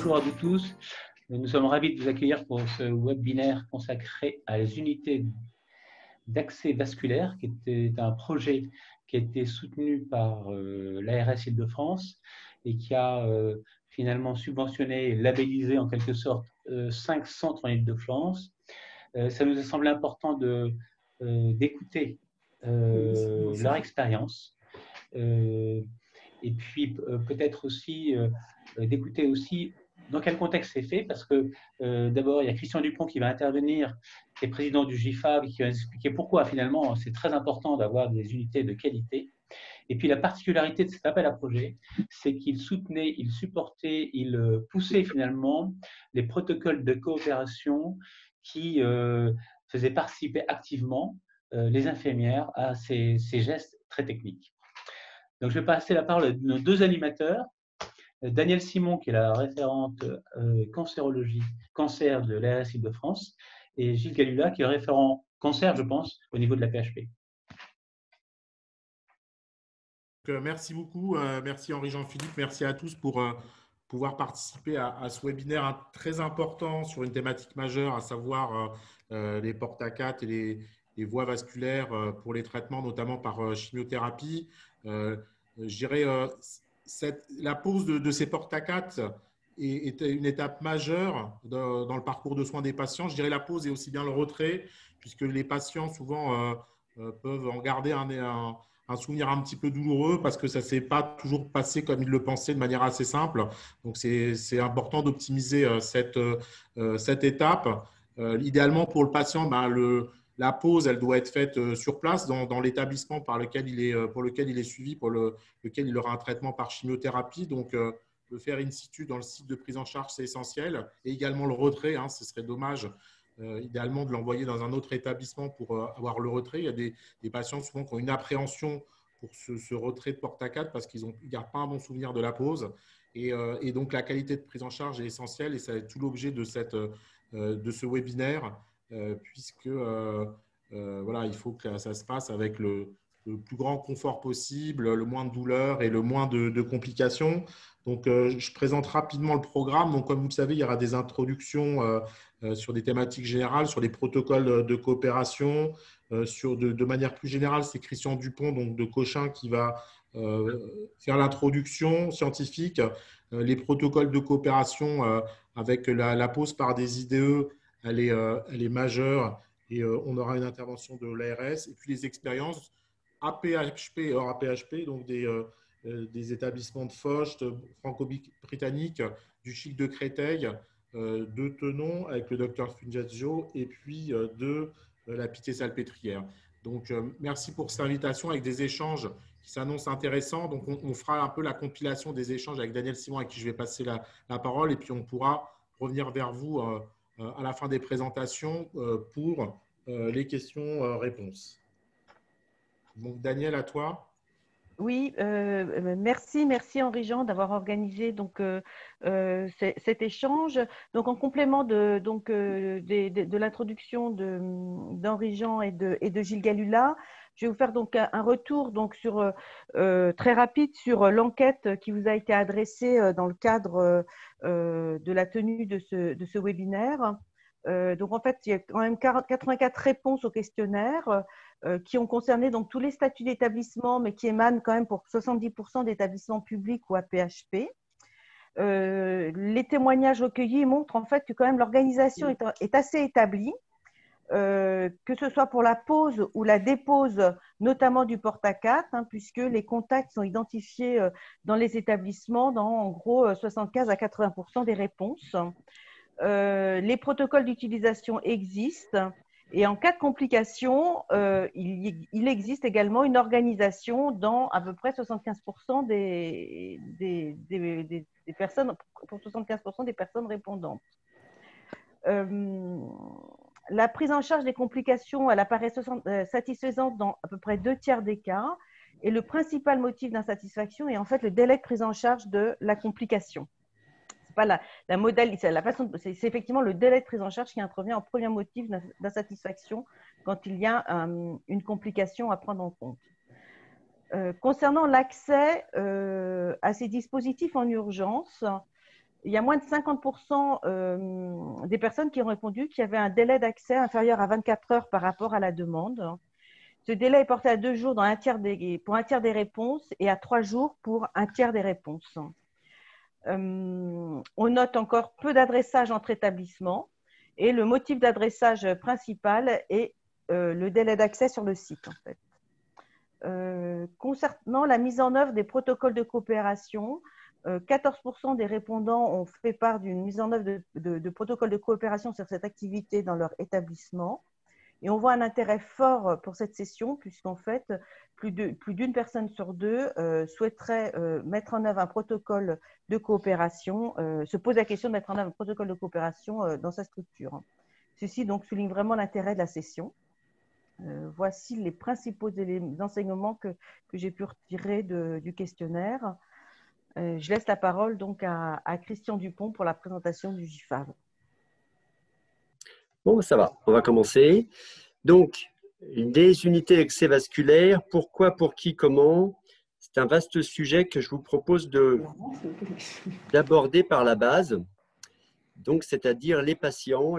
Bonjour à vous tous. Nous sommes ravis de vous accueillir pour ce webinaire consacré à les unités d'accès vasculaire, qui était un projet qui a été soutenu par l'ARS Île-de-France et qui a finalement subventionné et labellisé en quelque sorte 5 centres en Île-de-France. Ça nous a semblé important d'écouter leur expérience. Et puis peut-être aussi d'écouter aussi dans quel contexte c'est fait, parce que d'abord il y a Christian Dupont qui va intervenir, qui est président du GIFAB, qui va expliquer pourquoi finalement c'est très important d'avoir des unités de qualité. Et puis la particularité de cet appel à projet, c'est qu'il soutenait, il supportait, il poussait finalement les protocoles de coopération qui faisaient participer activement les infirmières à ces gestes très techniques. Donc, je vais passer la parole à nos deux animateurs. Danielle Simon, qui est la référente cancérologie, cancer de l'ARS Île-de-France, et Gilles Galula, qui est le référent cancer, je pense, au niveau de la PHP. Merci beaucoup, merci Henri-Jean-Philippe, merci à tous pour pouvoir participer à ce webinaire très important sur une thématique majeure, à savoir les portes à 4 et les voies vasculaires pour les traitements, notamment par chimiothérapie. Je dirais la pose de ces portes à 4 est une étape majeure dans le parcours de soins des patients. Je dirais la pose et aussi bien le retrait, puisque les patients souvent peuvent en garder un souvenir un petit peu douloureux parce que ça ne s'est pas toujours passé comme ils le pensaient de manière assez simple. Donc, c'est important d'optimiser cette étape. Idéalement, pour le patient, la pause, elle doit être faite sur place dans l'établissement pour lequel il est suivi, pour lequel il aura un traitement par chimiothérapie. Donc, le faire in situ dans le site de prise en charge, c'est essentiel. Et également le retrait, ce serait dommage idéalement de l'envoyer dans un autre établissement pour avoir le retrait. Il y a des patients souvent qui ont une appréhension pour ce retrait de porte à 4 parce qu'ils ne gardent pas un bon souvenir de la pause. Et donc, la qualité de prise en charge est essentielle et c'est tout l'objet de ce webinaire puisque voilà, il faut que ça se passe avec le plus grand confort possible, le moins de douleur et le moins de complications. Donc, je présente rapidement le programme. Donc, comme vous le savez, il y aura des introductions sur des thématiques générales, sur les protocoles de coopération. De manière plus générale, c'est Christian Dupont donc de Cochin qui va faire l'introduction scientifique, les protocoles de coopération avec la pose par des IDE, elle est majeure et on aura une intervention de l'ARS. Et puis les expériences APHP et hors APHP, donc des établissements de Foch, franco-britanniques, du Chic de Créteil, de Tenon avec le docteur Fungiaggio et puis de la Pitié-Salpêtrière. Donc, merci pour cette invitation avec des échanges qui s'annoncent intéressants. Donc, on fera un peu la compilation des échanges avec Danielle Simon, à qui je vais passer la parole, et puis on pourra revenir vers vous à la fin des présentations pour les questions-réponses. Donc, Danielle, à toi. Oui, merci Henri-Jean d'avoir organisé donc cet échange. Donc en complément de l'introduction d'Henri-Jean et de Gilles Galula, je vais vous faire donc un retour donc sur très rapide sur l'enquête qui vous a été adressée dans le cadre de la tenue de ce webinaire. Donc en fait, il y a quand même 84 réponses au questionnaire qui ont concerné donc tous les statuts d'établissement, mais qui émanent quand même pour 70% d'établissements publics ou APHP. Les témoignages recueillis montrent en fait que quand même l'organisation est assez établie, que ce soit pour la pose ou la dépose, notamment du porte-à-4, puisque les contacts sont identifiés dans les établissements dans en gros 75 à 80% des réponses. Les protocoles d'utilisation existent et en cas de complication, il existe également une organisation dans à peu près 75% des personnes, pour 75% des personnes répondantes. La prise en charge des complications, elle apparaît satisfaisante dans à peu près 2/3 des cas et le principal motif d'insatisfaction est en fait le délai de prise en charge de la complication. Pas la modalité, c'est effectivement le délai de prise en charge qui intervient en premier motif d'insatisfaction quand il y a une complication à prendre en compte. Concernant l'accès à ces dispositifs en urgence, il y a moins de 50% des personnes qui ont répondu qu'il y avait un délai d'accès inférieur à 24 heures par rapport à la demande. Ce délai est porté à 2 jours pour un tiers des réponses et à 3 jours pour un tiers des réponses. On note encore peu d'adressage entre établissements et le motif d'adressage principal est le délai d'accès sur le site, en fait. Concernant la mise en œuvre des protocoles de coopération, 14% des répondants ont fait part d'une mise en œuvre de protocoles de coopération sur cette activité dans leur établissement. Et on voit un intérêt fort pour cette session, puisqu'en fait, plus d'une personne sur deux souhaiterait mettre en œuvre un protocole de coopération, se pose la question de mettre en œuvre un protocole de coopération dans sa structure. Ceci donc souligne vraiment l'intérêt de la session. Voici les principaux enseignements que j'ai pu retirer du questionnaire. Je laisse la parole donc à Christian Dupont pour la présentation du GIFAV. Bon, ça va, on va commencer. Donc, des unités d'accès vasculaire, pourquoi, pour qui, comment? C'est un vaste sujet que je vous propose d'aborder par la base. Donc, c'est-à-dire les patients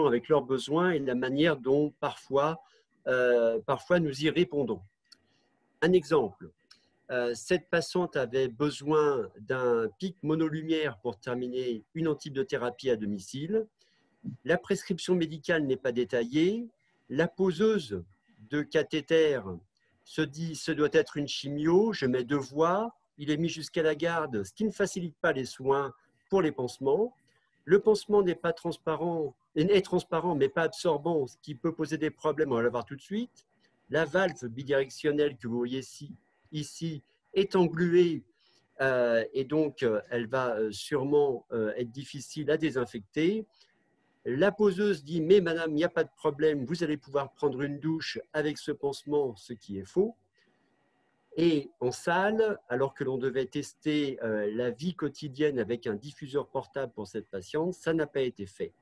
avec leurs besoins et la manière dont parfois nous y répondons. Un exemple, cette patiente avait besoin d'un pic monolumière pour terminer une antibiothérapie à domicile. La prescription médicale n'est pas détaillée. La poseuse de cathéter se dit ce doit être une chimio, je mets 2 voies, il est mis jusqu'à la garde, ce qui ne facilite pas les soins pour les pansements. Le pansement n'est pas transparent, est transparent mais pas absorbant, ce qui peut poser des problèmes, on va le voir tout de suite. La valve bidirectionnelle que vous voyez ici est engluée et donc elle va sûrement être difficile à désinfecter. La poseuse dit « mais madame, il n'y a pas de problème, vous allez pouvoir prendre une douche avec ce pansement », ce qui est faux. Et en salle, alors que l'on devait tester la vie quotidienne avec un diffuseur portable pour cette patiente, ça n'a pas été fait.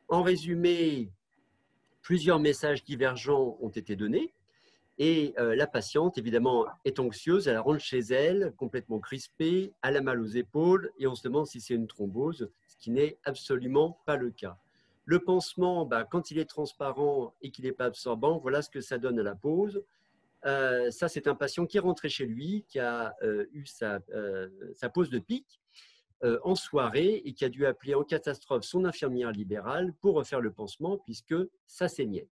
En résumé, plusieurs messages divergents ont été donnés et la patiente, évidemment, est anxieuse, elle rentre chez elle, complètement crispée, elle a mal aux épaules et on se demande si c'est une thrombose, ce qui n'est absolument pas le cas. Le pansement, quand il est transparent et qu'il n'est pas absorbant, voilà ce que ça donne à la pose. Ça, c'est un patient qui est rentré chez lui, qui a eu sa pose de pic en soirée et qui a dû appeler en catastrophe son infirmière libérale pour refaire le pansement puisque ça saignait.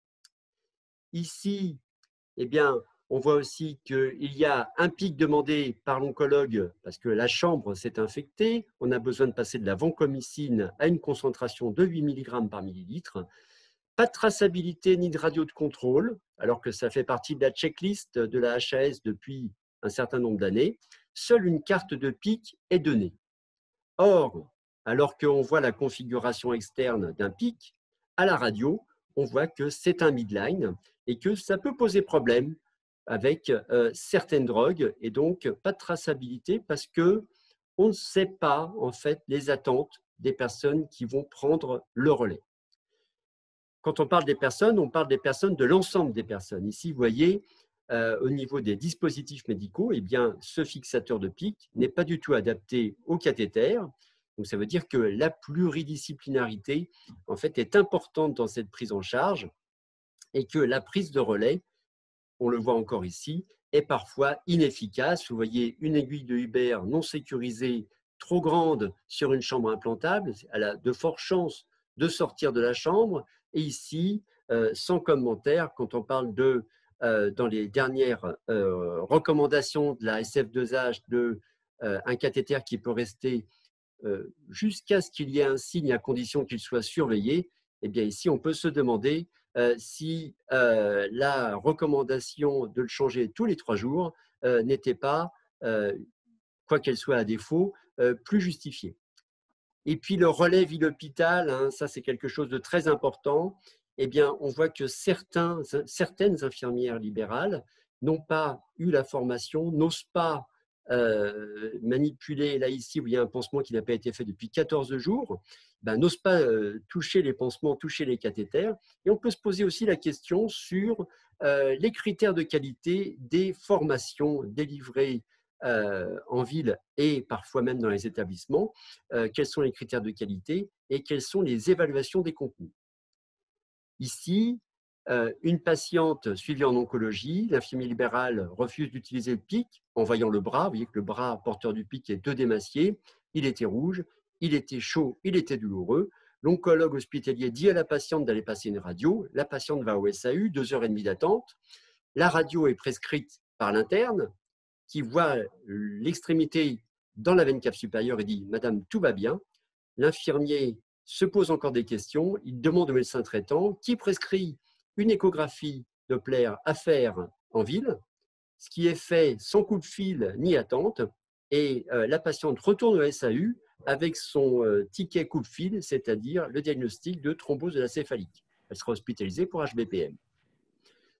Ici, eh bien, on voit aussi qu'il y a un pic demandé par l'oncologue parce que la chambre s'est infectée. On a besoin de passer de la vancomycine à une concentration de 8 mg par millilitre. Pas de traçabilité ni de radio de contrôle, alors que ça fait partie de la checklist de la HAS depuis un certain nombre d'années. Seule une carte de pic est donnée. Or, alors qu'on voit la configuration externe d'un pic, à la radio, on voit que c'est un midline et que ça peut poser problème avec certaines drogues et donc pas de traçabilité parce qu'on ne sait pas en fait les attentes des personnes qui vont prendre le relais. Quand on parle des personnes, on parle des personnes de l'ensemble des personnes. Ici, vous voyez, au niveau des dispositifs médicaux, eh bien, ce fixateur de pic n'est pas du tout adapté au cathéter. Donc, ça veut dire que la pluridisciplinarité en fait, est importante dans cette prise en charge et que la prise de relais, on le voit encore ici, est parfois inefficace. Vous voyez une aiguille de Huber non sécurisée, trop grande sur une chambre implantable. Elle a de fortes chances de sortir de la chambre. Et ici, sans commentaire, quand on parle de, dans les dernières recommandations de la SF2H, un cathéter qui peut rester jusqu'à ce qu'il y ait un signe à condition qu'il soit surveillé, eh bien ici, on peut se demander si la recommandation de le changer tous les 3 jours n'était pas, quoi qu'elle soit à défaut, plus justifiée. Et puis le relais ville-hôpital, hein, ça c'est quelque chose de très important. Eh bien, on voit que certaines infirmières libérales n'ont pas eu la formation, n'osent pas manipuler. Là, ici, où il y a un pansement qui n'a pas été fait depuis 14 jours, n'osent pas toucher les pansements, toucher les cathéters. Et on peut se poser aussi la question sur les critères de qualité des formations délivrées en ville et parfois même dans les établissements, quels sont les critères de qualité et quelles sont les évaluations des contenus. Ici, une patiente suivie en oncologie, l'infirmier libéral refuse d'utiliser le PIC en voyant le bras. Vous voyez que le bras porteur du PIC est eudémacié, il était rouge, il était chaud, il était douloureux. L'oncologue hospitalier dit à la patiente d'aller passer une radio. La patiente va au SAU, 2h30 d'attente. La radio est prescrite par l'interne qui voit l'extrémité dans la veine cave supérieure et dit « Madame, tout va bien ». L'infirmier se pose encore des questions, il demande au médecin traitant qui prescrit une échographie Doppler à faire en ville, ce qui est fait sans coup de fil ni attente, et la patiente retourne au SAU avec son ticket coup de fil, c'est-à-dire le diagnostic de thrombose de la céphalique. Elle sera hospitalisée pour HBPM.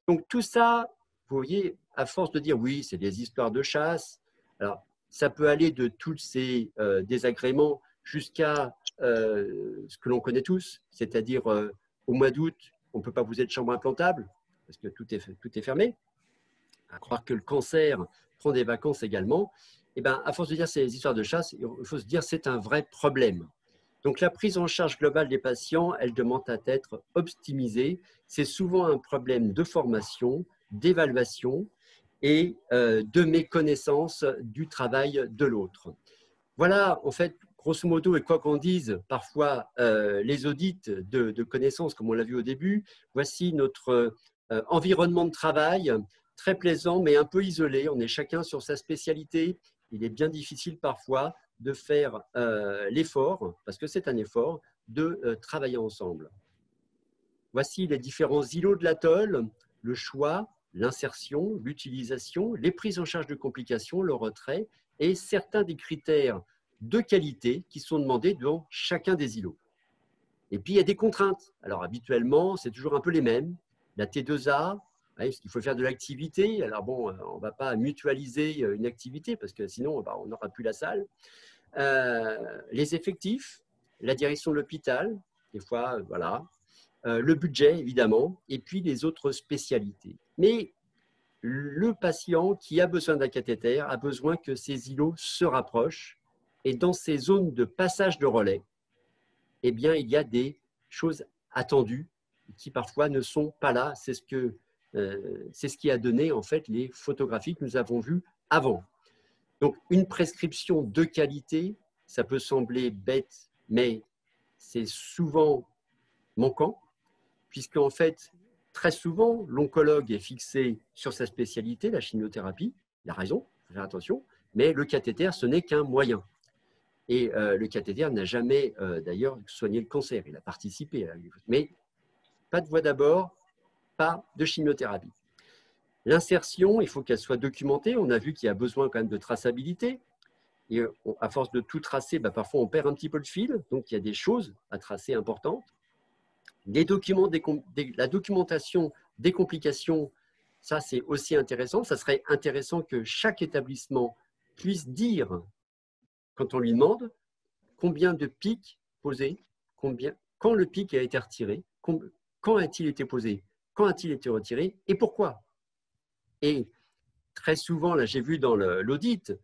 Donc tout ça, vous voyez, à force de dire oui, c'est des histoires de chasse, alors ça peut aller de tous ces désagréments jusqu'à ce que l'on connaît tous, c'est-à-dire au mois d'août, on ne peut pas vous être chambre implantable parce que tout est fermé. À croire que le cancer prend des vacances également. Et ben, à force de dire ces histoires de chasse, il faut se dire c'est un vrai problème. Donc la prise en charge globale des patients, elle demande à être optimisée. C'est souvent un problème de formation, d'évaluation et de méconnaissance du travail de l'autre. Voilà, en fait, grosso modo, et quoi qu'on dise, parfois les audits de connaissances, comme on l'a vu au début, voici notre environnement de travail, très plaisant, mais un peu isolé. On est chacun sur sa spécialité. Il est bien difficile parfois de faire l'effort, parce que c'est un effort, de travailler ensemble. Voici les différents îlots de l'atoll, le choix, l'insertion, l'utilisation, les prises en charge de complications, le retrait et certains des critères de qualité qui sont demandés dans chacun des îlots. Et puis, il y a des contraintes. Alors, habituellement, c'est toujours un peu les mêmes. La T2A, parce qu'il faut faire de l'activité. Alors, bon, on ne va pas mutualiser une activité parce que sinon, on n'aura plus la salle. Les effectifs, la direction de l'hôpital, des fois, voilà. Le budget, évidemment, et puis les autres spécialités. Mais le patient qui a besoin d'un cathéter a besoin que ces îlots se rapprochent. Et dans ces zones de passage de relais, eh bien, il y a des choses attendues qui parfois ne sont pas là. C'est ce qui a donné en fait les photographies que nous avons vues avant. Donc, une prescription de qualité, ça peut sembler bête, mais c'est souvent manquant, puisqu'en fait, très souvent, l'oncologue est fixé sur sa spécialité, la chimiothérapie, il a raison, il faut faire attention, mais le cathéter, ce n'est qu'un moyen. Et le cathéter n'a jamais, d'ailleurs, soigné le cancer, il a participé, mais pas de voie d'abord, pas de chimiothérapie. L'insertion, il faut qu'elle soit documentée, on a vu qu'il y a besoin quand même de traçabilité, et à force de tout tracer, parfois on perd un petit peu le fil, donc il y a des choses à tracer importantes. La documentation des complications, ça c'est aussi intéressant. Ça serait intéressant que chaque établissement puisse dire, quand on lui demande, combien de pics posés, quand le pic a été retiré, quand a-t-il été posé, quand a-t-il été retiré et pourquoi. Et très souvent, là j'ai vu dans l'audit,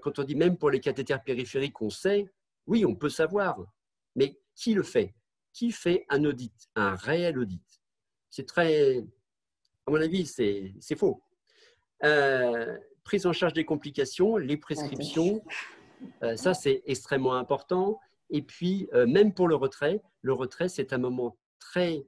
quand on dit même pour les cathéters périphériques, on sait, oui, on peut savoir, mais qui le fait? Qui fait un audit, un réel audit? C'est très, à mon avis, c'est faux. Prise en charge des complications, les prescriptions, ça c'est extrêmement important. Et puis, même pour le retrait, c'est un moment très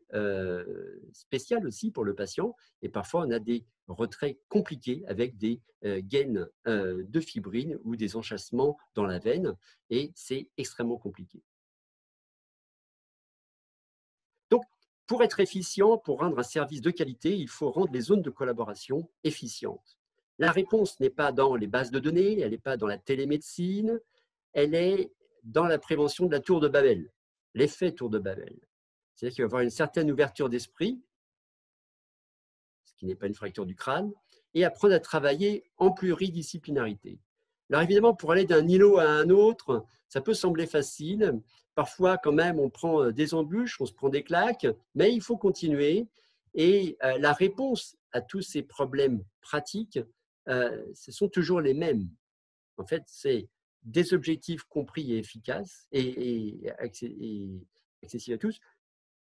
spécial aussi pour le patient. Et parfois, on a des retraits compliqués avec des gaines de fibrine ou des enchâssements dans la veine. Et c'est extrêmement compliqué. Donc, pour être efficient, pour rendre un service de qualité, il faut rendre les zones de collaboration efficientes. La réponse n'est pas dans les bases de données, elle n'est pas dans la télémédecine, elle est dans la prévention de la tour de Babel, l'effet tour de Babel. C'est-à-dire qu'il va y avoir une certaine ouverture d'esprit, ce qui n'est pas une fracture du crâne, et apprendre à travailler en pluridisciplinarité. Alors évidemment, pour aller d'un îlot à un autre, ça peut sembler facile. Parfois, quand même, on prend des embûches, on se prend des claques, mais il faut continuer. Et la réponse à tous ces problèmes pratiques, ce sont toujours les mêmes. En fait, c'est des objectifs compris et efficaces et accessibles à tous.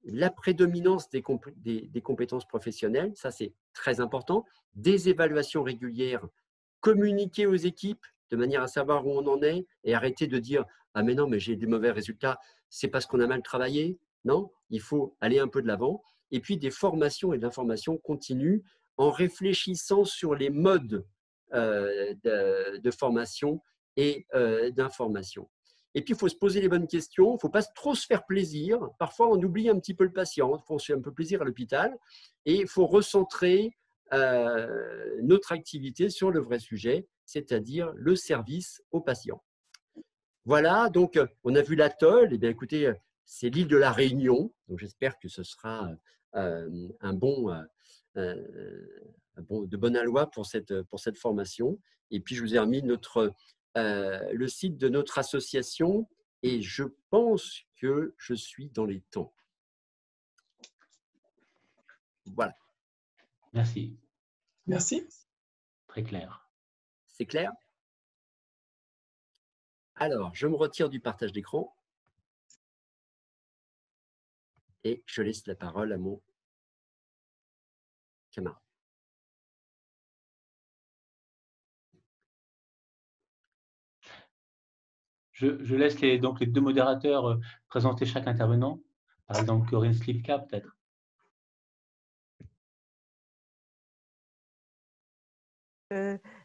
La prédominance des compétences professionnelles, ça c'est très important. Des évaluations régulières, communiquer aux équipes de manière à savoir où on en est et arrêter de dire « Ah mais non, mais j'ai des mauvais résultats, c'est parce qu'on a mal travaillé ». Non, il faut aller un peu de l'avant. Et puis des formations et de l'information continue en réfléchissant sur les modes de formation et d'information. Et puis, il faut se poser les bonnes questions. Il ne faut pas trop se faire plaisir. Parfois, on oublie un petit peu le patient. Il faut se faire un peu plaisir à l'hôpital. Et il faut recentrer notre activité sur le vrai sujet, c'est-à-dire le service aux patients. Voilà, donc on a vu l'atoll. Eh bien, écoutez, c'est l'île de la Réunion. Donc, j'espère que ce sera de bonne aloi pour cette formation. Et puis, je vous ai remis le site de notre association et je pense que je suis dans les temps. Voilà. Merci. Merci. Très clair. C'est clair? Alors, je me retire du partage d'écran et je laisse la parole à mon camarade. Je laisse donc les deux modérateurs présenter chaque intervenant. Par exemple, Corinne Slivka, peut-être.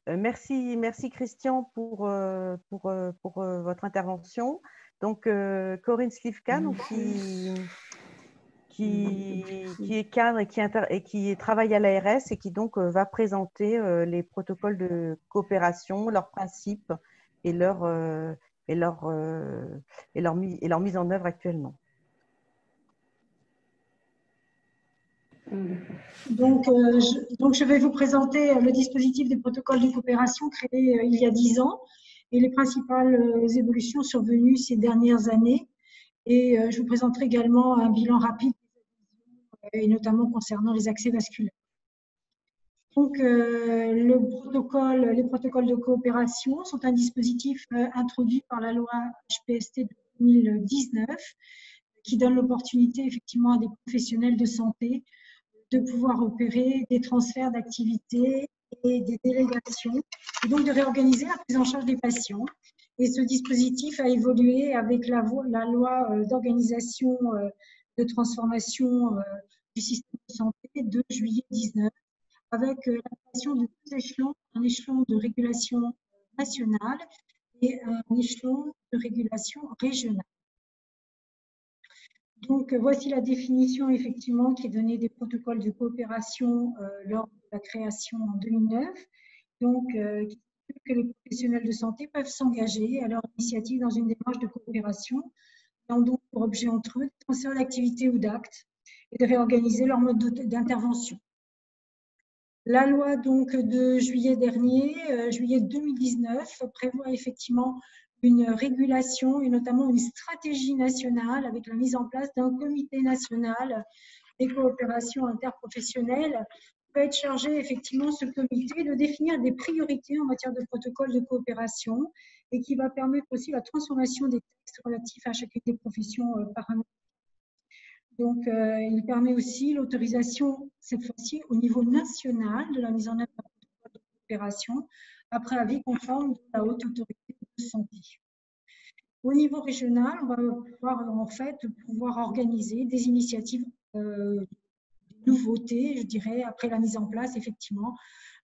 Merci Christian pour votre intervention. Donc, Corinne Slivka, donc, qui est cadre et qui travaille à l'ARS et qui donc va présenter les protocoles de coopération, leurs principes et leur mise en œuvre actuellement. Donc, je vais vous présenter le dispositif des protocoles de coopération créé il y a 10 ans et les principales évolutions survenues ces dernières années. Et je vous présenterai également un bilan rapide, et notamment concernant les accès vasculaires. Donc, les protocoles de coopération sont un dispositif introduit par la loi HPST de 2019 qui donne l'opportunité effectivement à des professionnels de santé de pouvoir opérer des transferts d'activités et des délégations, et donc de réorganiser la prise en charge des patients. Et ce dispositif a évolué avec la loi d'organisation de transformation du système de santé de juillet 2019, avec la création de deux échelons, un échelon de régulation nationale et un échelon de régulation régionale. Donc, voici la définition effectivement qui est donnée des protocoles de coopération lors de la création en 2009. Donc, qui dit que les professionnels de santé peuvent s'engager à leur initiative dans une démarche de coopération, ayant donc pour objet entre eux de transfert d'activité ou d'actes et de réorganiser leur mode d'intervention. La loi donc de juillet dernier, juillet 2019, prévoit effectivement une régulation et notamment une stratégie nationale avec la mise en place d'un comité national des coopérations interprofessionnelles qui peut être chargé effectivement ce comité de définir des priorités en matière de protocole de coopération et qui va permettre aussi la transformation des textes relatifs à chacune des professions paramédicales. Donc, il permet aussi l'autorisation, cette fois-ci, au niveau national de la mise en œuvre d'un protocole de coopération après avis conforme de la Haute Autorité de Santé. Au niveau régional, on va pouvoir organiser des initiatives de nouveautés, je dirais, après la mise en place, effectivement,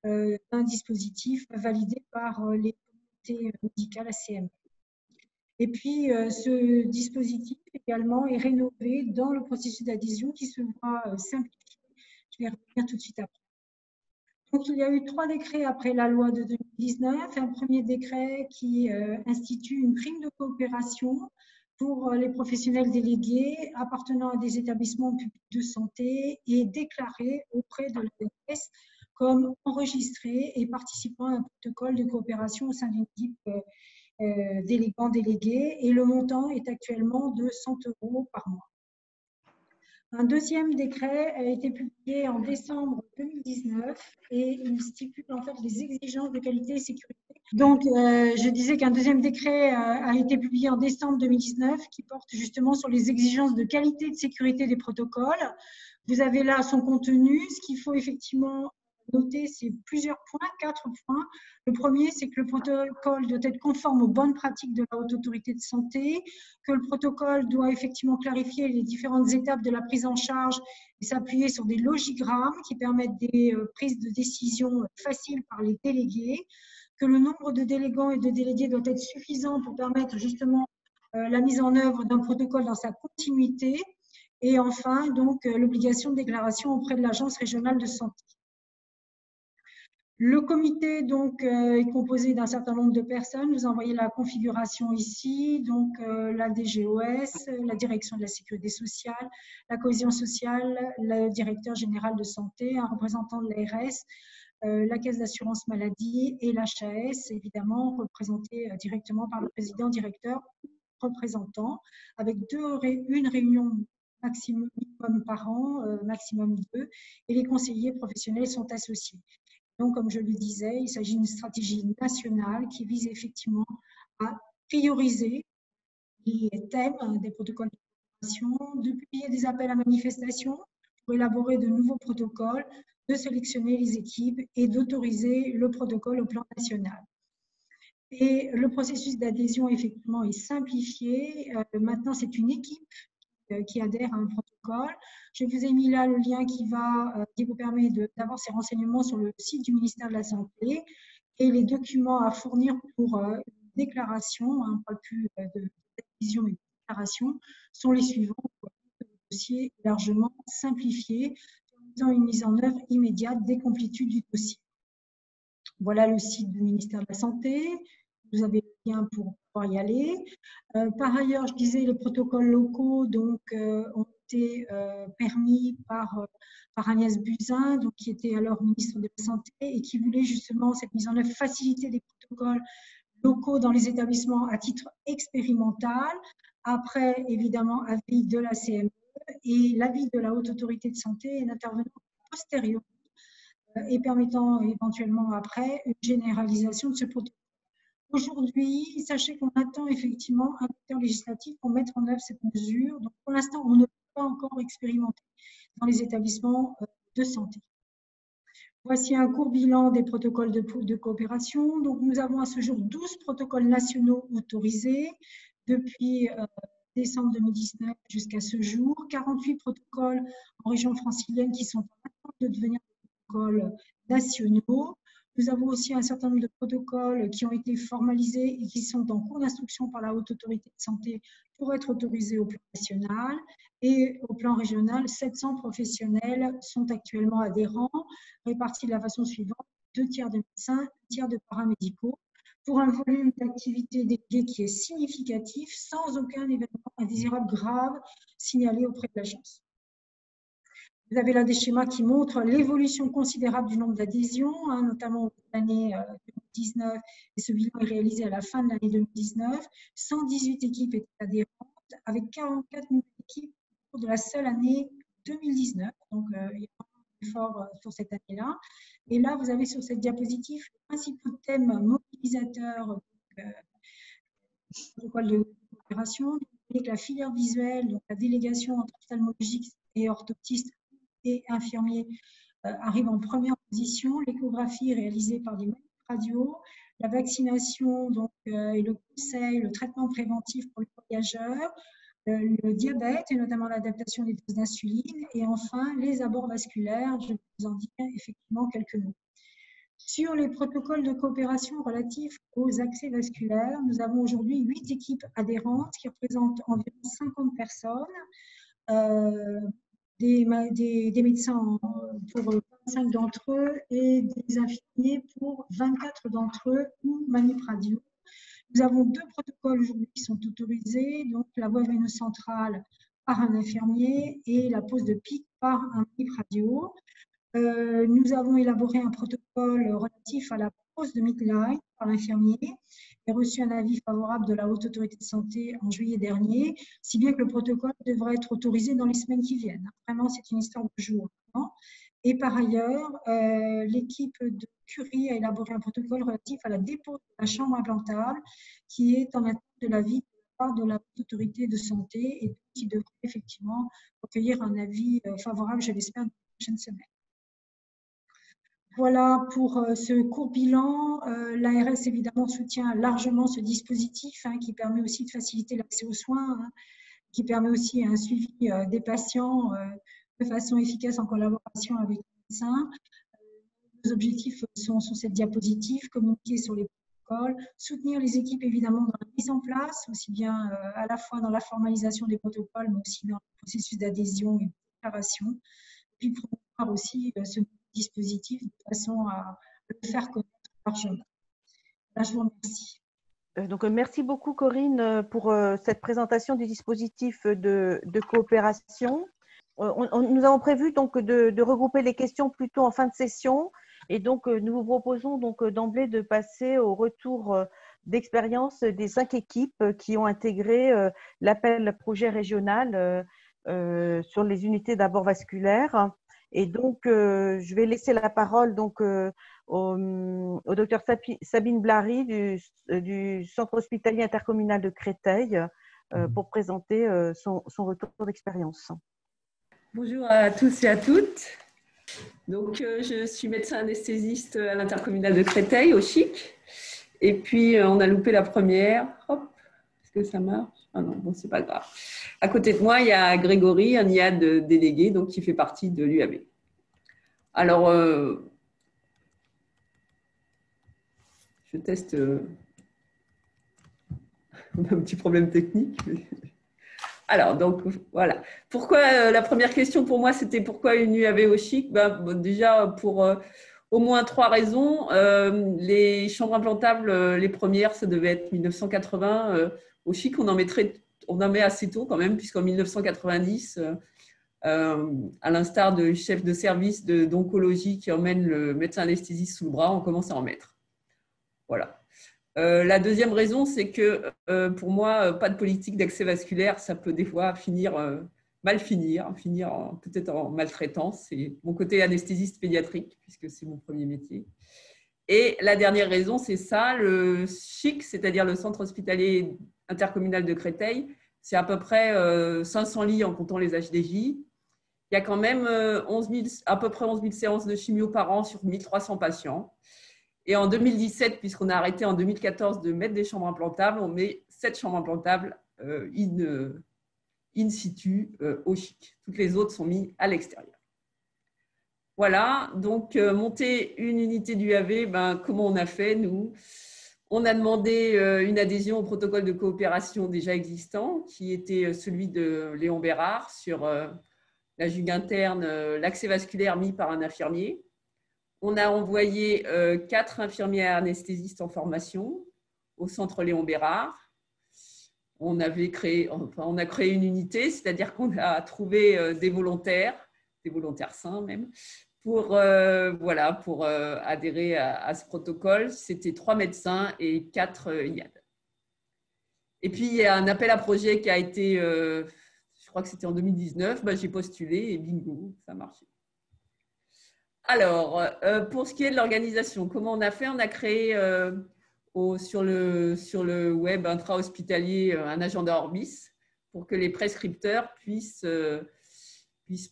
d'un dispositif validé par les communautés médicales ACM. Et puis, ce dispositif également est rénové dans le processus d'adhésion qui se voit simplifié. Je vais revenir tout de suite après. Donc, il y a eu 3 décrets après la loi de 2019. Un premier décret qui institue une prime de coopération pour les professionnels délégués appartenant à des établissements publics de santé et déclarés auprès de l'ARS comme enregistrés et participant à un protocole de coopération au sein d'une équipe délégant délégué, et le montant est actuellement de 100 € par mois. Un deuxième décret a été publié en décembre 2019 et il stipule en fait les exigences de qualité et sécurité. Donc, je disais qu'un deuxième décret a été publié en décembre 2019 qui porte justement sur les exigences de qualité et de sécurité des protocoles. Vous avez là son contenu. Ce qu'il faut effectivement noter, c'est plusieurs points, 4 points. Le premier, c'est que le protocole doit être conforme aux bonnes pratiques de la Haute Autorité de Santé, que le protocole doit effectivement clarifier les différentes étapes de la prise en charge et s'appuyer sur des logigrammes qui permettent des prises de décision faciles par les délégués, que le nombre de délégants et de délégués doit être suffisant pour permettre justement la mise en œuvre d'un protocole dans sa continuité, et enfin, donc, l'obligation de déclaration auprès de l'Agence régionale de santé. Le comité donc, est composé d'un certain nombre de personnes. Vous envoyez la configuration ici, donc la DGOS, la direction de la sécurité sociale, la cohésion sociale, le directeur général de santé, un représentant de l'ARS, la caisse d'assurance maladie et l'HAS, évidemment, représenté directement par le président, directeur, représentant, avec une réunion maximum par an, maximum 2, et les conseillers professionnels sont associés. Donc, comme je le disais, il s'agit d'une stratégie nationale qui vise effectivement à prioriser les thèmes des protocoles de coopération, de publier des appels à manifestation pour élaborer de nouveaux protocoles, de sélectionner les équipes et d'autoriser le protocole au plan national. Et le processus d'adhésion, effectivement, est simplifié. Maintenant, c'est une équipe qui adhère à un protocole. Je vous ai mis là le lien qui vous permet d'avoir ces renseignements sur le site du ministère de la Santé et les documents à fournir pour déclaration, on ne parle plus de décision mais de déclaration, sont les suivants. Le dossier est largement simplifié, permettant une mise en œuvre immédiate dès complétude du dossier. Voilà le site du ministère de la Santé. Vous avez le lien pour pouvoir y aller. Par ailleurs, je disais, les protocoles locaux donc, ont été permis par Agnès Buzyn, donc, qui était alors ministre de la Santé et qui voulait justement cette mise en œuvre faciliter des protocoles locaux dans les établissements à titre expérimental, après évidemment avis de la CME et l'avis de la Haute Autorité de Santé et d'intervenant postérieur et permettant éventuellement après une généralisation de ce protocole. Aujourd'hui, sachez qu'on attend effectivement un acteur législatif pour mettre en œuvre cette mesure. Donc, pour l'instant, on ne peut pas encore expérimenter dans les établissements de santé. Voici un court bilan des protocoles de coopération. Donc, nous avons à ce jour 12 protocoles nationaux autorisés depuis décembre 2019 jusqu'à ce jour. 48 protocoles en région francilienne qui sont en train de devenir des protocoles nationaux. Nous avons aussi un certain nombre de protocoles qui ont été formalisés et qui sont en cours d'instruction par la Haute Autorité de Santé pour être autorisés au plan national. Et au plan régional, 700 professionnels sont actuellement adhérents, répartis de la façon suivante, 2 tiers de médecins, 1 tiers de paramédicaux, pour un volume d'activité dédié qui est significatif, sans aucun événement indésirable grave signalé auprès de l'agence. Vous avez là des schémas qui montrent l'évolution considérable du nombre d'adhésions, notamment au l'année 2019, et ce bilan est réalisé à la fin de l'année 2019. 118 équipes étaient adhérentes, avec 44 nouvelles équipes au cours de la seule année 2019. Donc, il y a un effort sur cette année-là. Et là, vous avez sur cette diapositive les principaux thèmes mobilisateurs du protocole de coopération. Vous voyez que la filière visuelle, donc la délégation entre ophtalmologistes et orthoptistes et infirmiers arrive en première position, l'échographie réalisée par des radios, la vaccination donc, et le conseil, le traitement préventif pour les voyageurs, le diabète et notamment l'adaptation des doses d'insuline, et enfin les abords vasculaires. Je vais vous en dire effectivement quelques mots. Sur les protocoles de coopération relatifs aux accès vasculaires, nous avons aujourd'hui 8 équipes adhérentes qui représentent environ 50 personnes. Des médecins pour 25 d'entre eux et des infirmiers pour 24 d'entre eux ou manip radio. Nous avons 2 protocoles aujourd'hui qui sont autorisés, donc la voie veineuse centrale par un infirmier et la pose de pic par un manip radio. Nous avons élaboré un protocole relatif à la pose de midline par l'infirmier avait reçu un avis favorable de la Haute Autorité de Santé en juillet dernier, si bien que le protocole devrait être autorisé dans les semaines qui viennent. Vraiment, c'est une histoire de jours. Et par ailleurs, l'équipe de Curie a élaboré un protocole relatif à la dépose de la chambre implantable qui est en attente de l'avis de la Haute Autorité de Santé et qui devrait effectivement recueillir un avis favorable, je l'espère, dans les prochaines semaines. Voilà pour ce court bilan. L'ARS, évidemment, soutient largement ce dispositif qui permet aussi de faciliter l'accès aux soins, qui permet aussi un suivi des patients de façon efficace en collaboration avec les médecins. Nos objectifs sont sur cette diapositive, communiquer sur les protocoles, soutenir les équipes évidemment dans la mise en place, aussi bien à la fois dans la formalisation des protocoles, mais aussi dans le processus d'adhésion et de déclaration. Puis promouvoir aussi ce dispositif de façon à le faire connaître largement. Là, je vous remercie. Donc, merci beaucoup Corinne pour cette présentation du dispositif de coopération. Nous avons prévu donc de regrouper les questions plutôt en fin de session et donc nous vous proposons donc d'emblée de passer au retour d'expérience des 5 équipes qui ont intégré l'appel projet régional sur les unités d'abord vasculaires. Et donc, je vais laisser la parole donc, au docteur Sabine Blary du Centre hospitalier intercommunal de Créteil pour présenter son retour d'expérience. Bonjour à tous et à toutes. Donc, je suis médecin anesthésiste à l'intercommunal de Créteil, au CHIC. Et puis, on a loupé la première. Hop, est-ce que ça marche? Ah non, bon, c'est pas grave. À côté de moi, il y a Grégory, un IAD délégué, donc qui fait partie de l'UAB. Alors, je teste un petit problème technique. Alors, donc, voilà. Pourquoi, la première question pour moi, c'était pourquoi une UAB au CHIC? Déjà, pour au moins 3 raisons. Les chambres implantables, les premières, ça devait être 1980. Au CHIC, on en met assez tôt quand même, puisqu'en 1990, à l'instar du chef de service d'oncologie qui emmène le médecin anesthésiste sous le bras, on commence à en mettre. Voilà. La deuxième raison, c'est que pour moi, pas de politique d'accès vasculaire, ça peut des fois mal finir peut-être en maltraitance. C'est mon côté anesthésiste pédiatrique, puisque c'est mon premier métier. Et la dernière raison, c'est ça, le CHIC, c'est-à-dire le Centre hospitalier intercommunal de Créteil, c'est à peu près 500 lits en comptant les HDJ. Il y a quand même à peu près 11 000 séances de chimio par an sur 1300 patients. Et en 2017, puisqu'on a arrêté en 2014 de mettre des chambres implantables, on met 7 chambres implantables in situ au CHIC. Toutes les autres sont mises à l'extérieur. Voilà, donc monter une unité d'UAV, comment on a fait, nous? On a demandé une adhésion au protocole de coopération déjà existant, qui était celui de Léon Bérard sur la jugue interne, l'accès vasculaire mis par un infirmier. On a envoyé 4 infirmiers anesthésistes en formation au centre Léon Bérard. On a créé une unité, c'est-à-dire qu'on a trouvé des volontaires sains même, pour adhérer à ce protocole. C'était 3 médecins et 4 IAD. Et puis, il y a un appel à projet qui a été, je crois que c'était en 2019, j'ai postulé et bingo, ça a marché. Alors, pour ce qui est de l'organisation, comment on a fait? On a créé sur le web intra-hospitalier un agenda Orbis pour que les prescripteurs puissent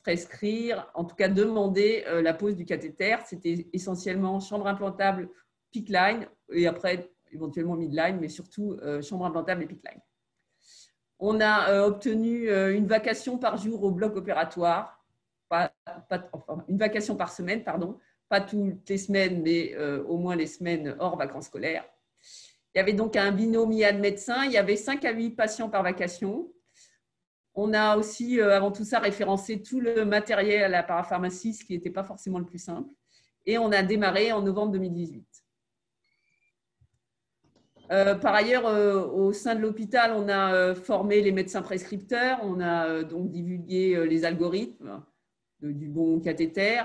prescrire, en tout cas demander la pose du cathéter. C'était essentiellement chambre implantable, PICC line et après éventuellement midline, mais surtout chambre implantable et PICC line. On a obtenu une vacation par jour au bloc opératoire. Une vacation par semaine, pardon, pas toutes les semaines, mais au moins les semaines hors vacances scolaires. Il y avait donc un binôme IAD médecin, il y avait 5 à 8 patients par vacation. On a aussi, avant tout ça, référencé tout le matériel à la parapharmacie, ce qui n'était pas forcément le plus simple. Et on a démarré en novembre 2018. Par ailleurs, au sein de l'hôpital, on a formé les médecins prescripteurs, on a donc divulgué les algorithmes du bon cathéter.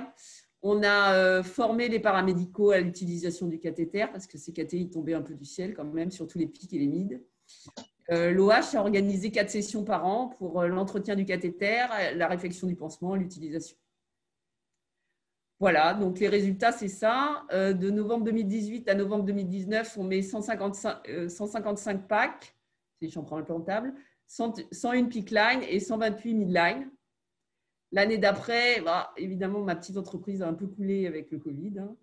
On a formé les paramédicaux à l'utilisation du cathéter parce que ces cathéters tombaient un peu du ciel quand même, surtout les pics et les mids. L'OH a organisé 4 sessions par an pour l'entretien du cathéter, la réflexion du pansement, l'utilisation. Voilà, donc les résultats, c'est ça. De novembre 2018 à novembre 2019, on met 155 packs, c'est les chambres implantables, 101 peak line et 128 midline. L'année d'après, bah, évidemment, ma petite entreprise a un peu coulé avec le Covid. Hein.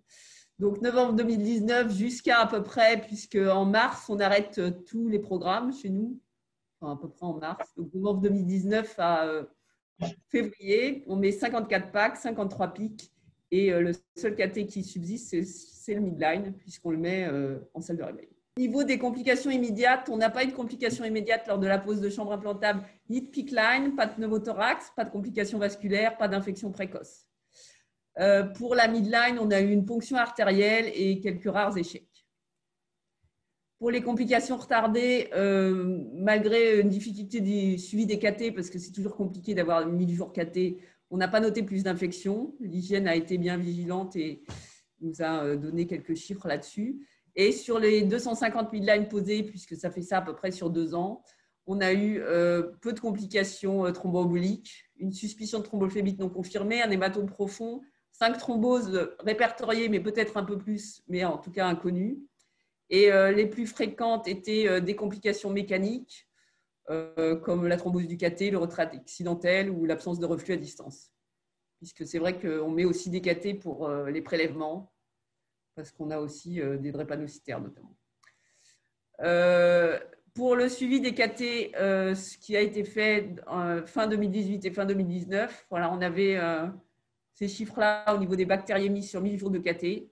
Donc, novembre 2019 jusqu'à à peu près, puisque en mars, on arrête tous les programmes chez nous, enfin, à peu près en mars. Donc, novembre 2019 à février, on met 54 packs, 53 pics. Et le seul KT qui subsiste, c'est le midline, puisqu'on le met en salle de réveil. Au niveau des complications immédiates, on n'a pas eu de complications immédiates lors de la pose de chambre implantable, ni de peak line, pas de pneumothorax, pas de complications vasculaires, pas d'infection précoce. Pour la midline, on a eu une ponction artérielle et quelques rares échecs. Pour les complications retardées, malgré une difficulté du suivi des KT, parce que c'est toujours compliqué d'avoir 1000 jours KT, on n'a pas noté plus d'infections. L'hygiène a été bien vigilante et nous a donné quelques chiffres là-dessus. Et sur les 250 midlines posées, puisque ça fait ça à peu près sur 2 ans, on a eu peu de complications thromboemboliques, une suspicion de thrombophlébite non confirmée, un hématome profond, 5 thromboses répertoriées, mais peut-être un peu plus, mais en tout cas inconnues. Et les plus fréquentes étaient des complications mécaniques, comme la thrombose du KT, le retrait accidentel ou l'absence de reflux à distance. Puisque c'est vrai qu'on met aussi des KT pour les prélèvements, parce qu'on a aussi des drépanocytaires notamment. Pour le suivi des KT, ce qui a été fait fin 2018 et fin 2019, voilà, on avait ces chiffres-là au niveau des bactériémies sur 1000 jours de KT.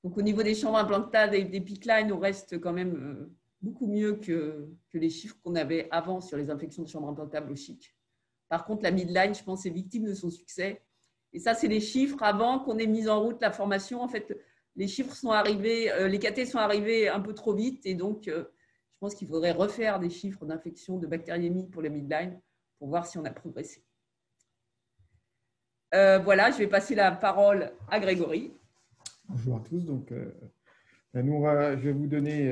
Donc, au niveau des chambres implantables et des peak lines, on reste quand même beaucoup mieux que les chiffres qu'on avait avant sur les infections de chambres implantables au CHIC. Par contre, la midline, je pense, est victime de son succès. Et ça, c'est les chiffres avant qu'on ait mis en route la formation. En fait, les chiffres sont arrivés, les KT sont arrivés un peu trop vite. Et donc, je pense qu'il faudrait refaire des chiffres d'infection de bactériémie pour les midline pour voir si on a progressé. Voilà, je vais passer la parole à Grégory. Bonjour à tous. Donc, je vais vous donner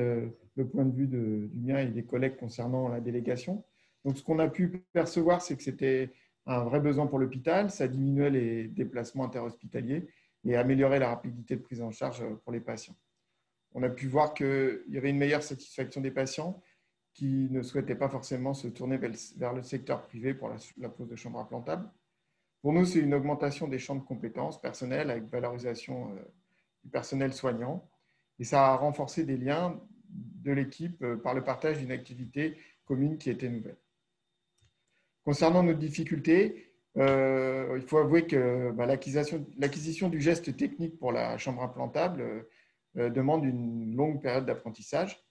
le point de vue du mien et des collègues concernant la délégation. Donc, ce qu'on a pu percevoir, c'est que c'était un vrai besoin pour l'hôpital. Ça diminuait les déplacements interhospitaliers et améliorait la rapidité de prise en charge pour les patients. On a pu voir qu'il y avait une meilleure satisfaction des patients qui ne souhaitaient pas forcément se tourner vers le secteur privé pour la pose de chambres implantables. Pour nous, c'est une augmentation des champs de compétences personnelles avec valorisation du personnel soignant. Et ça a renforcé des liens de l'équipe par le partage d'une activité commune qui était nouvelle. Concernant nos difficultés, il faut avouer que l'acquisition du geste technique pour la chambre implantable demande une longue période d'apprentissage.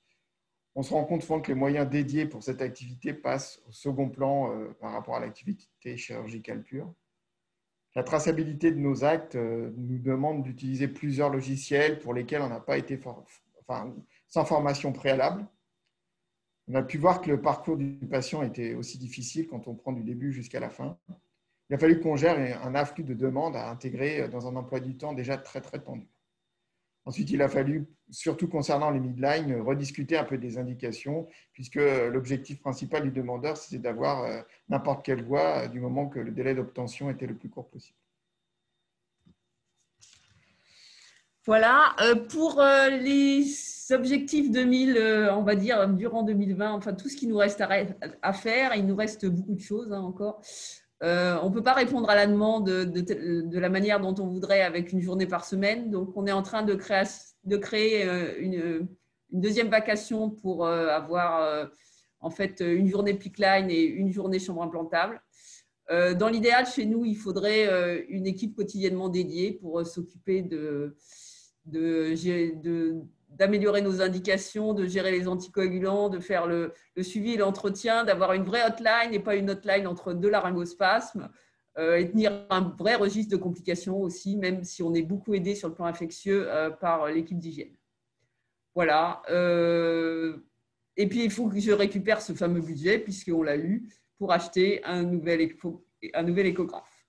On se rend compte souvent que les moyens dédiés pour cette activité passent au second plan par rapport à l'activité chirurgicale pure. La traçabilité de nos actes nous demande d'utiliser plusieurs logiciels pour lesquels on n'a pas été sans formation préalable. On a pu voir que le parcours du patient était aussi difficile quand on prend du début jusqu'à la fin. Il a fallu qu'on gère un afflux de demandes à intégrer dans un emploi du temps déjà très tendu. Ensuite, il a fallu, surtout concernant les midlines, rediscuter un peu des indications, puisque l'objectif principal du demandeur, c'était d'avoir n'importe quelle voie du moment que le délai d'obtention était le plus court possible. Voilà, pour les objectifs 2000, on va dire, durant 2020, enfin tout ce qui nous reste à faire, il nous reste beaucoup de choses encore. On ne peut pas répondre à la demande de la manière dont on voudrait avec une journée par semaine. Donc, on est en train de créer une deuxième vacation pour avoir en fait une journée peak line et une journée chambre implantable. Dans l'idéal, chez nous, il faudrait une équipe quotidiennement dédiée pour s'occuper d'améliorer nos indications, de gérer les anticoagulants, de faire le suivi et l'entretien, d'avoir une vraie hotline et pas une hotline entre deux laryngospasmes, et tenir un vrai registre de complications aussi, même si on est beaucoup aidé sur le plan infectieux par l'équipe d'hygiène. Voilà. Et puis, il faut que je récupère ce fameux budget, puisqu'on l'a eu, pour acheter un nouvel échographe.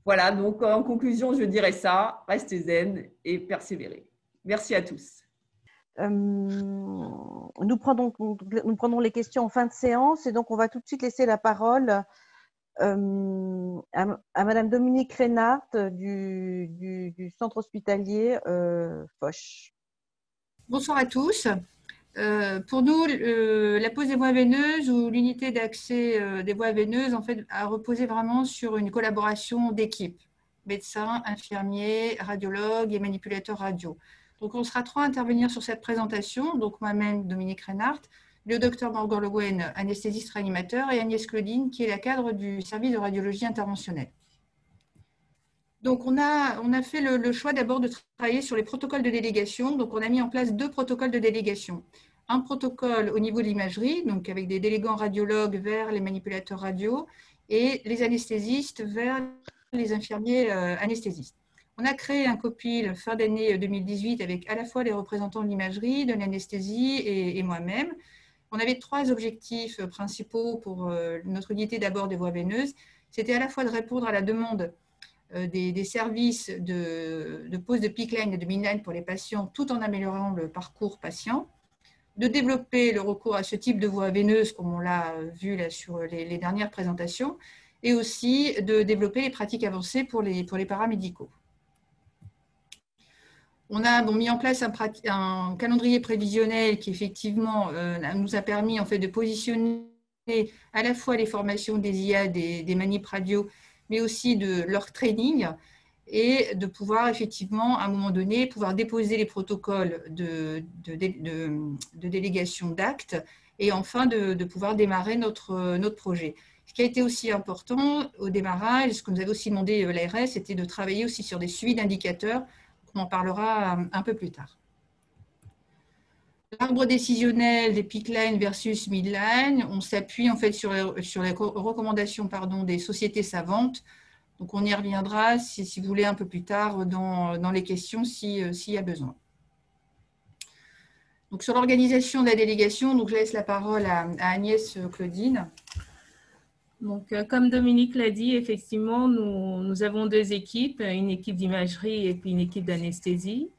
Voilà, donc en conclusion, je dirais ça, restez zen et persévérez. Merci à tous. Nous prenons les questions en fin de séance et donc on va tout de suite laisser la parole à Madame Dominique Reinhardt du centre hospitalier Foch. Bonsoir à tous. Pour nous, la pose des voies veineuses ou l'unité d'accès des voies veineuses en fait, a reposé vraiment sur une collaboration d'équipe, médecins, infirmiers, radiologues et manipulateurs radio. Donc, on sera trois à intervenir sur cette présentation. Donc, moi-même, Dominique Reinhardt, le docteur Morgan Le Guen, anesthésiste réanimateur, et Agnès Claudine, qui est la cadre du service de radiologie interventionnelle. Donc, on a fait le choix d'abord de travailler sur les protocoles de délégation. Donc, on a mis en place 2 protocoles de délégation. Un protocole au niveau de l'imagerie, donc avec des délégants radiologues vers les manipulateurs radio et les anesthésistes vers les infirmiers anesthésistes. On a créé un copil fin d'année 2018 avec à la fois les représentants de l'imagerie, de l'anesthésie et moi-même. On avait 3 objectifs principaux pour notre unité d'abord des voies veineuses. C'était à la fois de répondre à la demande des services de pose de PICC line et de midline pour les patients tout en améliorant le parcours patient, de développer le recours à ce type de voie veineuse comme on l'a vu là sur les dernières présentations et aussi de développer les pratiques avancées pour les paramédicaux. On a mis en place un calendrier prévisionnel qui effectivement nous a permis en fait, de positionner à la fois les formations des IA, des manip radio, mais aussi de leur training et de pouvoir effectivement, à un moment donné, pouvoir déposer les protocoles de délégation d'actes et enfin de pouvoir démarrer notre projet. Ce qui a été aussi important au démarrage, ce que nous avait aussi demandé l'ARS, c'était de travailler aussi sur des suivis d'indicateurs. On en parlera un peu plus tard. L'arbre décisionnel des PICC line versus midline, on s'appuie en fait sur les recommandations des sociétés savantes. Donc, on y reviendra si vous voulez un peu plus tard dans les questions s'il y a besoin. Donc, sur l'organisation de la délégation, donc, je laisse la parole à Agnès Claudine. Donc, comme Dominique l'a dit, effectivement, nous avons 2 équipes, une équipe d'imagerie et puis une équipe d'anesthésie.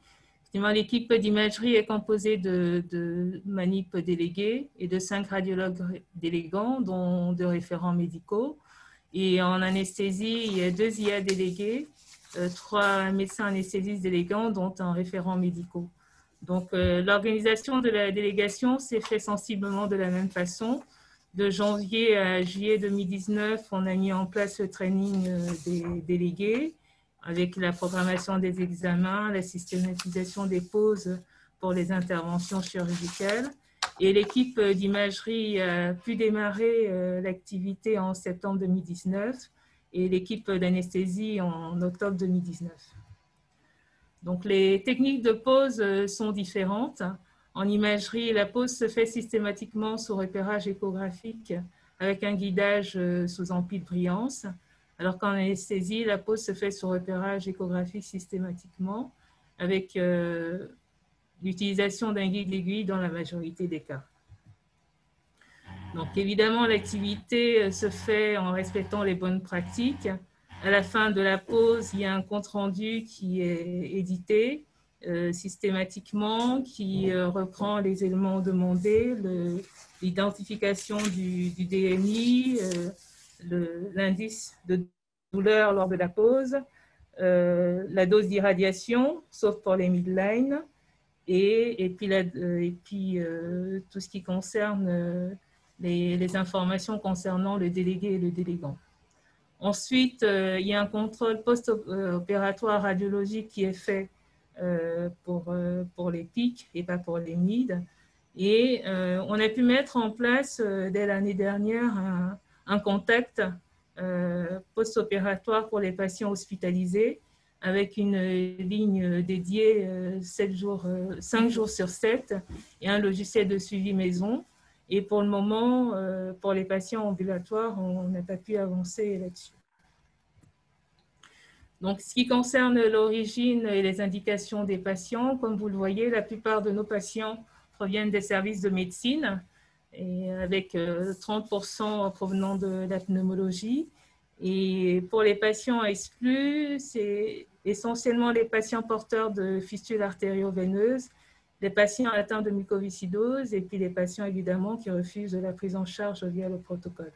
L'équipe d'imagerie est composée de manip délégués et de 5 radiologues délégants, dont 2 référents médicaux. Et en anesthésie, il y a 2 IA délégués, 3 médecins anesthésistes délégants, dont un référent médicaux. Donc, l'organisation de la délégation s'est faite sensiblement de la même façon. De janvier à juillet 2019, on a mis en place le training des délégués avec la programmation des examens, la systématisation des pauses pour les interventions chirurgicales. Et l'équipe d'imagerie a pu démarrer l'activité en septembre 2019 et l'équipe d'anesthésie en octobre 2019. Donc, les techniques de pause sont différentes. En imagerie, la pause se fait systématiquement sous repérage échographique avec un guidage sous ampli de brillance, alors qu'en anesthésie, la pause se fait sous repérage échographique systématiquement avec l'utilisation d'un guide aiguille dans la majorité des cas. Donc, évidemment, l'activité se fait en respectant les bonnes pratiques. À la fin de la pause, il y a un compte-rendu qui est édité systématiquement, qui reprend les éléments demandés, l'identification du DMI, l'indice de douleur lors de la pause, la dose d'irradiation, sauf pour les midlines, et puis tout ce qui concerne les informations concernant le délégué et le délégant. Ensuite, il y a un contrôle post-opératoire radiologique qui est fait pour les PICC et pas pour les MID. Et on a pu mettre en place dès l'année dernière un contact post-opératoire pour les patients hospitalisés avec une ligne dédiée 5 jours sur 7 et un logiciel de suivi maison. Et pour le moment, pour les patients ambulatoires, on n'a pas pu avancer là-dessus. Donc, ce qui concerne l'origine et les indications des patients, comme vous le voyez, la plupart de nos patients proviennent des services de médecine, et avec 30% provenant de la pneumologie Et pour les patients exclus, c'est essentiellement les patients porteurs de fistules artério-veineuses, les patients atteints de mucoviscidose et puis les patients évidemment qui refusent la prise en charge via le protocole.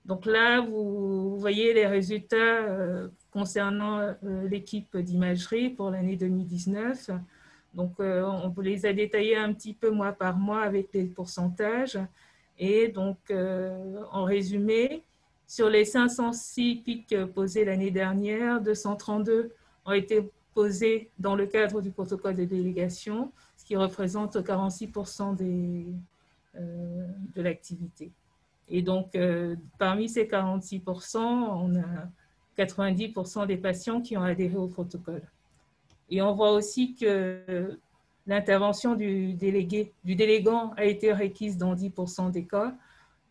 Donc là, vous voyez les résultats concernant l'équipe d'imagerie pour l'année 2019. Donc, on vous les a détaillés un petit peu mois par mois avec les pourcentages. Et donc, en résumé, sur les 506 pics posés l'année dernière, 232 ont été posés dans le cadre du protocole de délégation, ce qui représente 46% de l'activité. Et donc, parmi ces 46%, on a 90% des patients qui ont adhéré au protocole. Et on voit aussi que l'intervention du délégant a été requise dans 10% des cas,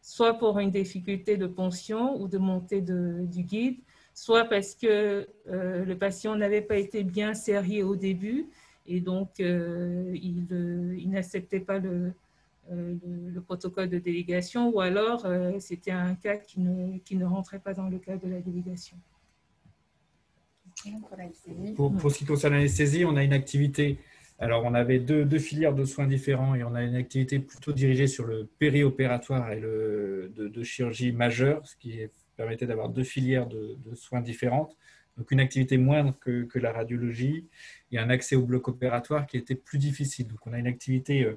soit pour une difficulté de ponction ou de montée du guide, soit parce que le patient n'avait pas été bien serré au début et donc il n'acceptait pas le protocole de délégation, ou alors c'était un cas qui ne rentrait pas dans le cadre de la délégation. Pour ce qui concerne l'anesthésie, on a une activité, alors on avait deux filières de soins différents et on a une activité plutôt dirigée sur le périopératoire et de chirurgie majeure, ce qui permettait d'avoir deux filières de soins différentes. Donc une activité moindre que la radiologie et un accès au bloc opératoire qui était plus difficile. Donc on a une activité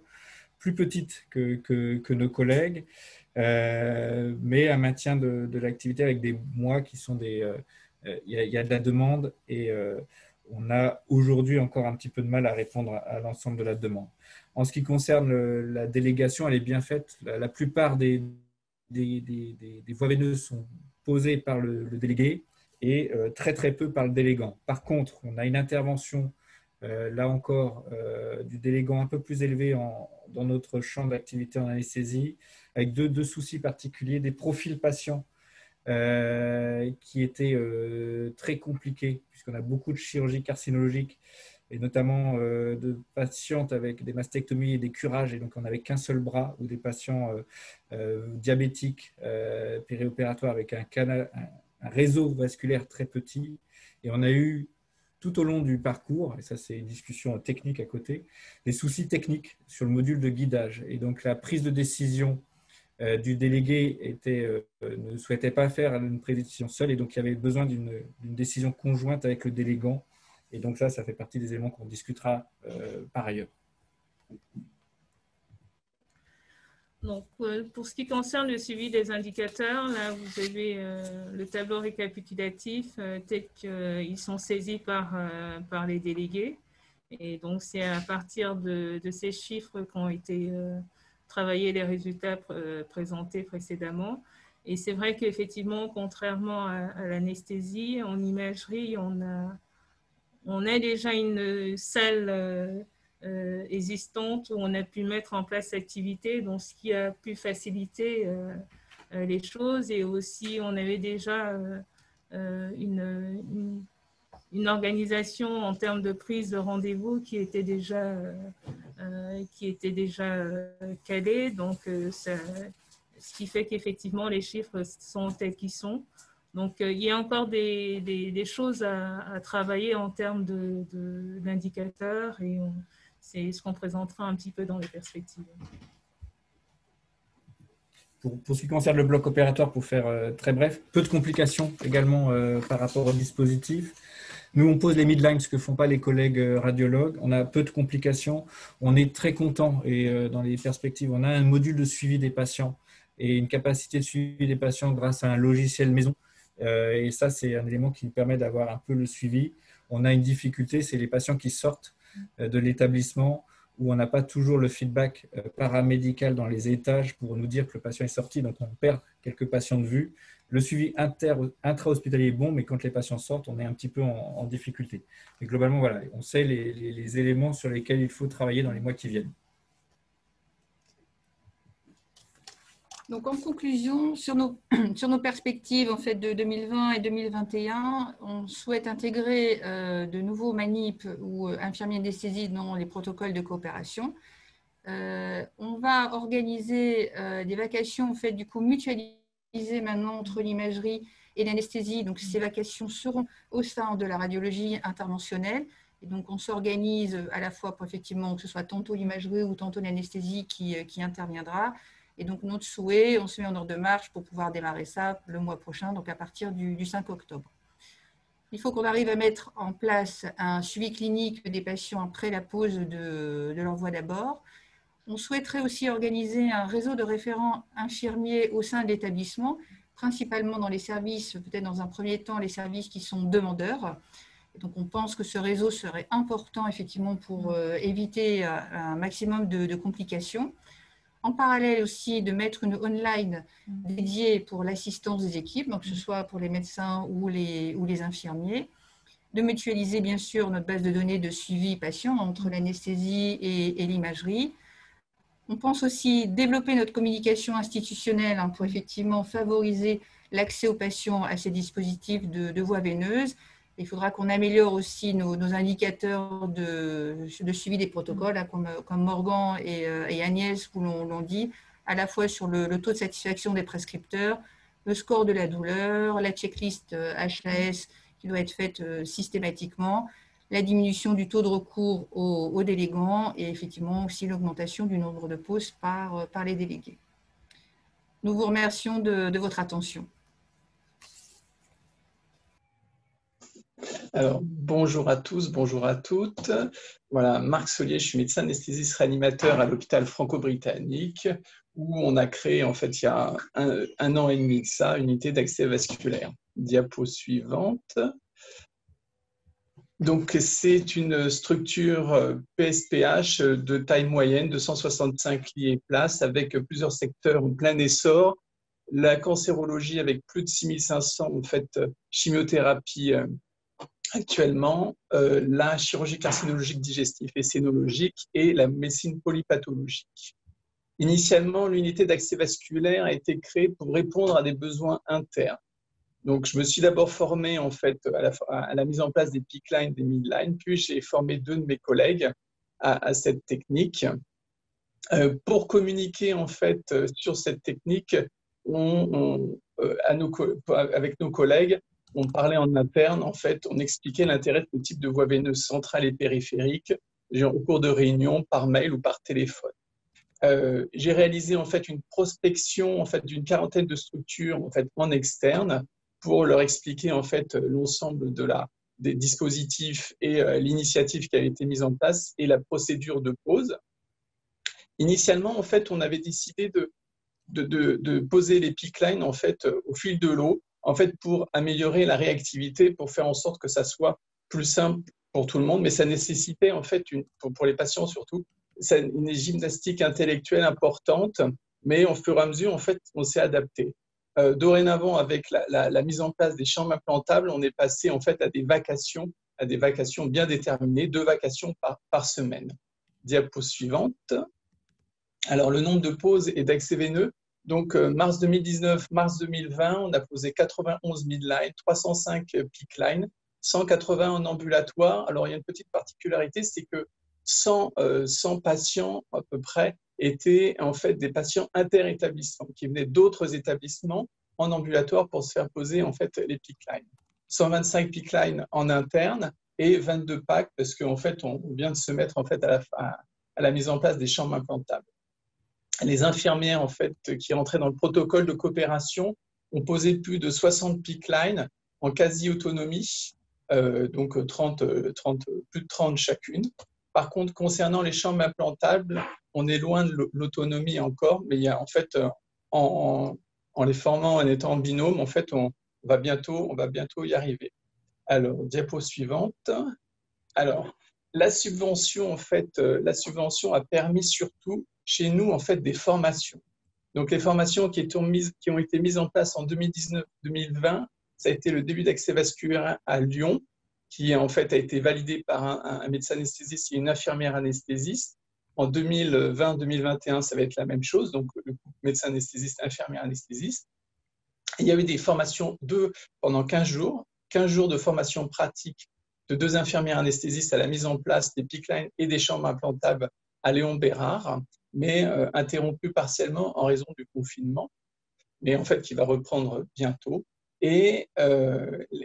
plus petite que nos collègues, mais un maintien de l'activité avec des mois qui sont des... Il y a de la demande et on a aujourd'hui encore un petit peu de mal à répondre à l'ensemble de la demande. En ce qui concerne la délégation, elle est bien faite. La plupart des voies veineuses sont posées par le délégué et très très peu par le délégant. Par contre, on a une intervention là encore, du délégant un peu plus élevé dans notre champ d'activité en anesthésie, avec deux soucis particuliers, des profils patients qui étaient très compliqués, puisqu'on a beaucoup de chirurgie carcinologique, et notamment de patientes avec des mastectomies et des curages, et donc on n'avait qu'un seul bras, ou des patients diabétiques périopératoires avec un réseau vasculaire très petit. Et on a eu tout au long du parcours, et ça c'est une discussion technique à côté, des soucis techniques sur le module de guidage. Et donc la prise de décision du délégué ne souhaitait pas faire une prise de décision seule, et donc il y avait besoin d'une décision conjointe avec le délégant. Et donc ça fait partie des éléments qu'on discutera par ailleurs. Donc, pour ce qui concerne le suivi des indicateurs, là, vous avez le tableau récapitulatif tel qu'ils sont saisis par les délégués. Et donc, c'est à partir de ces chiffres qu'ont été travaillés les résultats présentés précédemment. Et c'est vrai qu'effectivement, contrairement à l'anesthésie, en imagerie, on a déjà une salle existante où on a pu mettre en place l'activité, donc ce qui a pu faciliter les choses. Et aussi, on avait déjà une organisation en termes de prise de rendez-vous qui était déjà calée. Donc, ce qui fait qu'effectivement, les chiffres sont tels qu'ils sont. Donc, il y a encore des choses à travailler en termes d'indicateurs, et c'est ce qu'on présentera un petit peu dans les perspectives. Pour ce qui concerne le bloc opératoire, pour faire très bref, peu de complications également par rapport au dispositif. Nous, on pose les midlines, ce que ne font pas les collègues radiologues. On a peu de complications. On est très content, et dans les perspectives, on a un module de suivi des patients et une capacité de suivi des patients grâce à un logiciel maison. Et ça, c'est un élément qui nous permet d'avoir un peu le suivi. On a une difficulté, c'est les patients qui sortent de l'établissement, où on n'a pas toujours le feedback paramédical dans les étages pour nous dire que le patient est sorti, donc on perd quelques patients de vue. Le suivi intra-hospitalier est bon, mais quand les patients sortent, on est un petit peu en difficulté. Mais globalement, voilà, on sait les éléments sur lesquels il faut travailler dans les mois qui viennent. Donc, en conclusion, sur nos perspectives en fait, de 2020 et 2021, on souhaite intégrer de nouveaux MANIP ou infirmiers d'anesthésie dans les protocoles de coopération. On va organiser des vacations en fait, du coup, mutualisées maintenant entre l'imagerie et l'anesthésie. Donc, ces vacations seront au sein de la radiologie interventionnelle. Et donc, on s'organise à la fois pour effectivement que ce soit tantôt l'imagerie ou tantôt l'anesthésie qui interviendra. Et donc, notre souhait, on se met en ordre de marche pour pouvoir démarrer ça le mois prochain, donc à partir du 5 octobre. Il faut qu'on arrive à mettre en place un suivi clinique des patients après la pose de leur voie d'abord. On souhaiterait aussi organiser un réseau de référents infirmiers au sein de l'établissement, principalement dans les services, peut-être dans un premier temps, les services qui sont demandeurs. Et donc, on pense que ce réseau serait important, effectivement, pour éviter un maximum de complications. En parallèle aussi, de mettre une online dédiée pour l'assistance des équipes, donc que ce soit pour les médecins ou les infirmiers. De mutualiser, bien sûr, notre base de données de suivi patient entre l'anesthésie et l'imagerie. On pense aussi développer notre communication institutionnelle pour effectivement favoriser l'accès aux patients à ces dispositifs de voie veineuse. Il faudra qu'on améliore aussi nos indicateurs de suivi des protocoles, comme Morgan et Agnès vous l'ont dit, à la fois sur le taux de satisfaction des prescripteurs, le score de la douleur, la checklist HLAS qui doit être faite systématiquement, la diminution du taux de recours aux délégants et effectivement aussi l'augmentation du nombre de pauses par les délégués. Nous vous remercions de votre attention. Alors, bonjour à tous, bonjour à toutes. Voilà, Marc Solier, je suis médecin anesthésiste réanimateur à l'hôpital franco-britannique où on a créé, en fait, il y a un an et demi de ça, une unité d'accès vasculaire. Diapo suivante. Donc, c'est une structure PSPH de taille moyenne, 265 lits et places, avec plusieurs secteurs en plein essor. La cancérologie avec plus de 6500 en fait, chimiothérapies actuellement, la chirurgie carcinologique digestive et scénologique et la médecine polypathologique. Initialement, l'unité d'accès vasculaire a été créée pour répondre à des besoins internes. Donc, je me suis d'abord formé en fait à la mise en place des peak lines, des mid lines, puis j'ai formé 2 de mes collègues à cette technique. Pour communiquer en fait sur cette technique, avec nos collègues, on parlait en interne, en fait, on expliquait l'intérêt de ce type de voie veineuse centrale et périphérique au cours de réunions, par mail ou par téléphone. J'ai réalisé en fait une prospection en fait d'une quarantaine de structures en fait en externe pour leur expliquer en fait l'ensemble des dispositifs et l'initiative qui avait été mise en place et la procédure de pause. Initialement, en fait, on avait décidé de poser les peak lines en fait au fil de l'eau, en fait pour améliorer la réactivité, pour faire en sorte que ça soit plus simple pour tout le monde, mais ça nécessitait en fait pour les patients surtout une gymnastique intellectuelle importante, mais au fur et à mesure en fait on s'est adapté. Dorénavant, avec la mise en place des chambres implantables, on est passé en fait à des vacations bien déterminées, 2 vacations par semaine. Diapo suivante. Alors, le nombre de pauses et d'accès veineux. Donc, mars 2019, mars 2020, on a posé 91 midlines, 305 peak lines, 180 en ambulatoire. Alors, il y a une petite particularité, c'est que 100 patients à peu près étaient en fait des patients interétablissements qui venaient d'autres établissements en ambulatoire pour se faire poser en fait les peak lines. 125 peak lines en interne et 22 packs parce qu'en fait on vient de se mettre en fait à la mise en place des chambres implantables. Les infirmières en fait qui rentraient dans le protocole de coopération ont posé plus de 60 peak lines en quasi-autonomie, donc plus de 30 chacune. Par contre, concernant les chambres implantables, on est loin de l'autonomie encore, mais il y a en fait, en les formant, en étant en binôme, en fait, on va bientôt y arriver. Alors, diapo suivante. Alors, la subvention, en fait, a permis surtout chez nous, en fait, des formations. Donc, les formations qui ont été mises en place en 2019-2020, ça a été le début d'accès vasculaire à Lyon, qui en fait a été validé par un médecin anesthésiste et une infirmière anesthésiste. En 2020-2021, ça va être la même chose, donc le médecin anesthésiste, infirmière anesthésiste. Il y avait des formations pendant 15 jours de formation pratique de 2 infirmières anesthésistes à la mise en place des peak lines et des chambres implantables à Léon Bérard, mais interrompues partiellement en raison du confinement. mais en fait qui va reprendre bientôt. Et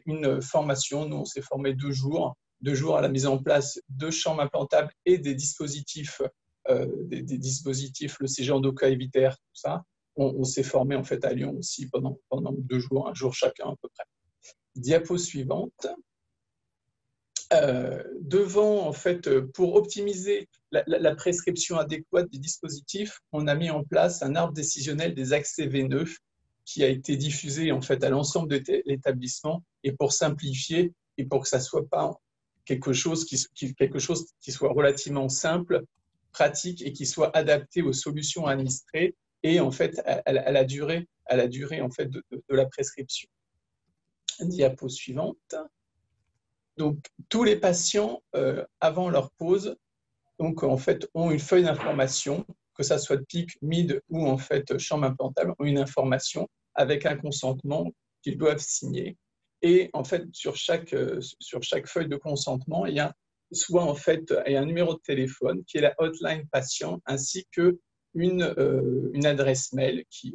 une formation, nous on s'est formé 2 jours à la mise en place de chambres implantables et des dispositifs, le CG endocavittaire, tout ça. On s'est formé en fait à Lyon aussi pendant 2 jours, 1 jour chacun à peu près. Diapo suivante. Devant, en fait, pour optimiser la prescription adéquate des dispositifs, on a mis en place un arbre décisionnel des accès veineux qui a été diffusé en fait à l'ensemble de l'établissement, et pour simplifier et pour que ça soit pas quelque chose qui soit relativement simple, pratique et qui soit adapté aux solutions administrées et en fait à la durée en fait de la prescription. Diapo suivante. Donc tous les patients avant leur pause donc en fait ont une feuille d'information, que ça soit de PIC, MID ou en fait chambre implantable, ont une information avec un consentement qu'ils doivent signer. Et en fait, sur chaque feuille de consentement, il y a soit en fait un numéro de téléphone qui est la hotline patient, ainsi qu'une adresse mail qui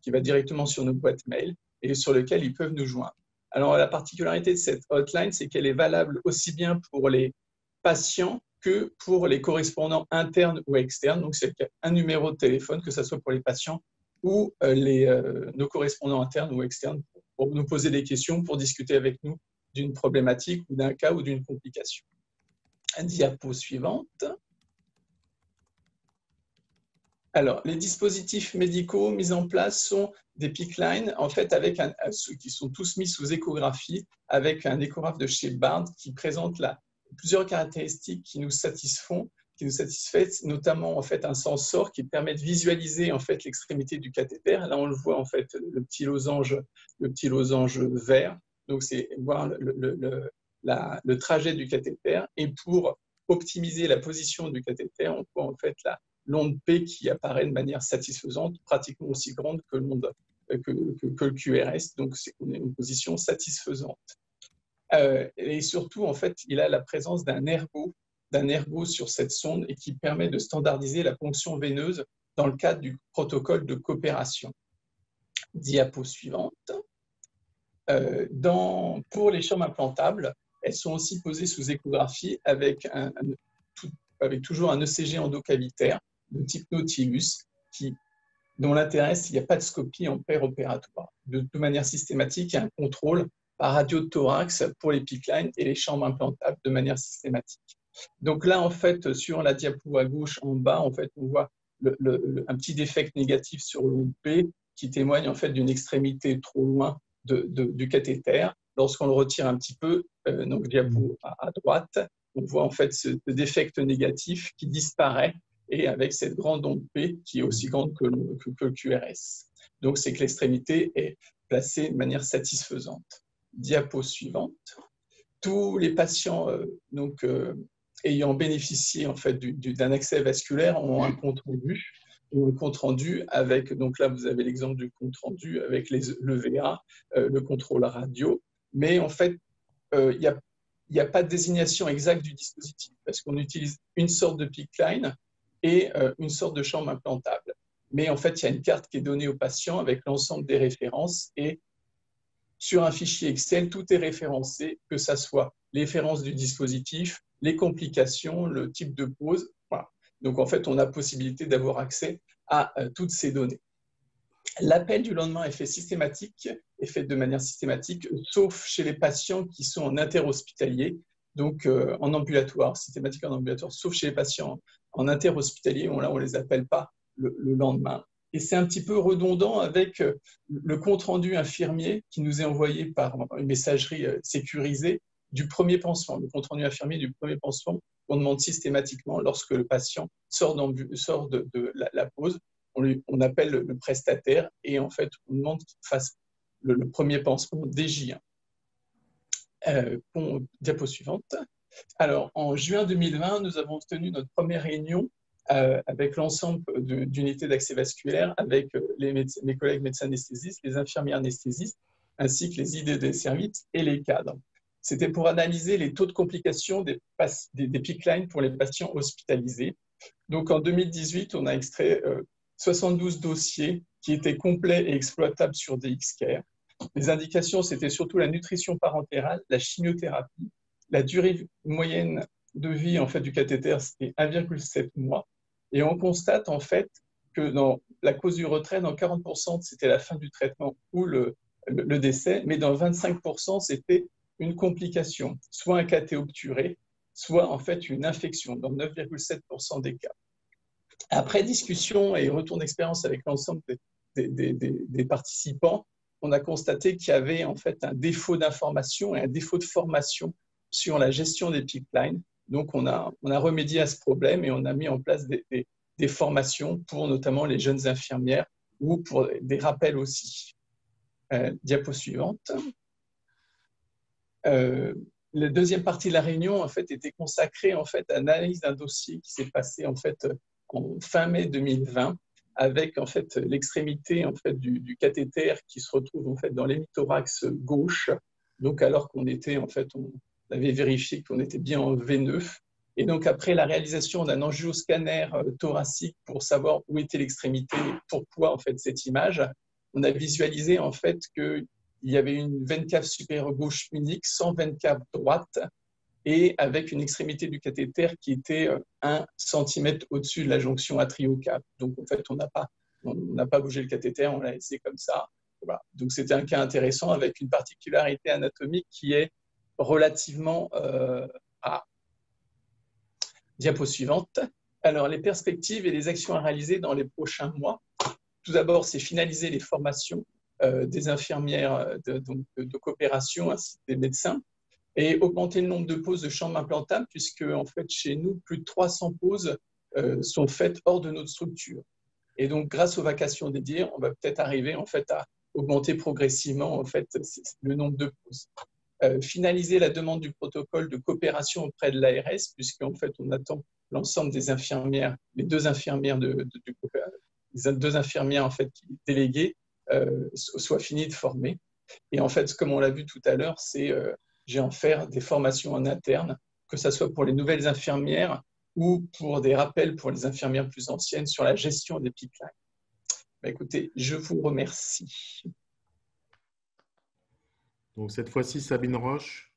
va directement sur nos boîtes mail et sur lequel ils peuvent nous joindre. Alors, la particularité de cette hotline, c'est qu'elle est valable aussi bien pour les patients que pour les correspondants internes ou externes. Donc, c'est un numéro de téléphone, que ce soit pour les patients ou nos correspondants internes ou externes, pour nous poser des questions, pour discuter avec nous d'une problématique ou d'un cas ou d'une complication. Diapo suivante. Alors, les dispositifs médicaux mis en place sont des PICC lines, en fait, qui sont tous mis sous échographie, avec un échographe de chez Bard qui présente plusieurs caractéristiques qui nous satisfont, notamment en fait un sensor qui permet de visualiser en fait l'extrémité du cathéter. Là, on le voit en fait le petit losange vert. Donc, c'est voir le trajet du cathéter. Et pour optimiser la position du cathéter, on voit en fait l'onde P qui apparaît de manière satisfaisante, pratiquement aussi grande que le QRS. Donc, on est en position satisfaisante. Et surtout, en fait, il a la présence d'un ergot sur cette sonde et qui permet de standardiser la ponction veineuse dans le cadre du protocole de coopération. Diapo suivante. Pour les chambres implantables, elles sont aussi posées sous échographie avec toujours un ECG endocavitaire de type Nautilus, dont l'intérêt, c'est qu'il n'y a pas de scopie en préopératoire. De manière systématique, il y a un contrôle par radio de thorax pour les PICC lines et les chambres implantables de manière systématique. Donc là, en fait, sur la diapo à gauche, en bas, en fait, on voit un petit défect négatif sur l'onde P qui témoigne en fait d'une extrémité trop loin du cathéter. Lorsqu'on le retire un petit peu, donc diapo à droite, on voit en fait ce défect négatif qui disparaît, et avec cette grande onde P qui est aussi grande que le QRS. Donc, c'est que l'extrémité est placée de manière satisfaisante. Diapo suivante. Tous les patients ayant bénéficié en fait d'un accès vasculaire ont un compte rendu avec, donc là vous avez l'exemple du compte rendu avec le VA, le contrôle radio, mais en fait il n'y a pas de désignation exacte du dispositif parce qu'on utilise une sorte de PICC line et une sorte de chambre implantable. Mais en fait, il y a une carte qui est donnée au patient avec l'ensemble des références, et sur un fichier Excel, tout est référencé, que ce soit les références du dispositif, les complications, le type de pause. Voilà. Donc, en fait, on a possibilité d'avoir accès à toutes ces données. L'appel du lendemain est fait de manière systématique, sauf chez les patients qui sont en interhospitalier, donc en ambulatoire, systématique en ambulatoire, sauf chez les patients en interhospitalier, là on ne les appelle pas le lendemain. Et c'est un petit peu redondant avec le compte-rendu infirmier qui nous est envoyé par une messagerie sécurisée du premier pansement. Le compte-rendu infirmier du premier pansement, on demande systématiquement lorsque le patient sort de la pause, on appelle le prestataire et en fait on demande qu'il fasse le premier pansement DJ1. Diapo suivante. Alors, en juin 2020, nous avons tenu notre première réunion avec l'ensemble d'unités d'accès vasculaire, avec mes collègues médecins anesthésistes, les infirmières anesthésistes, ainsi que les IDD services et les cadres. C'était pour analyser les taux de complications des PICC lines pour les patients hospitalisés. Donc, en 2018, on a extrait 72 dossiers qui était complet et exploitable sur DXCare. Les indications, c'était surtout la nutrition parentérale, la chimiothérapie. La durée moyenne de vie en fait, du cathéter, c'était 1,7 mois. Et on constate en fait que dans la cause du retrait, dans 40%, c'était la fin du traitement ou le décès, mais dans 25%, c'était une complication, soit un cathé obturé, soit en fait une infection, dans 9,7% des cas. Après discussion et retour d'expérience avec l'ensemble des participants, on a constaté qu'il y avait en fait un défaut d'information et un défaut de formation sur la gestion des pipelines. Donc, on a remédié à ce problème et on a mis en place des formations pour notamment les jeunes infirmières ou pour des rappels aussi. Diapo suivante. La deuxième partie de la réunion en fait, était consacrée en fait, à l'analyse d'un dossier qui s'est passé en fait, en fin mai 2020 avec en fait, l'extrémité en fait, du cathéter qui se retrouve en fait, dans l'hémithorax gauche. Donc, alors qu'on était en fait, on avait vérifié qu'on était bien en V9. Et donc, après la réalisation d'un angioscanner thoracique pour savoir où était l'extrémité et pourquoi en fait, cette image, on a visualisé en fait qu'il y avait une veine cave supérieure gauche unique sans veine cave droite et avec une extrémité du cathéter qui était 1 cm au-dessus de la jonction atrio-cave. Donc, en fait, on n'a pas bougé le cathéter, on l'a laissé comme ça. Voilà. Donc, c'était un cas intéressant avec une particularité anatomique qui est relativement rare. Diapo suivante. Alors, les perspectives et les actions à réaliser dans les prochains mois. Tout d'abord, c'est finaliser les formations des infirmières de coopération ainsi que des médecins et augmenter le nombre de poses de chambres implantables puisque, en fait, chez nous, plus de 300 poses sont faites hors de notre structure. Et donc, grâce aux vacations dédiées, on va peut-être arriver en fait, à augmenter progressivement en fait, le nombre de poses. Finaliser la demande du protocole de coopération auprès de l'ARS, puisqu'en fait, on attend l'ensemble des infirmières, les deux infirmières les deux infirmières en fait, déléguées soient finies de former. Et en fait, comme on l'a vu tout à l'heure, c'est j'ai en faire des formations en interne, que ce soit pour les nouvelles infirmières ou pour des rappels pour les infirmières plus anciennes sur la gestion des pipelines. Bah, écoutez, je vous remercie. Donc, cette fois-ci, Sabine Roche,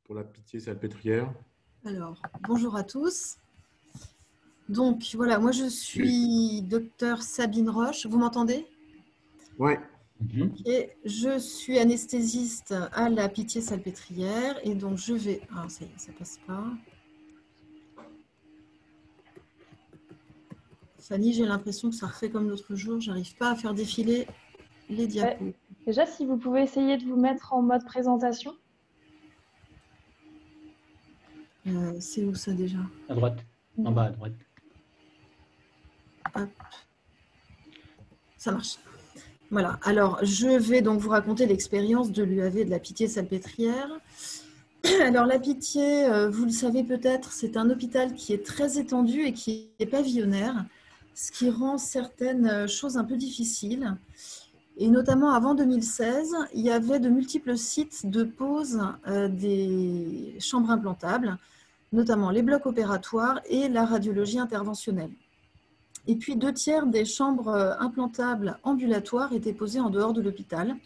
pour la Pitié-Salpêtrière. Alors, bonjour à tous. Donc, voilà, moi, je suis docteur Sabine Roche. Vous m'entendez? Oui. Et je suis anesthésiste à la Pitié-Salpêtrière. Et donc, je vais… Ah, ça y est, ça passe pas. Fanny, j'ai l'impression que ça refait comme l'autre jour. Je n'arrive pas à faire défiler les diapos. Déjà, si vous pouvez essayer de vous mettre en mode présentation. C'est où ça déjà? À droite, en bas à droite. Hop. Ça marche. Voilà. Alors, je vais donc vous raconter l'expérience de l'UAV de la Pitié-Salpêtrière. Alors, la Pitié, vous le savez peut-être, c'est un hôpital qui est très étendu et qui est pavillonnaire, ce qui rend certaines choses un peu difficiles. Et notamment avant 2016, il y avait de multiples sites de pose des chambres implantables, notamment les blocs opératoires et la radiologie interventionnelle. Et puis 2/3 des chambres implantables ambulatoires étaient posées en dehors de l'hôpital.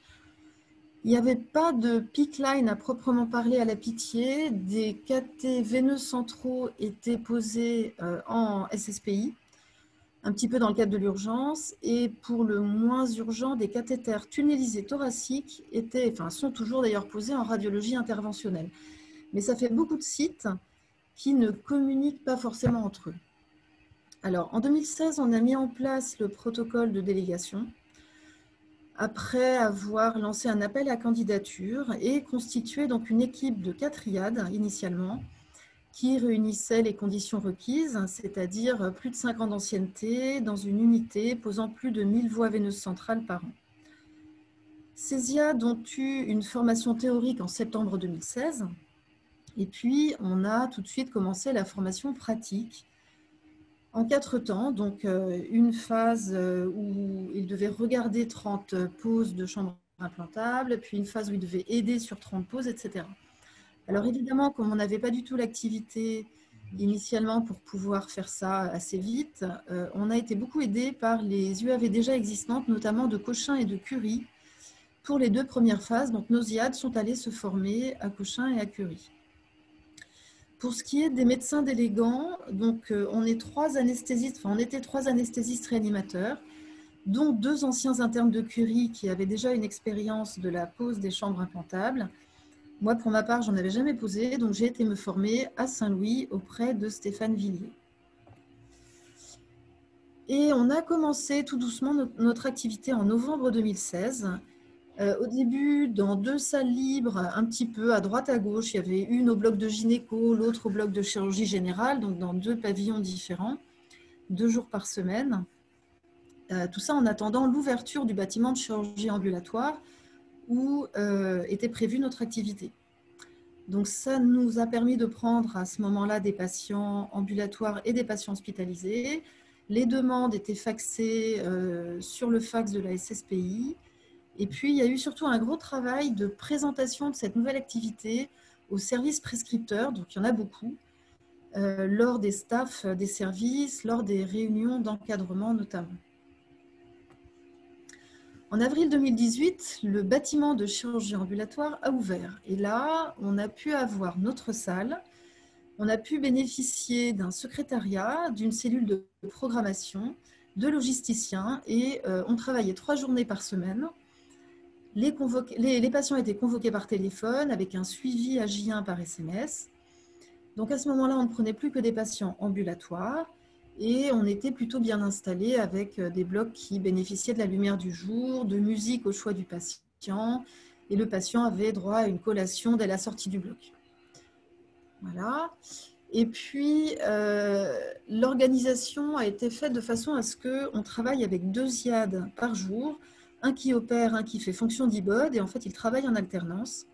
Il n'y avait pas de PICC line à proprement parler à la Pitié. Des cathéters veineux centraux étaient posés en SSPI, un petit peu dans le cadre de l'urgence. Et pour le moins urgent, des cathéters tunnelisés thoraciques sont toujours d'ailleurs posés en radiologie interventionnelle. Mais ça fait beaucoup de sites qui ne communiquent pas forcément entre eux. Alors, en 2016, on a mis en place le protocole de délégation après avoir lancé un appel à candidature et constitué donc une équipe de 4 triades initialement qui réunissait les conditions requises, c'est-à-dire plus de 5 ans d'ancienneté dans une unité posant plus de 1000 voies veineuses centrales par an. Ces IAD ont eu une formation théorique en septembre 2016 et puis on a tout de suite commencé la formation pratique en 4 temps, donc une phase où il devait regarder 30 poses de chambres implantables, puis une phase où il devait aider sur 30 poses, etc. Alors évidemment, comme on n'avait pas du tout l'activité Initialement, pour pouvoir faire ça assez vite, on a été beaucoup aidé par les UAV déjà existantes, notamment de Cochin et de Curie, pour les 2 premières phases. Donc, nos IAD sont allés se former à Cochin et à Curie. Pour ce qui est des médecins délégants, donc, on était 3 anesthésistes réanimateurs, dont 2 anciens internes de Curie qui avaient déjà une expérience de la pose des chambres implantables. Moi, pour ma part, j'en avais jamais posé, donc j'ai été me former à Saint-Louis auprès de Stéphane Villiers. Et on a commencé tout doucement notre activité en novembre 2016. Au début, dans 2 salles libres, un petit peu à droite à gauche, il y avait une au bloc de gynéco, l'autre au bloc de chirurgie générale, donc dans 2 pavillons différents, 2 jours par semaine. Tout ça en attendant l'ouverture du bâtiment de chirurgie ambulatoire où était prévue notre activité. Donc ça nous a permis de prendre à ce moment-là des patients ambulatoires et des patients hospitalisés. Les demandes étaient faxées sur le fax de la SSPI. Et puis il y a eu surtout un gros travail de présentation de cette nouvelle activité aux services prescripteurs, donc il y en a beaucoup, lors des staffs des services, lors des réunions d'encadrement notamment. En avril 2018, le bâtiment de chirurgie ambulatoire a ouvert. Et là, on a pu avoir notre salle, on a pu bénéficier d'un secrétariat, d'une cellule de programmation, de logisticiens et on travaillait 3 journées par semaine. Les patients étaient convoqués par téléphone avec un suivi à J1 par SMS. Donc à ce moment-là, on ne prenait plus que des patients ambulatoires. Et on était plutôt bien installé avec des blocs qui bénéficiaient de la lumière du jour, de musique au choix du patient, et le patient avait droit à une collation dès la sortie du bloc. Voilà. Et puis, l'organisation a été faite de façon à ce qu'on travaille avec 2 IAD par jour, un qui opère, un qui fait fonction d'IBOD, et en fait, ils travaillent en alternance.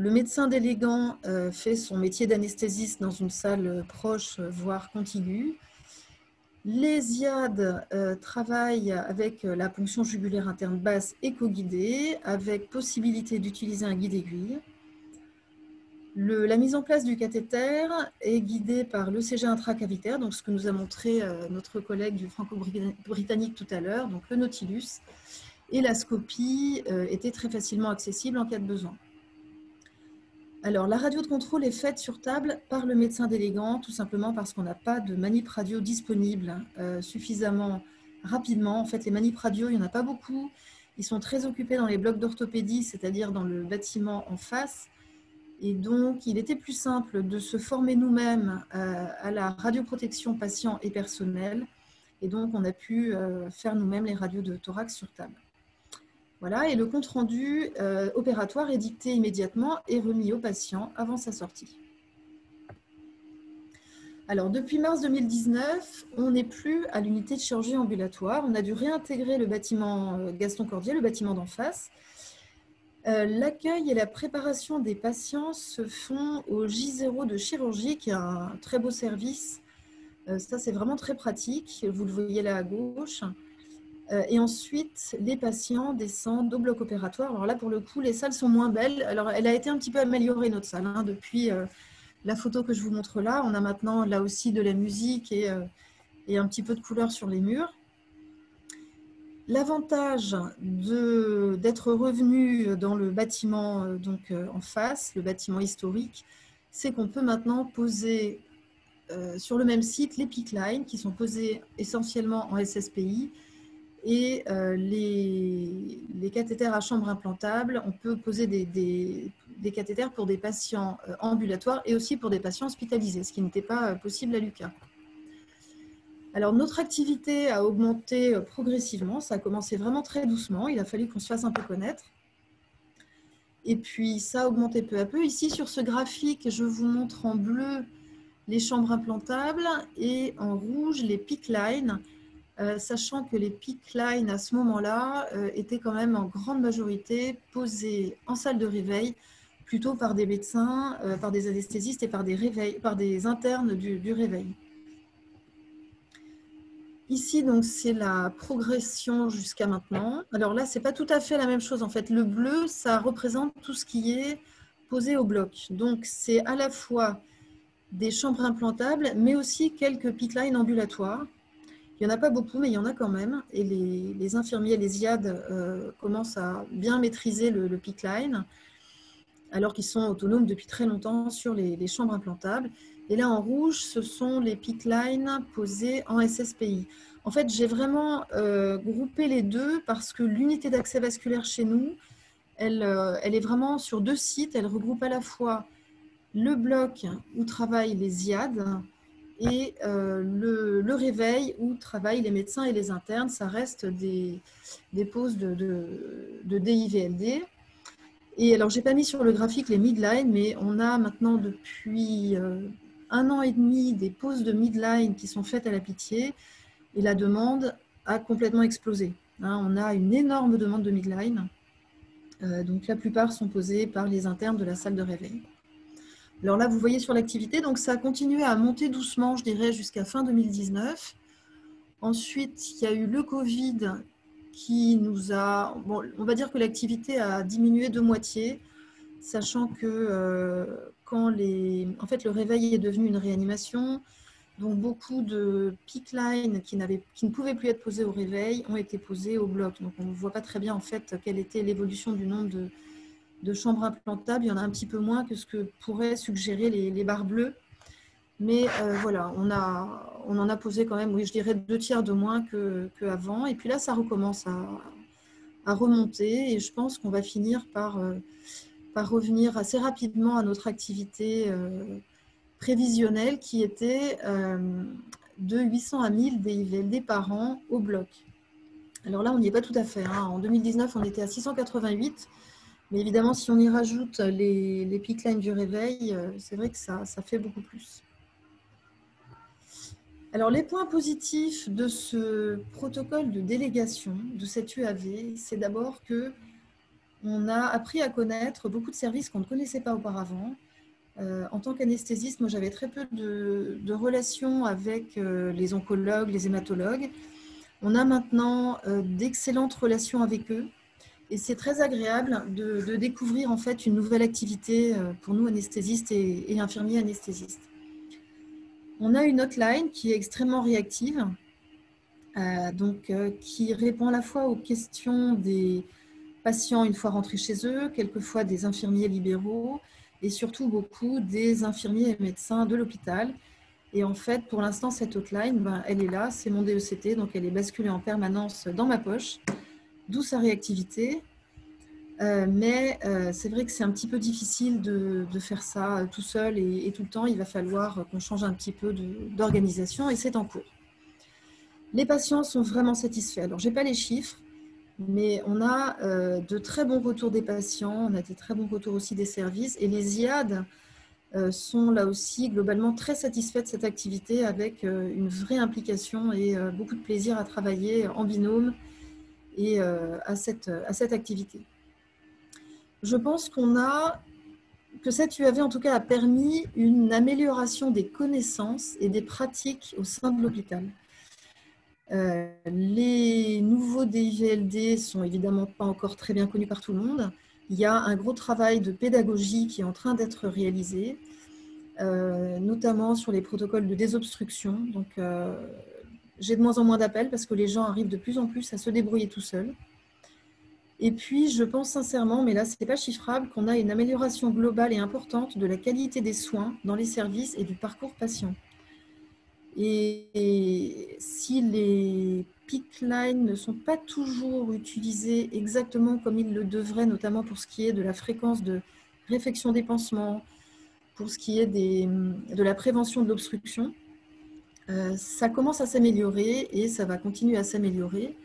Le médecin délégant fait son métier d'anesthésiste dans une salle proche, voire contiguë. Les IAD travaillent avec la ponction jugulaire interne basse et co-guidée, avec possibilité d'utiliser un guide aiguille. La mise en place du cathéter est guidée par l'ECG intracavitaire, donc ce que nous a montré notre collègue du franco-britannique tout à l'heure, donc le Nautilus. Et la scopie était très facilement accessible en cas de besoin. Alors, la radio de contrôle est faite sur table par le médecin délégant, tout simplement parce qu'on n'a pas de manip radio disponible suffisamment rapidement. En fait, les manip radio, il n'y en a pas beaucoup. Ils sont très occupés dans les blocs d'orthopédie, c'est-à-dire dans le bâtiment en face. Et donc, il était plus simple de se former nous-mêmes à la radioprotection patient et personnel. Et donc, on a pu faire nous-mêmes les radios de thorax sur table. Voilà, et le compte-rendu opératoire est dicté immédiatement et remis au patient avant sa sortie. Alors, depuis mars 2019, on n'est plus à l'unité de chirurgie ambulatoire. On a dû réintégrer le bâtiment Gaston Cordier, le bâtiment d'en face. L'accueil et la préparation des patients se font au J0 de chirurgie, qui est un très beau service. Ça, c'est vraiment très pratique. Vous le voyez là à gauche. Et ensuite, les patients descendent au bloc opératoire. Alors là, pour le coup, les salles sont moins belles. Alors, elle a été un petit peu améliorée, notre salle, hein, depuis la photo que je vous montre là. On a maintenant, là aussi, de la musique et un petit peu de couleur sur les murs. L'avantage d'être revenu dans le bâtiment en face, le bâtiment historique, c'est qu'on peut maintenant poser sur le même site les PICC lines qui sont posés essentiellement en SSPI, et les cathéters à chambre implantable, on peut poser des cathéters pour des patients ambulatoires et aussi pour des patients hospitalisés, ce qui n'était pas possible à l'UQA. Alors, notre activité a augmenté progressivement, ça a commencé vraiment très doucement, il a fallu qu'on se fasse un peu connaître. Et puis, ça a augmenté peu à peu. Ici, sur ce graphique, je vous montre en bleu les chambres implantables et en rouge les PICC lines. Sachant que les PICC lines à ce moment-là étaient quand même en grande majorité posés en salle de réveil, plutôt par des médecins, par des anesthésistes et par des internes du réveil. Ici, donc, c'est la progression jusqu'à maintenant. Alors là, ce n'est pas tout à fait la même chose. En fait, le bleu, ça représente tout ce qui est posé au bloc. Donc, c'est à la fois des chambres implantables, mais aussi quelques PICC lines ambulatoires. Il n'y en a pas beaucoup, mais il y en a quand même. Et les infirmiers, les IAD, commencent à bien maîtriser le PICC line, alors qu'ils sont autonomes depuis très longtemps sur les chambres implantables. Et là, en rouge, ce sont les PICC lines posés en SSPI. En fait, j'ai vraiment groupé les deux parce que l'unité d'accès vasculaire chez nous, elle est vraiment sur 2 sites. Elle regroupe à la fois le bloc où travaillent les IAD et le réveil où travaillent les médecins et les internes. Ça reste des poses de DIVLD. Et alors, je n'ai pas mis sur le graphique les midline, mais on a maintenant depuis 1 an et demi des poses de midline qui sont faites à la Pitié et la demande a complètement explosé. On a une énorme demande de midline. Donc, la plupart sont posées par les internes de la salle de réveil. Alors là, vous voyez sur l'activité, donc ça a continué à monter doucement, je dirais, jusqu'à fin 2019. Ensuite, il y a eu le Covid qui nous a... Bon, on va dire que l'activité a diminué de moitié, sachant que en fait, le réveil est devenu une réanimation, donc beaucoup de PICC lines qui ne pouvaient plus être posés au réveil ont été posés au bloc. Donc on ne voit pas très bien en fait quelle était l'évolution du nombre de chambres implantables. Il y en a un petit peu moins que ce que pourraient suggérer les barres bleues. Mais voilà, on en a posé quand même, oui, je dirais 2/3 de moins qu'avant. Et puis là, ça recommence à remonter. Et je pense qu'on va finir par revenir assez rapidement à notre activité prévisionnelle qui était de 800 à 1000 DIVLD par an au bloc. Alors là, on n'y est pas tout à fait. En 2019, on était à 688. Mais évidemment, si on y rajoute les PICC lines du réveil, c'est vrai que ça fait beaucoup plus. Alors, les points positifs de ce protocole de délégation, de cette UAV, c'est d'abord qu'on a appris à connaître beaucoup de services qu'on ne connaissait pas auparavant. En tant qu'anesthésiste, moi, j'avais très peu de relations avec les oncologues, les hématologues. On a maintenant d'excellentes relations avec eux. Et c'est très agréable de découvrir en fait une nouvelle activité pour nous anesthésistes et infirmiers anesthésistes. On a une hotline qui est extrêmement réactive, qui répond à la fois aux questions des patients une fois rentrés chez eux, quelquefois des infirmiers libéraux et surtout beaucoup des infirmiers et médecins de l'hôpital. Et en fait, pour l'instant, cette hotline, elle est là, c'est mon DECT, donc elle est basculée en permanence dans ma poche. D'où sa réactivité. Mais c'est vrai que c'est un petit peu difficile de faire ça tout seul et tout le temps. Il va falloir qu'on change un petit peu d'organisation et c'est en cours. Les patients sont vraiment satisfaits. Alors, je n'ai pas les chiffres, mais on a de très bons retours des patients. On a des très bons retours aussi des services. Et les IAD sont là aussi globalement très satisfaits de cette activité avec une vraie implication et beaucoup de plaisir à travailler en binôme et à cette activité. Je pense que cette UAV en tout cas a permis une amélioration des connaissances et des pratiques au sein de l'hôpital. Les nouveaux DIVLD sont évidemment pas encore très bien connus par tout le monde. Il y a un gros travail de pédagogie qui est en train d'être réalisé, notamment sur les protocoles de désobstruction. Donc, j'ai de moins en moins d'appels parce que les gens arrivent de plus en plus à se débrouiller tout seuls. Et puis, je pense sincèrement, mais là, ce n'est pas chiffrable, qu'on a une amélioration globale et importante de la qualité des soins dans les services et du parcours patient. Et si les PICC lines ne sont pas toujours utilisés exactement comme ils le devraient, notamment pour ce qui est de la fréquence de réfection des pansements, pour ce qui est de la prévention de l'obstruction, ça commence à s'améliorer et ça va continuer à s'améliorer.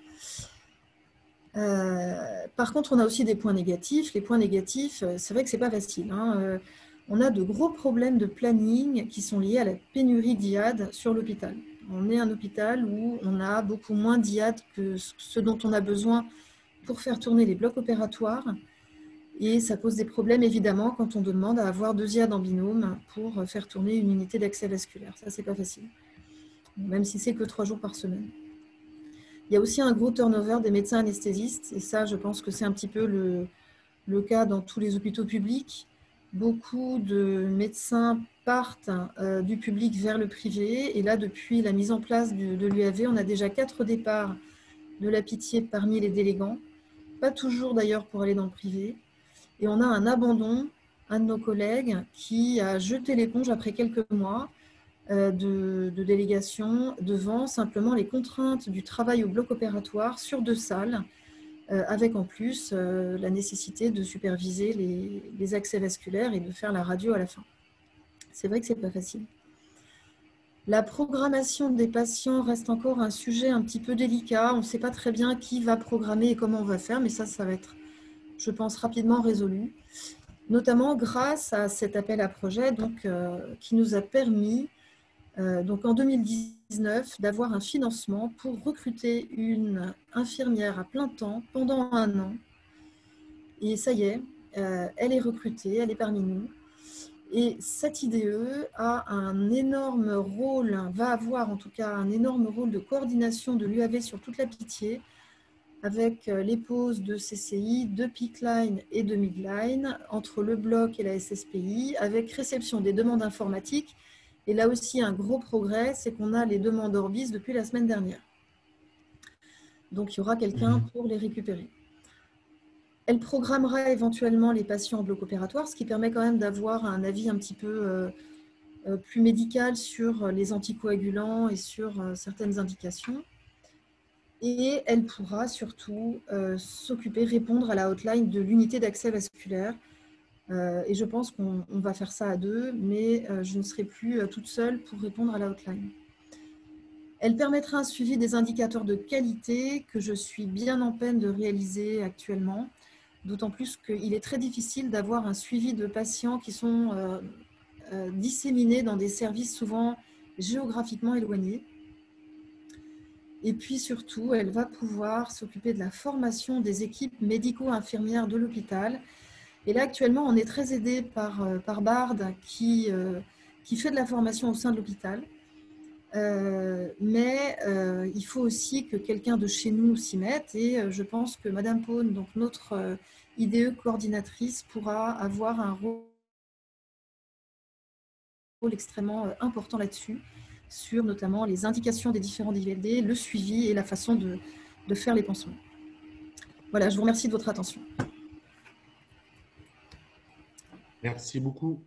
Par contre, on a aussi des points négatifs. Les points négatifs, c'est vrai que ce n'est pas facile. On a de gros problèmes de planning qui sont liés à la pénurie d'IAD sur l'hôpital. On est un hôpital où on a beaucoup moins d'IAD que ce dont on a besoin pour faire tourner les blocs opératoires. Et ça pose des problèmes, évidemment, quand on demande à avoir 2 IAD en binôme pour faire tourner une unité d'accès vasculaire. Ça, c'est pas facile, même si c'est que 3 jours par semaine. Il y a aussi un gros turnover des médecins anesthésistes, et ça, je pense que c'est un petit peu le cas dans tous les hôpitaux publics. Beaucoup de médecins partent du public vers le privé. Et là, depuis la mise en place de l'UAV, on a déjà 4 départs de la Pitié parmi les délégants. Pas toujours d'ailleurs pour aller dans le privé. Et on a un abandon, un de nos collègues qui a jeté l'éponge après quelques mois de délégation devant simplement les contraintes du travail au bloc opératoire sur 2 salles, avec en plus la nécessité de superviser les accès vasculaires et de faire la radio à la fin. C'est vrai que ce n'est pas facile. La programmation des patients reste encore un sujet un petit peu délicat. On ne sait pas très bien qui va programmer et comment on va faire, mais ça va être, je pense, rapidement résolu, notamment grâce à cet appel à projet donc, qui nous a permis, donc en 2019, d'avoir un financement pour recruter une infirmière à plein temps pendant 1 an. Et ça y est, elle est recrutée, elle est parmi nous. Et cette IDE a un énorme rôle, va avoir en tout cas un énorme rôle de coordination de l'UAV sur toute la Pitié, avec les pauses de CCI, de Pickline et de Midline, entre le bloc et la SSPI, avec réception des demandes informatiques. Et là aussi, un gros progrès, c'est qu'on a les demandes Orbis depuis la semaine dernière. Donc, il y aura quelqu'un pour les récupérer. Elle programmera éventuellement les patients en bloc opératoire, ce qui permet quand même d'avoir un avis un petit peu plus médical sur les anticoagulants et sur certaines indications. Et elle pourra surtout s'occuper, répondre à la hotline de l'unité d'accès vasculaire. Et je pense qu'on va faire ça à 2, mais je ne serai plus toute seule pour répondre à la hotline. Elle permettra un suivi des indicateurs de qualité que je suis bien en peine de réaliser actuellement. D'autant plus qu'il est très difficile d'avoir un suivi de patients qui sont disséminés dans des services souvent géographiquement éloignés. Et puis surtout, elle va pouvoir s'occuper de la formation des équipes médico-infirmières de l'hôpital. Et là, actuellement, on est très aidé par Bard qui fait de la formation au sein de l'hôpital. Mais il faut aussi que quelqu'un de chez nous s'y mette et je pense que Madame Paune, donc notre IDE coordinatrice, pourra avoir un rôle extrêmement important là-dessus, sur notamment les indications des différents DVLD, le suivi et la façon de faire les pansements. Voilà, je vous remercie de votre attention. Merci beaucoup.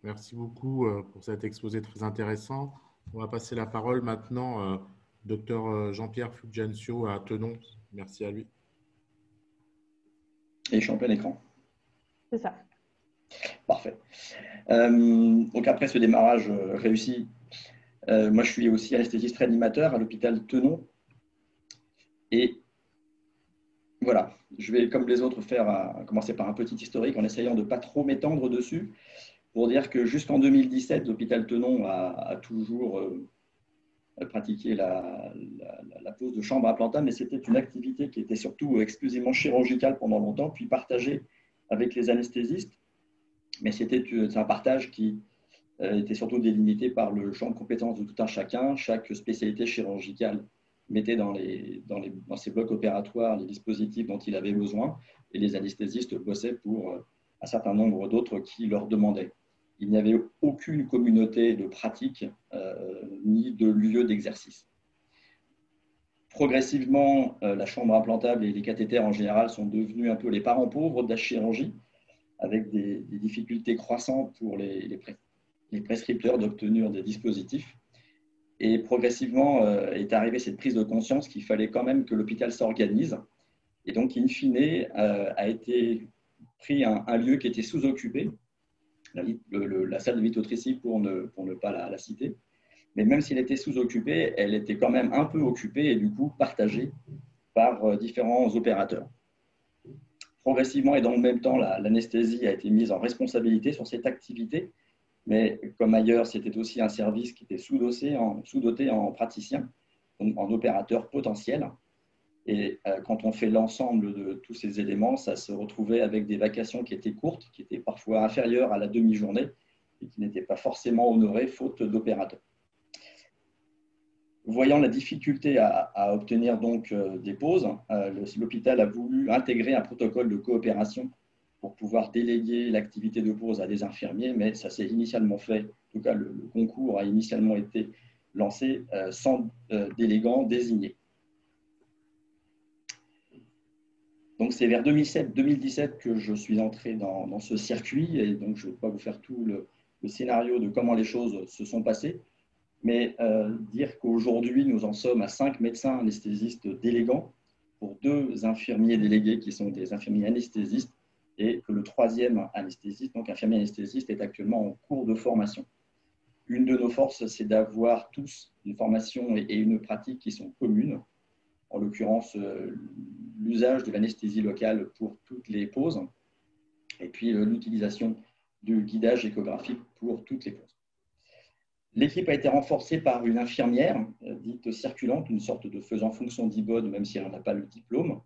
Merci beaucoup pour cet exposé très intéressant. On va passer la parole maintenant au Dr Jean-Pierre Fulgencio à Tenon. Merci à lui. Et je suis en plein écran. C'est ça. Parfait. Donc après ce démarrage réussi, moi je suis aussi anesthésiste réanimateur à l'hôpital Tenon. Et voilà, je vais comme les autres commencer par un petit historique en essayant de ne pas trop m'étendre dessus, pour dire que jusqu'en 2017, l'hôpital Tenon a toujours pratiqué la pose de chambre implantable, mais c'était une activité qui était surtout exclusivement chirurgicale pendant longtemps, puis partagée avec les anesthésistes. Mais c'est un partage qui était surtout délimité par le champ de compétences de tout un chacun. Chaque spécialité chirurgicale mettait dans ses blocs opératoires les dispositifs dont il avait besoin, et les anesthésistes bossaient pour un certain nombre d'autres qui leur demandaient. Il n'y avait aucune communauté de pratique ni de lieu d'exercice. Progressivement, la chambre implantable et les cathéters en général sont devenus un peu les parents pauvres de la chirurgie, avec des difficultés croissantes pour les prescripteurs d'obtenir des dispositifs. Et progressivement est arrivée cette prise de conscience qu'il fallait quand même que l'hôpital s'organise. Et donc, in fine, a été pris un lieu qui était sous-occupé, la salle de lithotricie pour ne pas la citer. Mais même s'il était sous-occupé, elle était quand même un peu occupée et du coup partagée par différents opérateurs. Progressivement et dans le même temps, l'anesthésie a été mise en responsabilité sur cette activité. Mais comme ailleurs, c'était aussi un service qui était sous-doté en praticiens, en opérateurs potentiels. Et quand on fait l'ensemble de tous ces éléments, ça se retrouvait avec des vacations qui étaient courtes, qui étaient parfois inférieures à la demi-journée et qui n'étaient pas forcément honorées faute d'opérateurs. Voyant la difficulté à obtenir donc des pauses, l'hôpital a voulu intégrer un protocole de coopération pour pouvoir déléguer l'activité de pose à des infirmiers, mais ça s'est initialement fait, en tout cas le concours a initialement été lancé sans délégant désigné. Donc c'est vers 2017 que je suis entré dans ce circuit, et donc je ne vais pas vous faire tout le scénario de comment les choses se sont passées, mais dire qu'aujourd'hui nous en sommes à 5 médecins anesthésistes délégants pour 2 infirmiers délégués qui sont des infirmiers anesthésistes, et que le 3e anesthésiste, donc infirmier anesthésiste, est actuellement en cours de formation. Une de nos forces, c'est d'avoir tous une formation et une pratique qui sont communes, en l'occurrence l'usage de l'anesthésie locale pour toutes les poses, et puis l'utilisation du guidage échographique pour toutes les poses. L'équipe a été renforcée par une infirmière dite circulante, une sorte de faisant fonction d'IBOD, même si elle n'a pas le diplôme,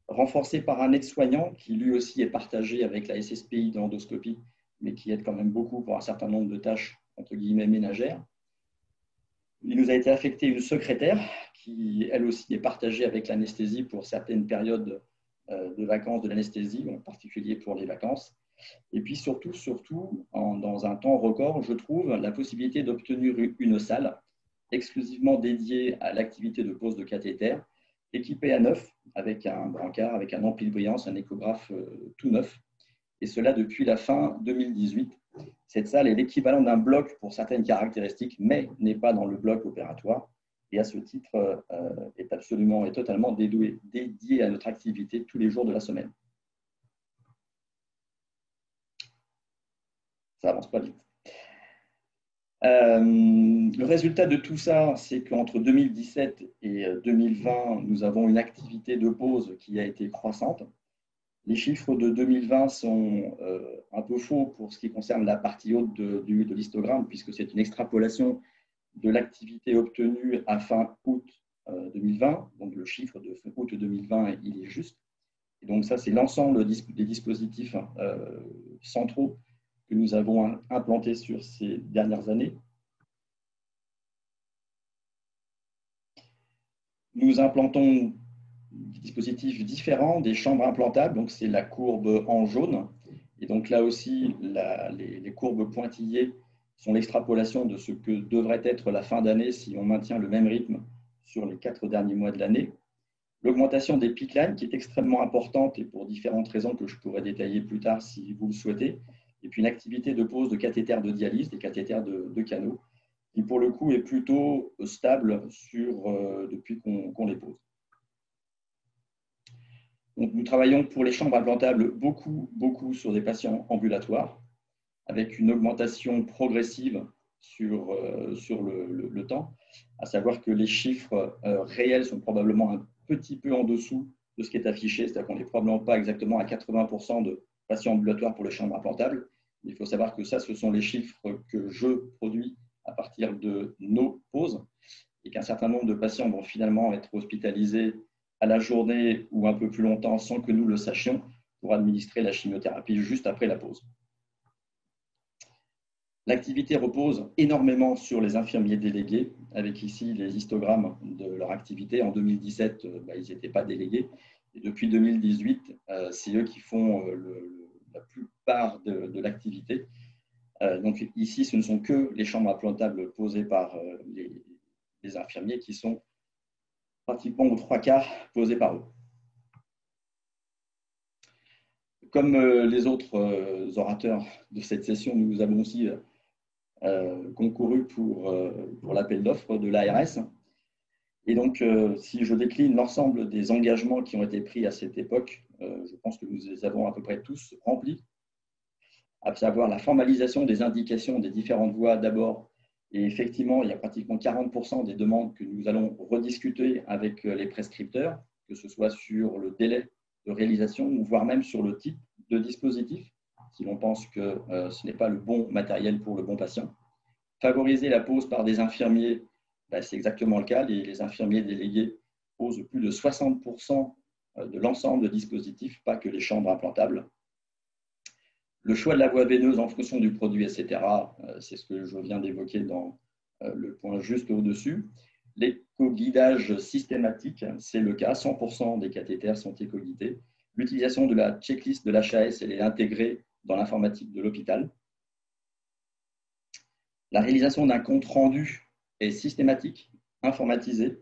renforcée par un aide-soignant qui lui aussi est partagé avec la SSPI de l'endoscopie, mais qui aide quand même beaucoup pour un certain nombre de tâches entre guillemets ménagères. Il nous a été affecté une secrétaire qui, elle aussi, est partagée avec l'anesthésie pour certaines périodes de vacances de l'anesthésie, en particulier pour les vacances. Et puis surtout, dans un temps record, je trouve la possibilité d'obtenir une salle exclusivement dédiée à l'activité de pose de cathéter, équipée à neuf, avec un brancard, avec un ampli de brillance, un échographe tout neuf, et cela depuis la fin 2018. Cette salle est l'équivalent d'un bloc pour certaines caractéristiques, mais n'est pas dans le bloc opératoire, et à ce titre est absolument et totalement dédié à notre activité tous les jours de la semaine. Ça avance pas vite. Le résultat de tout ça, c'est qu'entre 2017 et 2020, nous avons une activité de pose qui a été croissante. Les chiffres de 2020 sont un peu faux pour ce qui concerne la partie haute de l'histogramme, puisque c'est une extrapolation de l'activité obtenue à fin août 2020. Donc le chiffre de fin août 2020, il est juste. Et donc ça, c'est l'ensemble des dispositifs centraux que nous avons implantés sur ces dernières années. Nous implantons des dispositifs différents, des chambres implantables, donc c'est la courbe en jaune. Et donc là aussi, les courbes pointillées sont l'extrapolation de ce que devrait être la fin d'année si on maintient le même rythme sur les 4 derniers mois de l'année. L'augmentation des pipelines qui est extrêmement importante et pour différentes raisons que je pourrais détailler plus tard si vous le souhaitez. Et puis une activité de pose de cathéters de dialyse, des cathéters de canaux, qui pour le coup est plutôt stable depuis qu'on les pose. Donc, nous travaillons pour les chambres implantables beaucoup sur des patients ambulatoires, avec une augmentation progressive sur le temps, à savoir que les chiffres réels sont probablement un petit peu en dessous de ce qui est affiché, c'est-à-dire qu'on n'est probablement pas exactement à 80% de patients ambulatoires pour les chambres implantables. Il faut savoir que ça, ce sont les chiffres que je produis à partir de nos pauses et qu'un certain nombre de patients vont finalement être hospitalisés à la journée ou un peu plus longtemps sans que nous le sachions pour administrer la chimiothérapie juste après la pause. L'activité repose énormément sur les infirmiers délégués, avec ici les histogrammes de leur activité. En 2017, ils n'étaient pas délégués. Et depuis 2018, c'est eux qui font la plupart de l'activité. Donc ici, ce ne sont que les chambres implantables posées par les infirmiers qui sont pratiquement aux 3/4 posées par eux. Comme les autres orateurs de cette session, nous avons aussi concouru pour l'appel d'offres de l'ARS. Et donc, si je décline l'ensemble des engagements qui ont été pris à cette époque, je pense que nous les avons à peu près tous remplis, à savoir la formalisation des indications des différentes voies d'abord. Et effectivement, il y a pratiquement 40% des demandes que nous allons rediscuter avec les prescripteurs, que ce soit sur le délai de réalisation ou voire même sur le type de dispositif, si l'on pense que ce n'est pas le bon matériel pour le bon patient. Favoriser la pose par des infirmiers, c'est exactement le cas. Les infirmiers délégués posent plus de 60% de l'ensemble de dispositifs, pas que les chambres implantables. Le choix de la voie veineuse en fonction du produit, etc., c'est ce que je viens d'évoquer dans le point juste au-dessus. L'éco-guidage systématique, c'est le cas. 100% des cathéters sont éco-guidés. L'utilisation de la checklist de l'HAS, elle est intégrée dans l'informatique de l'hôpital. La réalisation d'un compte rendu est systématique, informatisé,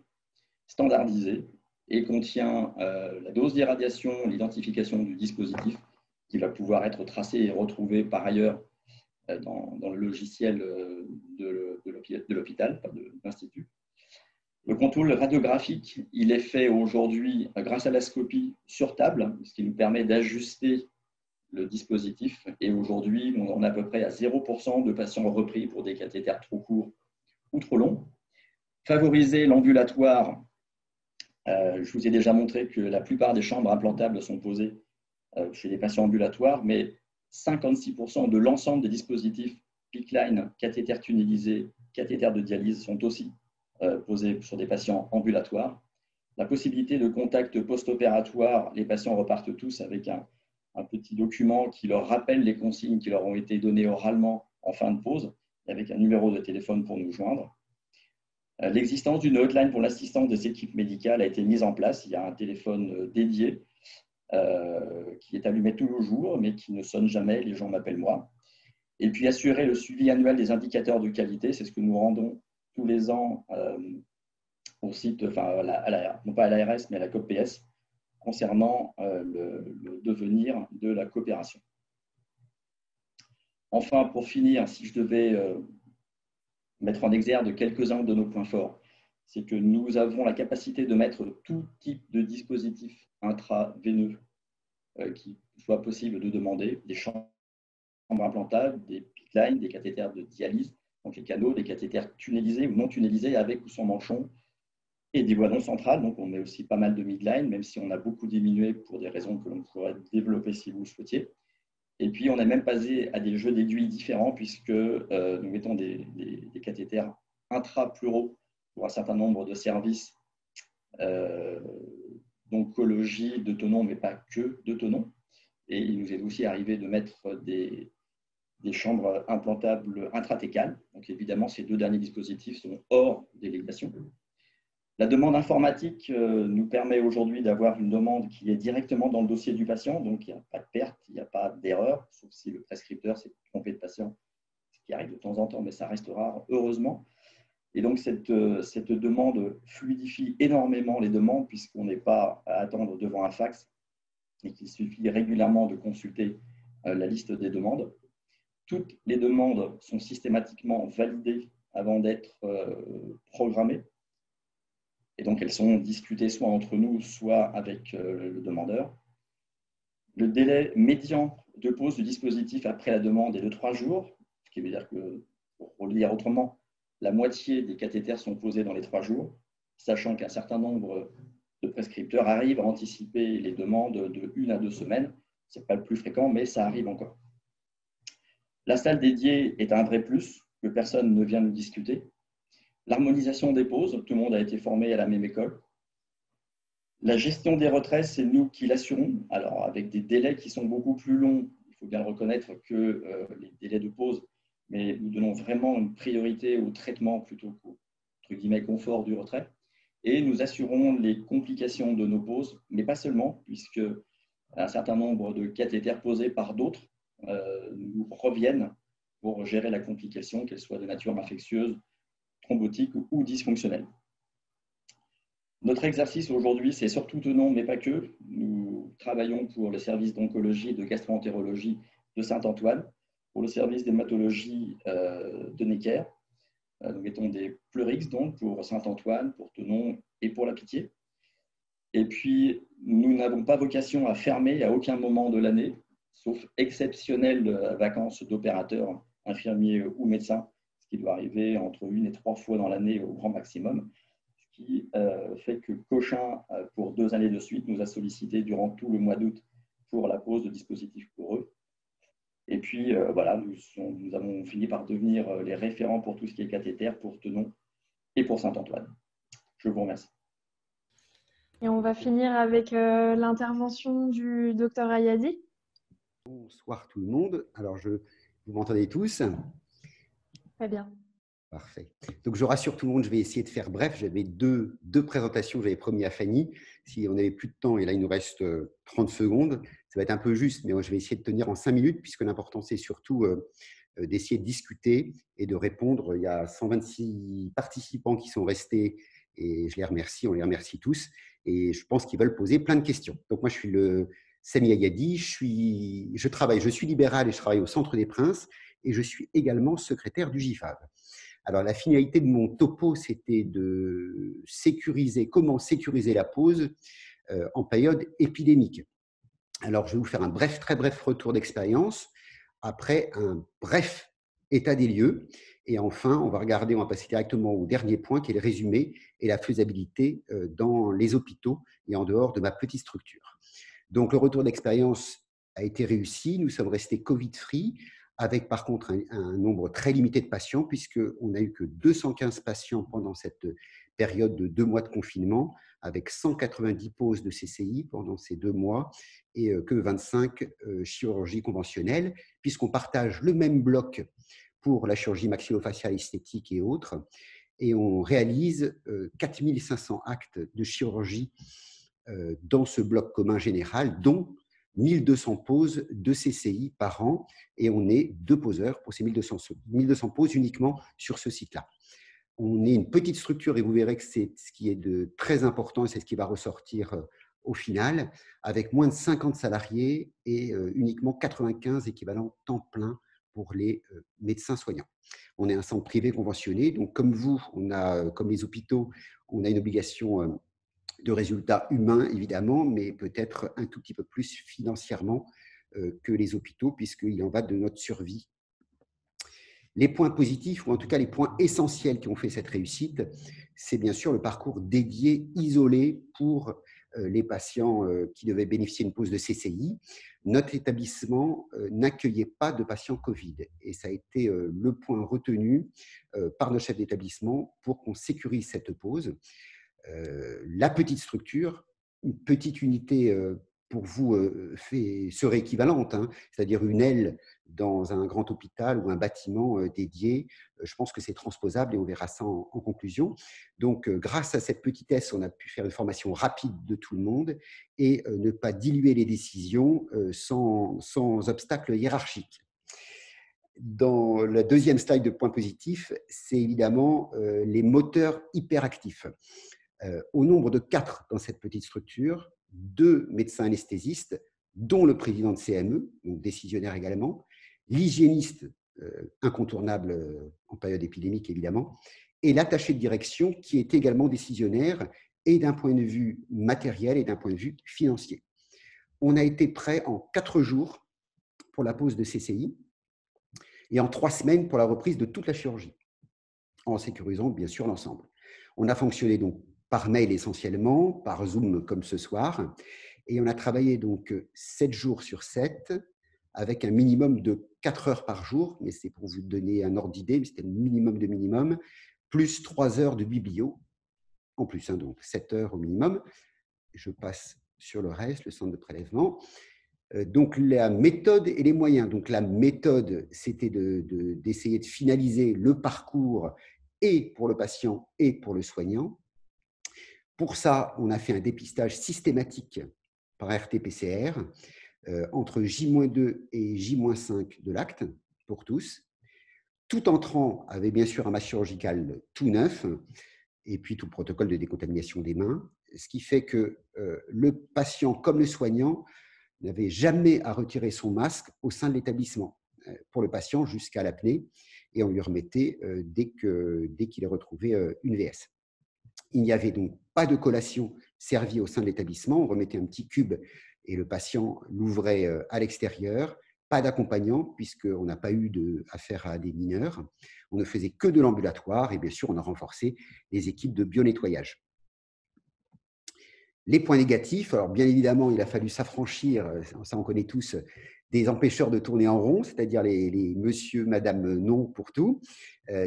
standardisé et contient la dose d'irradiation, l'identification du dispositif qui va pouvoir être tracé et retrouvé par ailleurs dans le logiciel de l'hôpital, de l'Institut. Le contrôle radiographique, il est fait aujourd'hui grâce à la scopie sur table, ce qui nous permet d'ajuster le dispositif. Et aujourd'hui, on est à peu près à 0% de patients repris pour des cathéters trop courts ou trop longs. Favoriser l'ambulatoire, je vous ai déjà montré que la plupart des chambres implantables sont posées chez les patients ambulatoires, mais 56% de l'ensemble des dispositifs PICC-Line, cathéters tunnelisés, cathéters de dialyse sont aussi posés sur des patients ambulatoires. La possibilité de contact post-opératoire, les patients repartent tous avec un petit document qui leur rappelle les consignes qui leur ont été données oralement en fin de pause, avec un numéro de téléphone pour nous joindre. L'existence d'une hotline pour l'assistance des équipes médicales a été mise en place. Il y a un téléphone dédié qui est allumé tout le jour, mais qui ne sonne jamais. Les gens m'appellent moi. Et puis assurer le suivi annuel des indicateurs de qualité, c'est ce que nous rendons tous les ans au site, enfin, non pas à l'ARS, mais à la COPS, concernant le devenir de la coopération. Enfin, pour finir, si je devais mettre en exergue quelques-uns de nos points forts, c'est que nous avons la capacité de mettre tout type de dispositif intraveineux qui soit possible de demander, des chambres implantables, des PICC-Line, des cathéters de dialyse, donc les canaux, des cathéters tunnelisés ou non tunnelisés avec ou sans manchon, et des voies non centrales. Donc on met aussi pas mal de midline, même si on a beaucoup diminué pour des raisons que l'on pourrait développer si vous le souhaitiez. Et puis on est même passé à des jeux d'aiguilles différents, puisque nous mettons des cathéters intrapleuraux pour un certain nombre de services d'oncologie, de tenons, mais pas que de tenons. Et il nous est aussi arrivé de mettre des chambres implantables intratécales. Donc évidemment, ces deux derniers dispositifs sont hors délégation. La demande informatique nous permet aujourd'hui d'avoir une demande qui est directement dans le dossier du patient, donc il n'y a pas de perte, il n'y a pas d'erreur, sauf si le prescripteur s'est trompé de patient, ce qui arrive de temps en temps, mais ça reste rare, heureusement. Et donc cette demande fluidifie énormément les demandes, puisqu'on n'est pas à attendre devant un fax et qu'il suffit régulièrement de consulter la liste des demandes. Toutes les demandes sont systématiquement validées avant d'être programmées. Et donc, elles sont discutées soit entre nous, soit avec le demandeur. Le délai médian de pose du dispositif après la demande est de 3 jours, ce qui veut dire que, pour le dire autrement, la moitié des cathéters sont posés dans les 3 jours, sachant qu'un certain nombre de prescripteurs arrivent à anticiper les demandes de 1 à 2 semaines. Ce n'est pas le plus fréquent, mais ça arrive encore. La salle dédiée est un vrai plus que personne ne vient nous discuter. L'harmonisation des pauses, tout le monde a été formé à la même école. La gestion des retraits, c'est nous qui l'assurons. Alors, avec des délais qui sont beaucoup plus longs, il faut bien le reconnaître que les délais de pause, mais nous donnons vraiment une priorité au traitement plutôt qu'au entre guillemets, confort du retrait. Et nous assurons les complications de nos pauses, mais pas seulement, puisque un certain nombre de cathéters posés par d'autres nous reviennent pour gérer la complication, qu'elle soit de nature infectieuse, thrombotique ou dysfonctionnelle. Notre exercice aujourd'hui, c'est surtout tenons, mais pas que. Nous travaillons pour le service d'oncologie et de gastro-entérologie de Saint-Antoine, pour le service d'hématologie de Necker. Nous mettons des pleurix donc pour Saint-Antoine, pour Tenon et pour la Pitié. Et puis, nous n'avons pas vocation à fermer à aucun moment de l'année, sauf exceptionnelles vacances d'opérateurs, infirmiers ou médecins, ce qui doit arriver entre 1 et 3 fois dans l'année au grand maximum, ce qui fait que Cochin, pour 2 années de suite, nous a sollicité durant tout le mois d'août pour la pose de dispositifs pour eux. Et puis, voilà, nous avons fini par devenir les référents pour tout ce qui est cathéter, pour Tenon et pour Saint-Antoine. Je vous remercie. Et on va finir avec l'intervention du docteur Ayadi. Bonsoir tout le monde. Alors, vous m'entendez tous? Très bien. Parfait. Donc, je rassure tout le monde, je vais essayer de faire bref. J'avais deux présentations que j'avais promis à Fanny. Si on n'avait plus de temps, et là, il nous reste 30 secondes, ça va être un peu juste, mais moi, je vais essayer de tenir en 5 minutes, puisque l'important, c'est surtout d'essayer de discuter et de répondre. Il y a 126 participants qui sont restés, et je les remercie, on les remercie tous. Et je pense qu'ils veulent poser plein de questions. Donc, moi, je suis Sami Ayadi, je suis libéral et je travaille au Centre des Princes, et je suis également secrétaire du GIFAV. Alors, la finalité de mon topo, c'était de sécuriser, comment sécuriser la pause en période épidémique. Alors, je vais vous faire un très bref retour d'expérience, après un bref état des lieux, et enfin, on va passer directement au dernier point, qui est le résumé et la faisabilité dans les hôpitaux et en dehors de ma petite structure. Donc, le retour d'expérience a été réussi, nous sommes restés Covid-free, avec par contre un nombre très limité de patients, puisqu'on n'a eu que 215 patients pendant cette période de 2 mois de confinement, avec 190 pauses de CCI pendant ces 2 mois et que 25 chirurgies conventionnelles, puisqu'on partage le même bloc pour la chirurgie maxillofaciale esthétique et autres, et on réalise 4500 actes de chirurgie dans ce bloc commun général, dont 1200 pauses de CCI par an, et on est 2 poseurs pour ces 1200 pauses uniquement sur ce site-là. On est une petite structure et vous verrez que c'est ce qui est de très important et c'est ce qui va ressortir au final, avec moins de 50 salariés et uniquement 95 équivalents temps plein pour les médecins soignants. On est un centre privé conventionné, donc comme vous, comme les hôpitaux, on a une obligation de résultats humains, évidemment, mais peut-être un tout petit peu plus financièrement que les hôpitaux, puisqu'il en va de notre survie. Les points positifs, ou en tout cas les points essentiels qui ont fait cette réussite, c'est bien sûr le parcours dédié, isolé pour les patients qui devaient bénéficier d'une pause de CCI. Notre établissement n'accueillait pas de patients Covid, et ça a été le point retenu par nos chefs d'établissement pour qu'on sécurise cette pause. La petite structure, une petite unité pour vous serait équivalente, hein, c'est-à-dire une aile dans un grand hôpital ou un bâtiment dédié. Je pense que c'est transposable et on verra ça en conclusion. Donc, grâce à cette petitesse, on a pu faire une formation rapide de tout le monde et ne pas diluer les décisions sans obstacle hiérarchique. Dans la deuxième slide de points positifs, c'est évidemment les moteurs hyperactifs. Au nombre de 4 dans cette petite structure, 2 médecins anesthésistes, dont le président de CME, donc décisionnaire également, l'hygiéniste incontournable en période épidémique évidemment, et l'attaché de direction qui est également décisionnaire et d'un point de vue matériel et d'un point de vue financier. On a été prêt en 4 jours pour la pause de CCI et en 3 semaines pour la reprise de toute la chirurgie, en sécurisant bien sûr l'ensemble. On a fonctionné donc par mail essentiellement, par Zoom comme ce soir, et on a travaillé donc 7 jours sur 7 avec un minimum de 4 heures par jour, mais c'est pour vous donner un ordre d'idée, mais c'était le minimum de minimum, plus 3 heures de biblio en plus, hein, donc 7 heures au minimum. Je passe sur le reste, le centre de prélèvement. Donc la méthode et les moyens. Donc la méthode, c'était d'essayer de finaliser le parcours et pour le patient et pour le soignant. Pour ça, on a fait un dépistage systématique par RT-PCR entre J-2 et J-5 de l'acte pour tous. Tout entrant avait bien sûr un masque chirurgical tout neuf et puis tout le protocole de décontamination des mains, ce qui fait que le patient comme le soignant n'avait jamais à retirer son masque au sein de l'établissement pour le patient jusqu'à l'apnée et on lui remettait dès qu'il ait retrouvé une VS. Il n'y avait donc pas de collation servie au sein de l'établissement. On remettait un petit cube et le patient l'ouvrait à l'extérieur. Pas d'accompagnant puisqu'on n'a pas eu affaire à des mineurs. On ne faisait que de l'ambulatoire et bien sûr, on a renforcé les équipes de bio-nettoyage. Les points négatifs, alors bien évidemment, il a fallu s'affranchir, ça on connaît tous, des empêcheurs de tourner en rond, c'est-à-dire les monsieur, madame, non pour tout.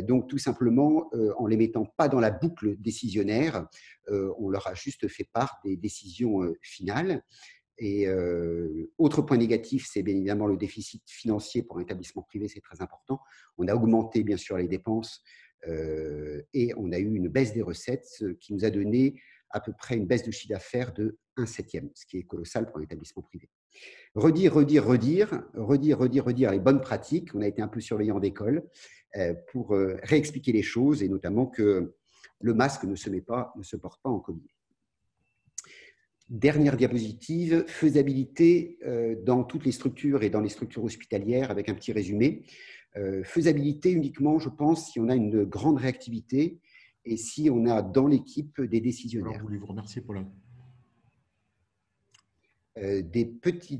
Donc, tout simplement, en les mettant pas dans la boucle décisionnaire, on leur a juste fait part des décisions finales. Et autre point négatif, c'est bien évidemment le déficit financier pour un établissement privé, c'est très important. On a augmenté bien sûr les dépenses Et on a eu une baisse des recettes, ce qui nous a donné à peu près une baisse de chiffre d'affaires de 1/7, ce qui est colossal pour un établissement privé. Redire les bonnes pratiques. On a été un peu surveillant d'école pour réexpliquer les choses, et notamment que le masque ne se porte pas en Covid. Dernière diapositive, faisabilité dans toutes les structures et dans les structures hospitalières, avec un petit résumé. Faisabilité uniquement, je pense, si on a une grande réactivité et si on a dans l'équipe des décisionnaires. Alors, je voulais vous remercier pour la…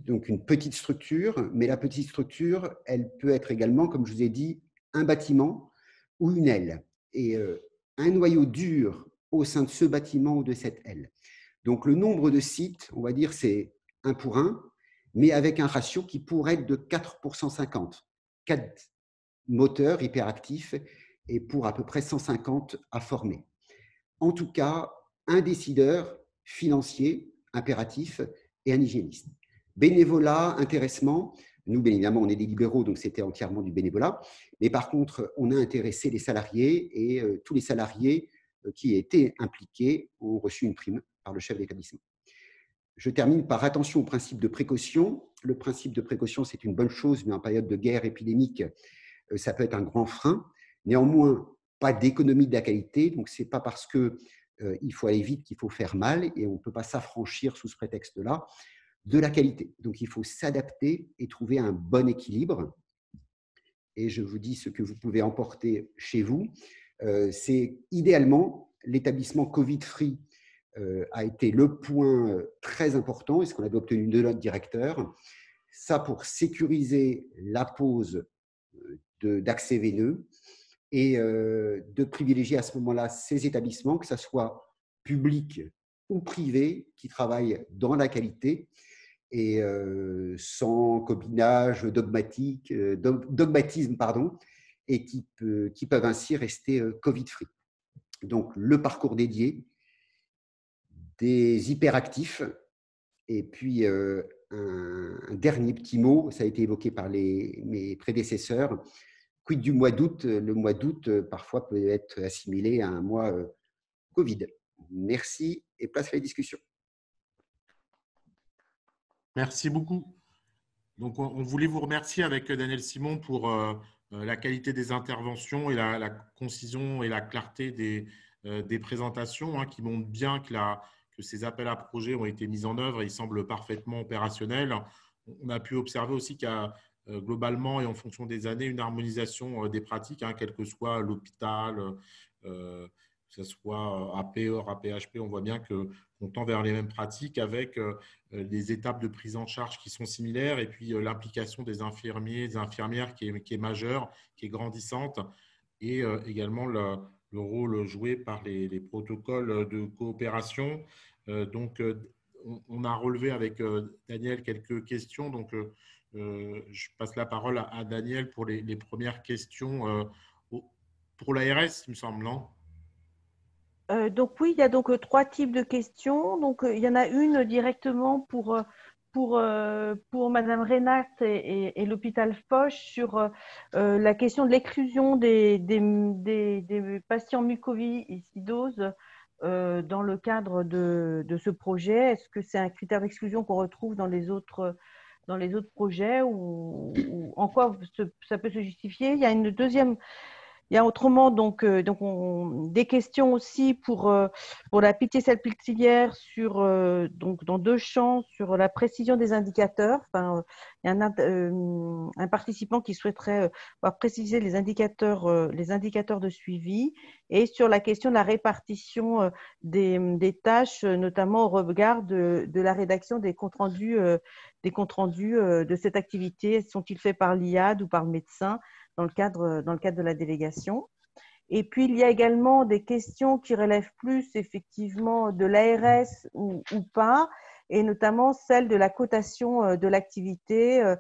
Donc une petite structure, mais la petite structure, elle peut être également, comme je vous ai dit, un bâtiment ou une aile, et un noyau dur au sein de ce bâtiment ou de cette aile. Donc le nombre de sites, on va dire, c'est 1 pour 1, mais avec un ratio qui pourrait être de 4 pour 150. 4 moteurs hyperactifs et pour à peu près 150 à former. En tout cas, un décideur financier impératif et un hygiéniste. Bénévolat, intéressement. Nous, bien évidemment, on est des libéraux, donc c'était entièrement du bénévolat. Mais par contre, on a intéressé les salariés, et tous les salariés qui étaient impliqués ont reçu une prime par le chef d'établissement. Je termine par attention au principe de précaution. Le principe de précaution, c'est une bonne chose, mais en période de guerre épidémique, ça peut être un grand frein. Néanmoins, pas d'économie de la qualité. Donc, ce n'est pas parce qu'il faut aller vite qu'il faut faire mal, et on ne peut pas s'affranchir sous ce prétexte-là de la qualité. Donc, il faut s'adapter et trouver un bon équilibre. Et je vous dis ce que vous pouvez emporter chez vous. C'est idéalement l'établissement Covid-free a été le point très important, et ce qu'on avait obtenu de notre directeur. Ça pour sécuriser la pose d'accès veineux, et de privilégier à ce moment-là ces établissements, que ce soit publics ou privés, qui travaillent dans la qualité et sans copinage dogmatisme, et qui peuvent ainsi rester Covid-free. Donc, le parcours dédié, des hyperactifs, et puis un dernier petit mot, ça a été évoqué par mes prédécesseurs. Quid du mois d'août? Le mois d'août, parfois, peut être assimilé à un mois Covid. Merci, et place à la discussion. Merci beaucoup. Donc, on voulait vous remercier avec Daniel Simon pour la qualité des interventions et la concision et la clarté des présentations, qui montrent bien que ces appels à projets ont été mis en œuvre et ils semblent parfaitement opérationnels. On a pu observer aussi qu'il y a globalement et en fonction des années une harmonisation des pratiques, quel que soit l'hôpital, que ce soit APER, APHP, on voit bien qu'on tend vers les mêmes pratiques avec des étapes de prise en charge qui sont similaires, et puis l'implication des infirmiers, des infirmières qui est majeure, qui est grandissante, et également le rôle joué par les protocoles de coopération. Donc, on a relevé avec Daniel quelques questions. Donc, je passe la parole à Daniel pour les premières questions pour l'ARS, il me semble, non ? Donc oui, il y a donc 3 types de questions. Donc il y en a une directement pour Madame Reynat et l'hôpital Foch sur la question de l'exclusion des patients mucoviscidoses dans le cadre de ce projet. Est-ce que c'est un critère d'exclusion qu'on retrouve dans les autres projets, ou en quoi ça peut se justifier? Il y a une deuxième. Il y a autrement des questions aussi pour la Pitié-Salpêtrière dans 2 champs sur la précision des indicateurs. Enfin, il y a un participant qui souhaiterait préciser les indicateurs de suivi, et sur la question de la répartition des tâches, notamment au regard de la rédaction des comptes rendus de cette activité. Sont-ils faits par l'IAD ou par le médecin dans le cadre de la délégation? Et puis, il y a également des questions qui relèvent plus effectivement de l'ARS ou pas, et notamment celle de la cotation de l'activité.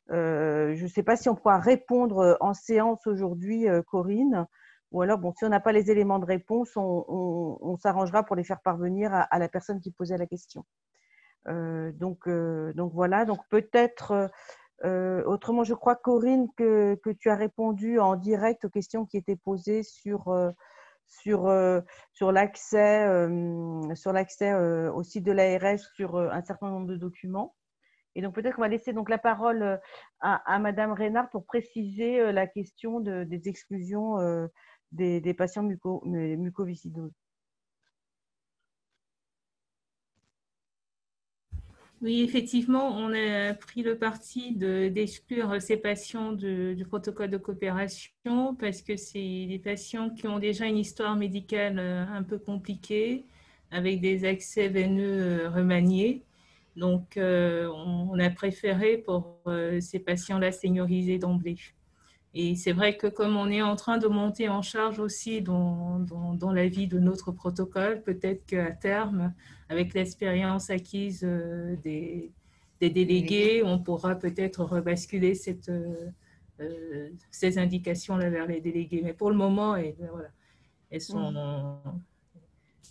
Je ne sais pas si on pourra répondre en séance aujourd'hui, Corinne, ou alors, si on n'a pas les éléments de réponse, on s'arrangera pour les faire parvenir à la personne qui posait la question. Donc voilà, donc peut-être… Autrement, je crois, Corinne, que tu as répondu en direct aux questions qui étaient posées sur l'accès au site de l'ARS sur un certain nombre de documents. Et donc, peut-être qu'on va laisser donc la parole à Madame Reynard pour préciser la question des exclusions des patients mucoviscidoses. Oui, effectivement, on a pris le parti d'exclure ces patients du protocole de coopération parce que c'est des patients qui ont déjà une histoire médicale un peu compliquée avec des accès veineux remaniés. Donc, on a préféré pour ces patients-là senioriser d'emblée. Et c'est vrai que comme on est en train de monter en charge aussi dans la vie de notre protocole, peut-être qu'à terme, avec l'expérience acquise des délégués, on pourra peut-être rebasculer ces indications-là vers les délégués. Mais pour le moment, voilà, elles sont,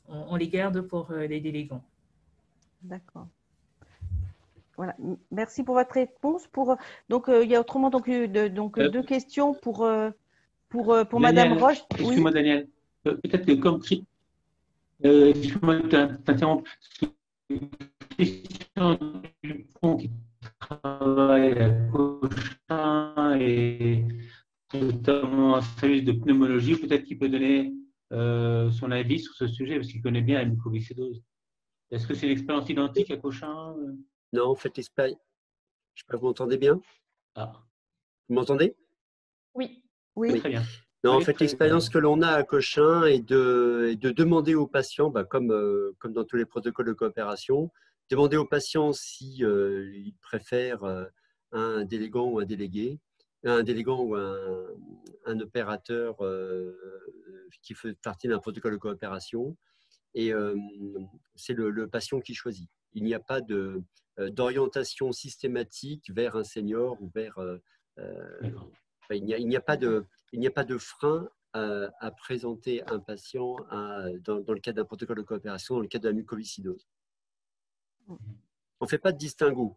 on les garde pour les délégants. D'accord. Voilà. Merci pour votre réponse. Donc, il y a autrement deux questions pour Madame Roche. Excuse-moi, Oui. Daniel. Peut-être que comme excuse-moi de t'interrompre. Christian Dupont qui travaille à Cochin et notamment un service de pneumologie, peut-être qu'il peut donner son avis sur ce sujet parce qu'il connaît bien la mucoviscidose. Est-ce que c'est l'expérience identique à Cochin? Non, en fait, l'expérience. Je sais pas, vous m'entendez bien? Ah. Vous m'entendez? Oui. Oui. Très bien. Non, Oui, en fait, l'expérience que l'on a à Cochin est de demander aux patients, comme dans tous les protocoles de coopération, demander aux patients si ils préfèrent un délégant ou un délégué, un délégant ou un opérateur qui fait partie d'un protocole de coopération. Et c'est le patient qui choisit. Il n'y a pas d'orientation systématique vers un senior ou vers… il n'y a pas de frein à présenter un patient dans le cadre d'un protocole de coopération, dans le cadre de la mucoviscidose. On ne fait pas de distinguo.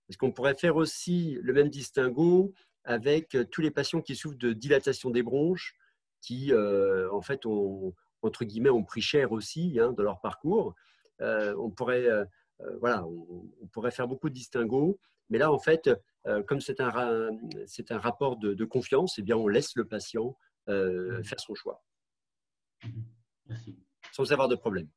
Parce qu'on pourrait faire aussi le même distinguo avec tous les patients qui souffrent de dilatation des bronches, qui en fait ont pris cher aussi dans leur parcours. On pourrait faire beaucoup de distinguos, mais là en fait, comme c'est un rapport de confiance, eh bien on laisse le patient faire son choix. Merci. Sans avoir de problème.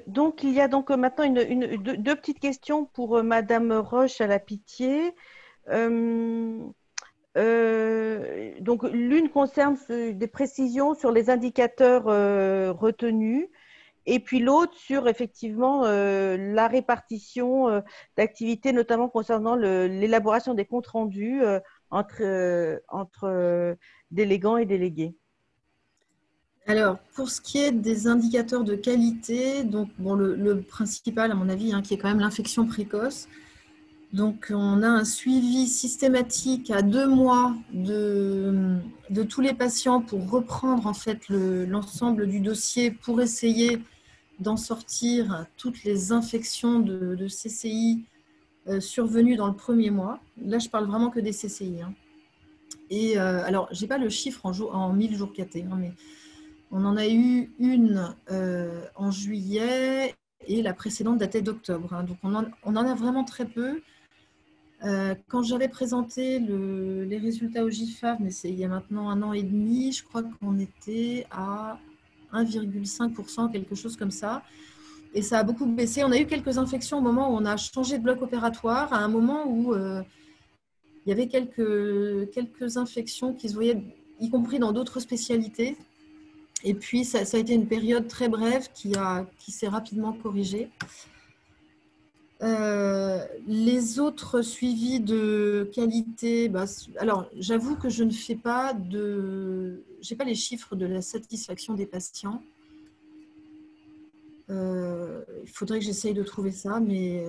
Donc, il y a donc maintenant deux petites questions pour Madame Roche à la Pitié. Donc, l'une concerne des précisions sur les indicateurs retenus et puis l'autre sur effectivement la répartition d'activités, notamment concernant l'élaboration des comptes rendus entre délégants et délégués. Alors, pour ce qui est des indicateurs de qualité, donc, bon, le principal, à mon avis, qui est quand même l'infection précoce. Donc, on a un suivi systématique à 2 mois de tous les patients pour reprendre en fait l'ensemble du dossier pour essayer d'en sortir toutes les infections de CCI survenues dans le premier mois. Là, je parle vraiment que des CCI. Et alors, je n'ai pas le chiffre en 1000 jours KT, mais on en a eu une en juillet et la précédente datait d'octobre. Donc, on en a vraiment très peu. Quand j'avais présenté les résultats au GIFAV, mais c'est il y a maintenant 1 an et demi, je crois qu'on était à 1,5%, quelque chose comme ça. Et ça a beaucoup baissé. On a eu quelques infections au moment où on a changé de bloc opératoire, à un moment où il y avait quelques infections qui se voyaient, y compris dans d'autres spécialités. Et puis, ça a été une période très brève qui s'est rapidement corrigée. Les autres suivis de qualité, alors j'avoue que je ne fais pas j'ai pas les chiffres de la satisfaction des patients. Il faudrait que j'essaye de trouver ça, mais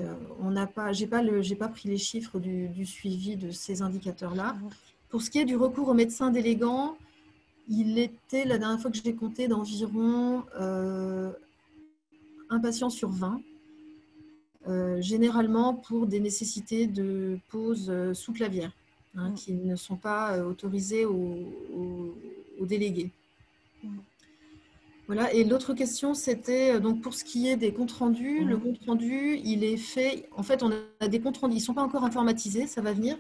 j'ai pas pris les chiffres du suivi de ces indicateurs-là. Pour ce qui est du recours aux médecins délégants, il était, la dernière fois que je l'ai compté, d'environ un patient sur 20, généralement pour des nécessités de pose sous clavière, hein, qui ne sont pas autorisées aux délégués. Voilà. Et l'autre question, c'était donc pour ce qui est des comptes rendus. Le compte rendu, il est fait. En fait, on a des comptes rendus, ils ne sont pas encore informatisés, ça va venir.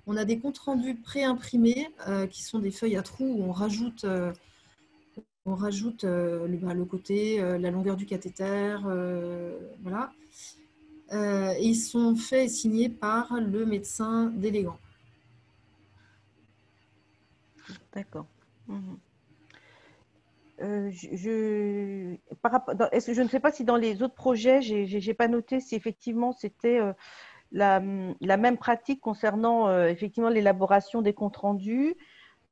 On a des comptes rendus pré-imprimés qui sont des feuilles à trous où on rajoute le côté, la longueur du cathéter, voilà. Et ils sont faits et signés par le médecin délégant. D'accord. Je ne sais pas si dans les autres projets, je n'ai pas noté si effectivement c'était la même pratique concernant effectivement l'élaboration des comptes rendus.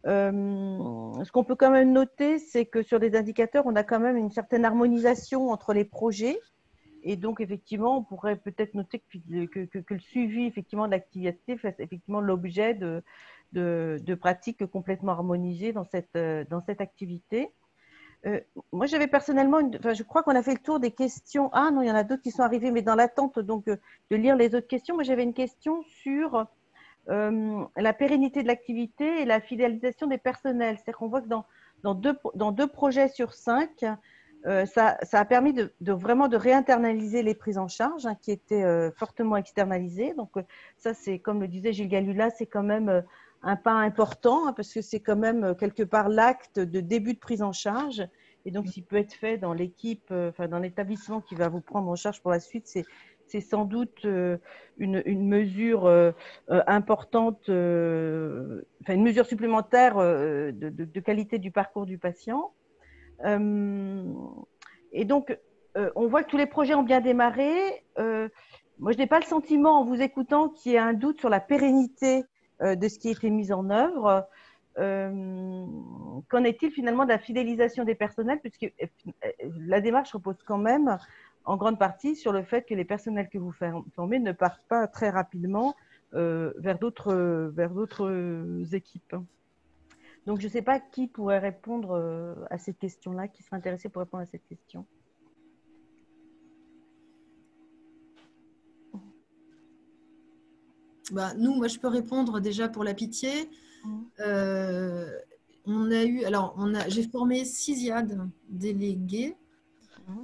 Ce qu'on peut quand même noter, c'est que sur les indicateurs, on a quand même une certaine harmonisation entre les projets. Et donc, effectivement, on pourrait peut-être noter que le suivi effectivement, de l'activité fait effectivement l'objet de pratiques complètement harmonisées dans cette activité. Moi, j'avais personnellement, je crois qu'on a fait le tour des questions. Ah non, il y en a d'autres qui sont arrivées, mais dans l'attente donc de lire les autres questions. Moi, j'avais une question sur la pérennité de l'activité et la fidélisation des personnels. C'est-à-dire qu'on voit que dans deux projets sur 5, ça a permis vraiment de réinternaliser les prises en charge qui étaient fortement externalisées. Donc ça, c'est comme le disait Gilles Galula, c'est quand même un pas important parce que c'est quand même quelque part l'acte de début de prise en charge. Et donc, s'il peut être fait dans l'équipe, dans l'établissement qui va vous prendre en charge pour la suite, c'est sans doute une mesure importante, une mesure supplémentaire de qualité du parcours du patient. Et donc, on voit que tous les projets ont bien démarré. Moi, je n'ai pas le sentiment, en vous écoutant, qu'il y ait un doute sur la pérennité de ce qui a été mis en œuvre. Qu'en est-il finalement de la fidélisation des personnels, puisque la démarche repose quand même en grande partie sur le fait que les personnels que vous formez ne partent pas très rapidement vers d'autres équipes. Donc, je ne sais pas qui pourrait répondre à cette question-là, qui serait intéressé pour répondre à cette question. Moi, je peux répondre déjà pour la Pitié. J'ai formé 6 IAD délégués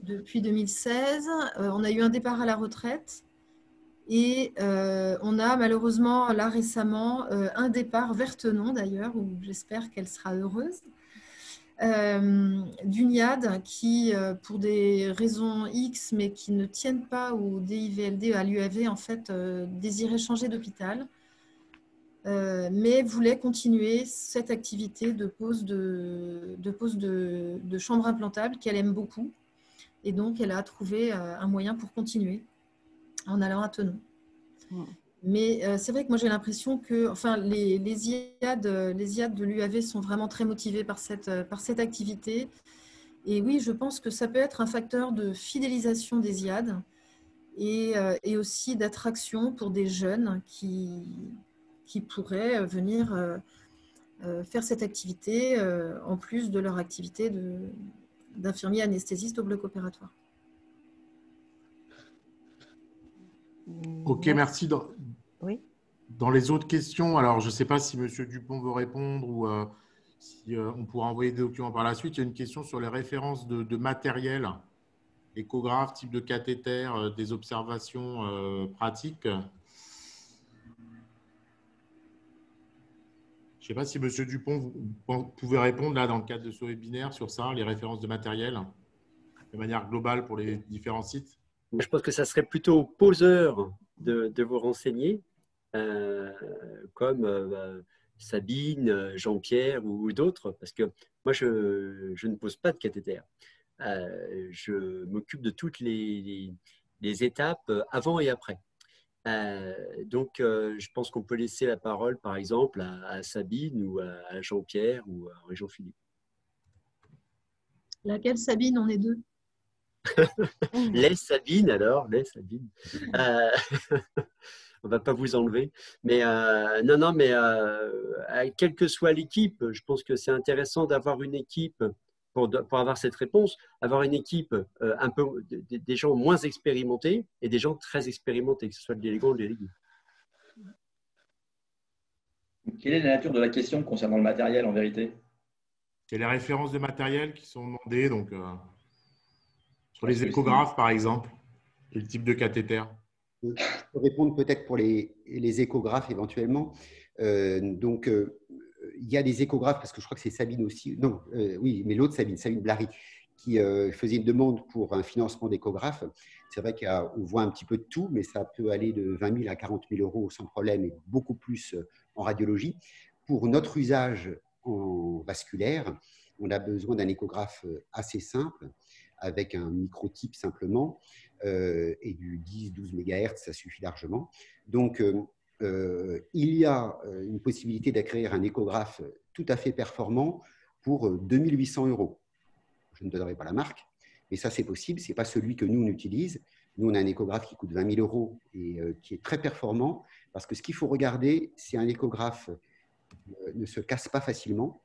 depuis 2016. On a eu un départ à la retraite et on a malheureusement là récemment un départ vers Tenon d'ailleurs, où j'espère qu'elle sera heureuse, d'une IAD qui, pour des raisons X, mais qui ne tiennent pas au DIVLD, à l'UAV, en fait, désirait changer d'hôpital, mais voulait continuer cette activité de pose de chambre implantable qu'elle aime beaucoup. Et donc, elle a trouvé un moyen pour continuer en allant à Tenon. Mais c'est vrai que moi, j'ai l'impression que les IAD de l'UAV sont vraiment très motivés par cette activité. Et oui, je pense que ça peut être un facteur de fidélisation des IAD et aussi d'attraction pour des jeunes qui pourraient venir faire cette activité en plus de leur activité d'infirmier anesthésiste au bloc opératoire. Ok, merci. Oui. Dans les autres questions, alors je ne sais pas si M. Dupont veut répondre ou si on pourra envoyer des documents par la suite. Il y a une question sur les références de matériel, échographe, type de cathéter, des observations pratiques. Je ne sais pas si M. Dupont, vous pouvez répondre là dans le cadre de ce webinaire sur ça, les références de matériel, de manière globale pour les différents sites. Je pense que ça serait plutôt aux poseurs de vous renseigner, comme Sabine, Jean-Pierre ou d'autres, parce que moi, je ne pose pas de cathéter. Je m'occupe de toutes les étapes avant et après. Donc, je pense qu'on peut laisser la parole, par exemple, à Sabine ou à Jean-Pierre ou à Jean-Philippe. Laquelle Sabine? On est deux. Laisse Sabine alors, laisse Sabine. On ne va pas vous enlever. Mais mais quelle que soit l'équipe, je pense que c'est intéressant d'avoir une équipe pour avoir cette réponse, avoir une équipe un peu des gens moins expérimentés et des gens très expérimentés, que ce soit le délégant ou le délégué. Quelle est la nature de la question concernant le matériel en vérité? C'est les références de matériel qui sont demandées, donc sur les échographes par exemple, et le type de cathéter. Je peux répondre peut-être pour les échographes éventuellement. Il y a des échographes, parce que je crois que c'est Sabine aussi, non, oui, mais l'autre Sabine Blary, qui faisait une demande pour un financement d'échographe. C'est vrai qu'on voit un petit peu de tout, mais ça peut aller de 20 000 à 40 000 euros sans problème et beaucoup plus en radiologie. Pour notre usage en vasculaire, on a besoin d'un échographe assez simple, avec un microtype simplement, et du 10-12 MHz, ça suffit largement. Donc, il y a une possibilité d'acquérir un échographe tout à fait performant pour 2 800 euros. Je ne donnerai pas la marque, mais ça c'est possible. Ce n'est pas celui que nous on utilise. Nous, on a un échographe qui coûte 20 000 euros et qui est très performant, parce que ce qu'il faut regarder, c'est un échographe qui ne se casse pas facilement,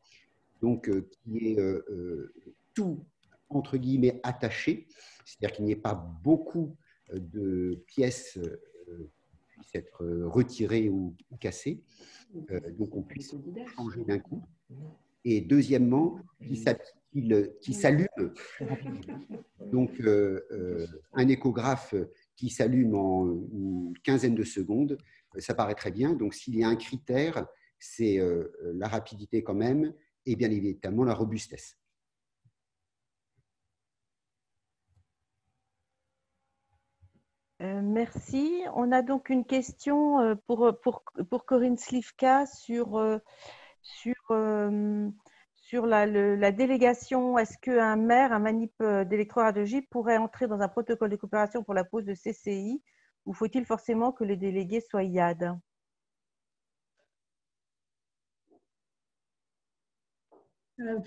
donc qui est tout, entre guillemets, attaché, c'est-à-dire qu'il n'y ait pas beaucoup de pièces qui puissent être retirées ou cassées, donc on puisse changer d'un coup. Et deuxièmement, qui s'allume. Donc, un échographe qui s'allume en une quinzaine de secondes, ça paraît très bien. Donc, s'il y a un critère, c'est la rapidité quand même et bien évidemment la robustesse. Merci. On a donc une question pour Corinne Slivka sur la délégation. Est-ce qu'un maire, un manip d'électroradiologie pourrait entrer dans un protocole de coopération pour la pose de CCI, ou faut-il forcément que les délégués soient IAD?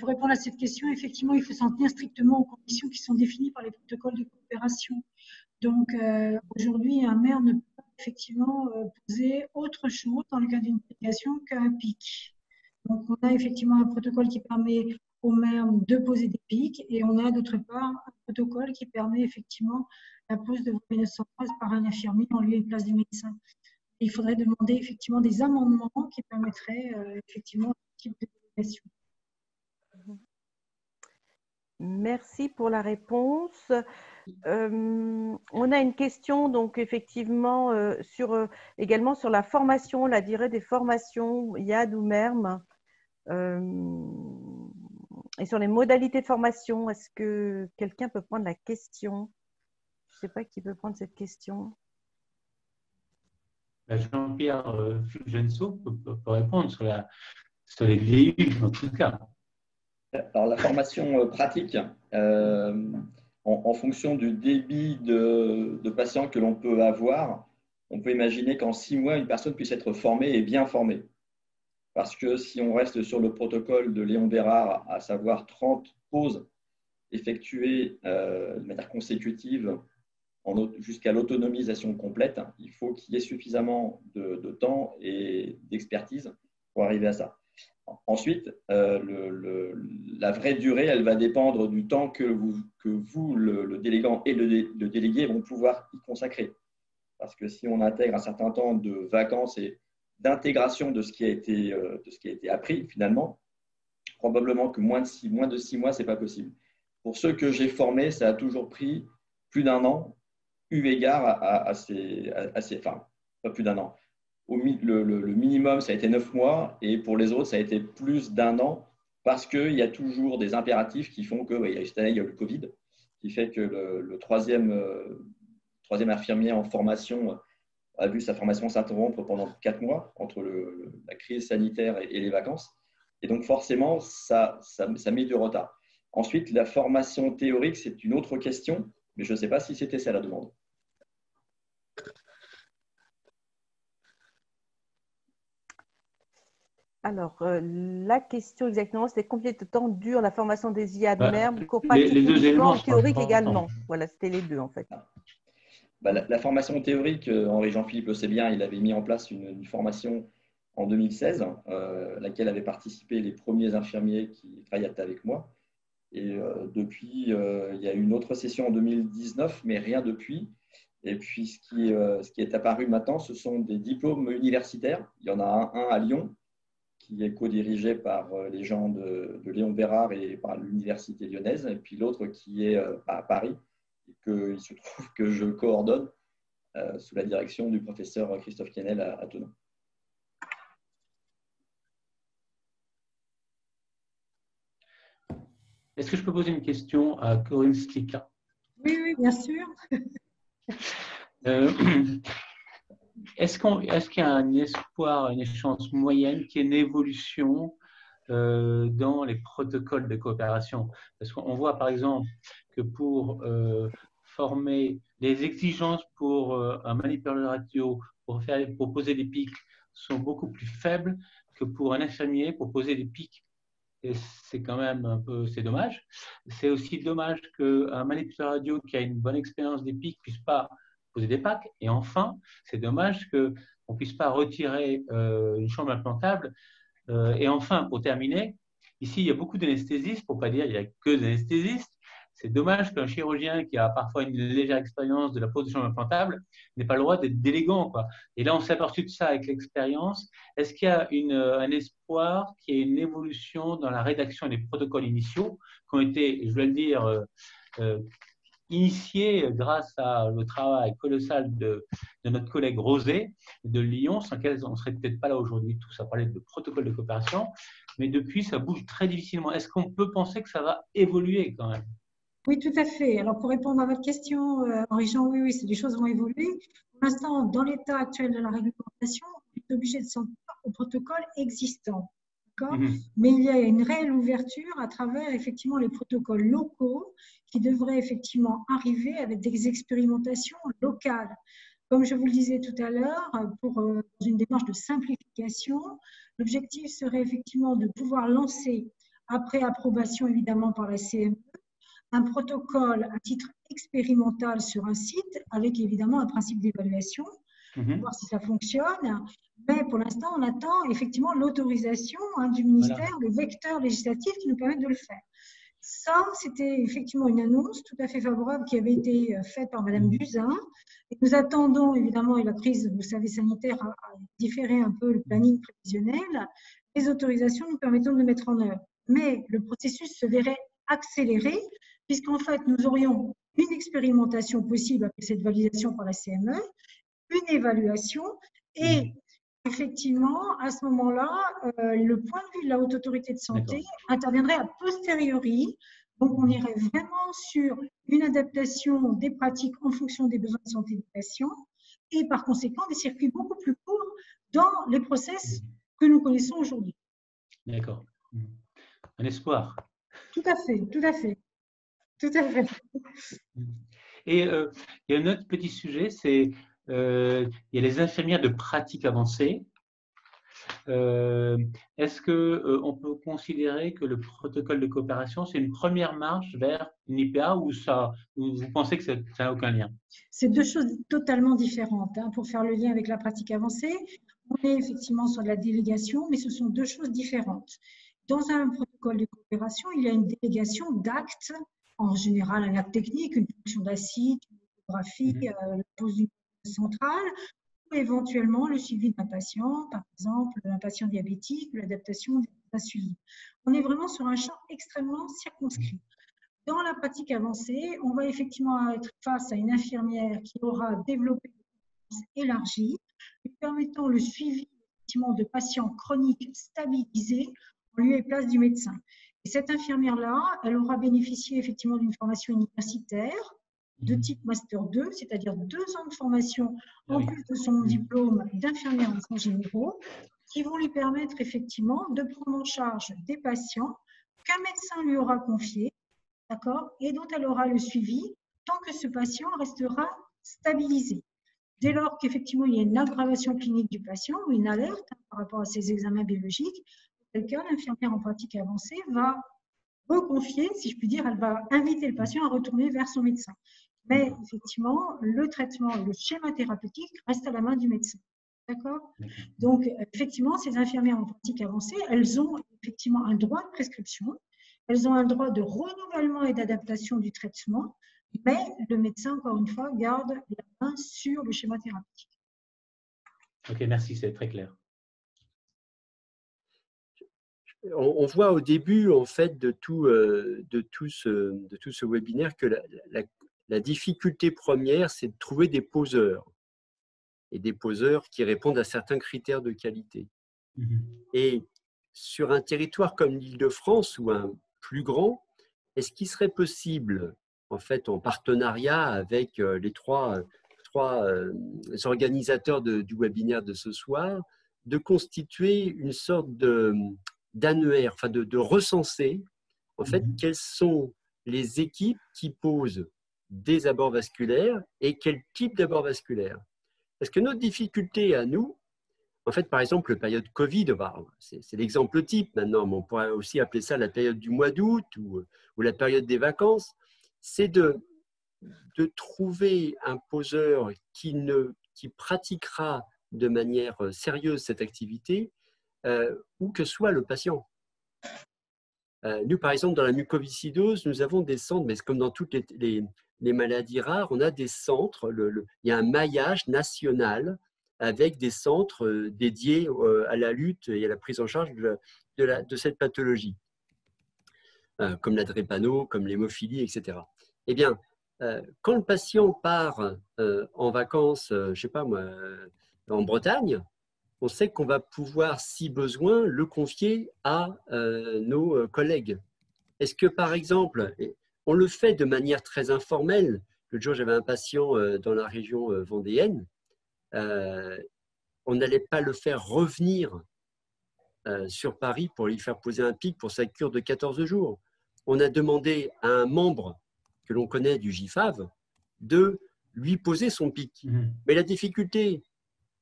Pour répondre à cette question, effectivement, il faut s'en tenir strictement aux conditions qui sont définies par les protocoles de coopération. Donc, aujourd'hui, un maire ne peut pas effectivement poser autre chose dans le cas d'une délégation qu'un PIC. Donc, on a effectivement un protocole qui permet aux maires de poser des pics, et on a d'autre part un protocole qui permet effectivement la pose de voies veineuses centrales par un infirmier en lieu et place du médecin. Et il faudrait demander effectivement des amendements qui permettraient effectivement ce type de délégation. Merci pour la réponse. On a une question donc effectivement également sur la formation, la durée des formations IAD ou MERM, et sur les modalités de formation. Est-ce que quelqu'un peut prendre la question? Je ne sais pas qui peut prendre cette question. Jean-Pierre Fulgenceau peut répondre sur les DU dans tout cas. Alors, la formation pratique, en fonction du débit de patients que l'on peut avoir, on peut imaginer qu'en 6 mois, une personne puisse être formée et bien formée. Parce que si on reste sur le protocole de Léon Bérard, à savoir 30 pauses effectuées de manière consécutive jusqu'à l'autonomisation complète, il faut qu'il y ait suffisamment de temps et d'expertise pour arriver à ça. Ensuite, la vraie durée, elle va dépendre du temps que vous le délégant et le délégué vont pouvoir y consacrer. Parce que si on intègre un certain temps de vacances et d'intégration de ce qui a été appris, finalement, probablement que moins de 6 mois, ce n'est pas possible. Pour ceux que j'ai formés, ça a toujours pris plus d'un an, eu égard enfin, pas plus d'un an. Le minimum, ça a été 9 mois, et pour les autres, ça a été plus d'un an, parce qu'il y a toujours des impératifs qui font que, cette année, il y a eu le Covid, qui fait que le troisième infirmier en formation a vu sa formation s'interrompre pendant 4 mois, entre la crise sanitaire et les vacances. Et donc, forcément, ça met du retard. Ensuite, la formation théorique, c'est une autre question, mais je ne sais pas si c'était ça la demande. Alors, la question exactement, c'était combien de temps dure la formation des IAD MERM, les deux éléments théorique également. Voilà, c'était les deux en fait. La formation théorique, Henri Jean-Philippe le sait bien, il avait mis en place une formation en 2016, laquelle avaient participé les premiers infirmiers qui travaillaient avec moi. Et depuis, il y a eu une autre session en 2019, mais rien depuis. Et puis, ce qui est apparu maintenant, ce sont des diplômes universitaires. Il y en a un à Lyon, qui est co-dirigé par les gens de Léon Bérard et par l'Université lyonnaise, et puis l'autre qui est à Paris, et qu'il se trouve que je coordonne sous la direction du professeur Christophe Quesnel à Thonon. Est-ce que je peux poser une question à Corinne Slika? Oui, oui, bien sûr. Est-ce qu'il y a un espoir, une échéance moyenne, qu'il y ait une évolution dans les protocoles de coopération? Parce qu'on voit par exemple que pour former les exigences pour un manipulateur radio pour poser des pics sont beaucoup plus faibles que pour un infirmier pour poser des pics. Et c'est quand même un peu, c'est dommage. C'est aussi dommage qu'un manipulateur radio qui a une bonne expérience des pics ne puisse pas poser des packs. Et enfin, c'est dommage qu'on ne puisse pas retirer une chambre implantable. Et enfin, pour terminer, ici, il y a beaucoup d'anesthésistes, pour ne pas dire il n'y a que des anesthésistes. C'est dommage qu'un chirurgien qui a parfois une légère expérience de la pose de chambre implantable n'ait pas le droit d'être délégant, quoi. Et là, on s'est aperçu de ça avec l'expérience. Est-ce qu'il y a un espoir qu'il y ait une évolution dans la rédaction des protocoles initiaux qui ont été, je vais le dire, initiés grâce au travail colossal de notre collègue Rosé de Lyon, sans lequel on ne serait peut-être pas là aujourd'hui tous à parler de protocole de coopération, mais depuis, ça bouge très difficilement. Est-ce qu'on peut penser que ça va évoluer quand même? Oui, tout à fait. Alors, pour répondre à votre question, Henri-Jean, oui, les choses vont évoluer. Pour l'instant, dans l'état actuel de la réglementation, on est obligé de s'en tenir au protocole existant. Mais il y a une réelle ouverture à travers effectivement les protocoles locaux qui devraient effectivement arriver avec des expérimentations locales. Comme je vous le disais tout à l'heure, dans une démarche de simplification, l'objectif serait effectivement de pouvoir lancer, après approbation évidemment par la CME, un protocole à titre expérimental sur un site avec évidemment un principe d'évaluation, pour voir si ça fonctionne. Mais pour l'instant, on attend effectivement l'autorisation du ministère, le vecteur législatif qui nous permet de le faire. Ça, c'était effectivement une annonce tout à fait favorable qui avait été faite par Madame Buzyn. Et nous attendons évidemment, et la crise, vous savez, sanitaire a différé un peu le planning prévisionnel, les autorisations nous permettant de le mettre en œuvre. Mais le processus se verrait accéléré, puisqu'en fait, nous aurions une expérimentation possible après cette validation par la CME, une évaluation et effectivement, à ce moment-là, le point de vue de la Haute Autorité de Santé interviendrait a posteriori. Donc, on irait vraiment sur une adaptation des pratiques en fonction des besoins de santé des patients et par conséquent des circuits beaucoup plus courts dans les process que nous connaissons aujourd'hui. D'accord. Un espoir. Tout à fait, tout à fait. Tout à fait. Et il y a un autre petit sujet, c'est il y a les infirmières de pratique avancée. Est-ce qu'on peut considérer que le protocole de coopération, c'est une première marche vers une IPA ou vous pensez que ça n'a aucun lien? C'est deux choses totalement différentes. Pour faire le lien avec la pratique avancée, on est effectivement sur de la délégation, mais ce sont deux choses différentes. Dans un protocole de coopération, il y a une délégation d'actes, en général un acte technique, une fonction d'acide, une photographie, la pose d'une centrale, ou éventuellement le suivi d'un patient, par exemple un patient diabétique, l'adaptation d'un suivi. On est vraiment sur un champ extrêmement circonscrit. Dans la pratique avancée, on va effectivement être face à une infirmière qui aura développé une compétence élargie, lui permettant le suivi effectivement de patients chroniques stabilisés en lieu et place du médecin. Et cette infirmière-là, elle aura bénéficié effectivement d'une formation universitaire de type Master 2, c'est-à-dire 2 ans de formation en plus de son diplôme d'infirmière en soins généraux, qui vont lui permettre effectivement de prendre en charge des patients qu'un médecin lui aura confiés, d'accord, et dont elle aura le suivi tant que ce patient restera stabilisé. Dès lors qu'effectivement il y a une aggravation clinique du patient ou une alerte par rapport à ses examens biologiques, dans quel cas l'infirmière en pratique avancée va reconfier, si je puis dire, elle va inviter le patient à retourner vers son médecin. Mais effectivement, le traitement, le schéma thérapeutique reste à la main du médecin. D'accord ? Donc, effectivement, ces infirmières en pratique avancée, elles ont effectivement un droit de prescription. elles ont un droit de renouvellement et d'adaptation du traitement, mais le médecin, encore une fois, garde la main sur le schéma thérapeutique. Ok, merci, c'est très clair. On voit au début en fait de tout ce webinaire que la difficulté première, c'est de trouver des poseurs et des poseurs qui répondent à certains critères de qualité. Et sur un territoire comme l'Île-de-France ou un plus grand, est-ce qu'il serait possible, en fait, en partenariat avec les trois organisateurs du webinaire de ce soir, de constituer une sorte d'annuaire, enfin de recenser, en fait, quelles sont les équipes qui posent des abords vasculaires et quel type d'abord vasculaire. Parce que notre difficulté à nous, en fait, par exemple, la période Covid, c'est l'exemple type maintenant, mais on pourrait aussi appeler ça la période du mois d'août ou la période des vacances, c'est de trouver un poseur qui pratiquera de manière sérieuse cette activité, où que soit le patient. Nous, par exemple, dans la mucoviscidose, nous avons des centres, mais c'est comme dans toutes les maladies rares, on a des centres, il y a un maillage national avec des centres dédiés à la lutte et à la prise en charge de cette pathologie, comme la drépano, comme l'hémophilie, etc. Eh bien, quand le patient part en vacances, je ne sais pas moi, en Bretagne, on sait qu'on va pouvoir, si besoin, le confier à nos collègues. Est-ce que, par exemple, on le fait de manière très informelle? L'autre jour, j'avais un patient dans la région vendéenne. On n'allait pas le faire revenir sur Paris pour lui faire poser un pic pour sa cure de 14 jours. On a demandé à un membre que l'on connaît du GIFAV de lui poser son pic. Mais la difficulté,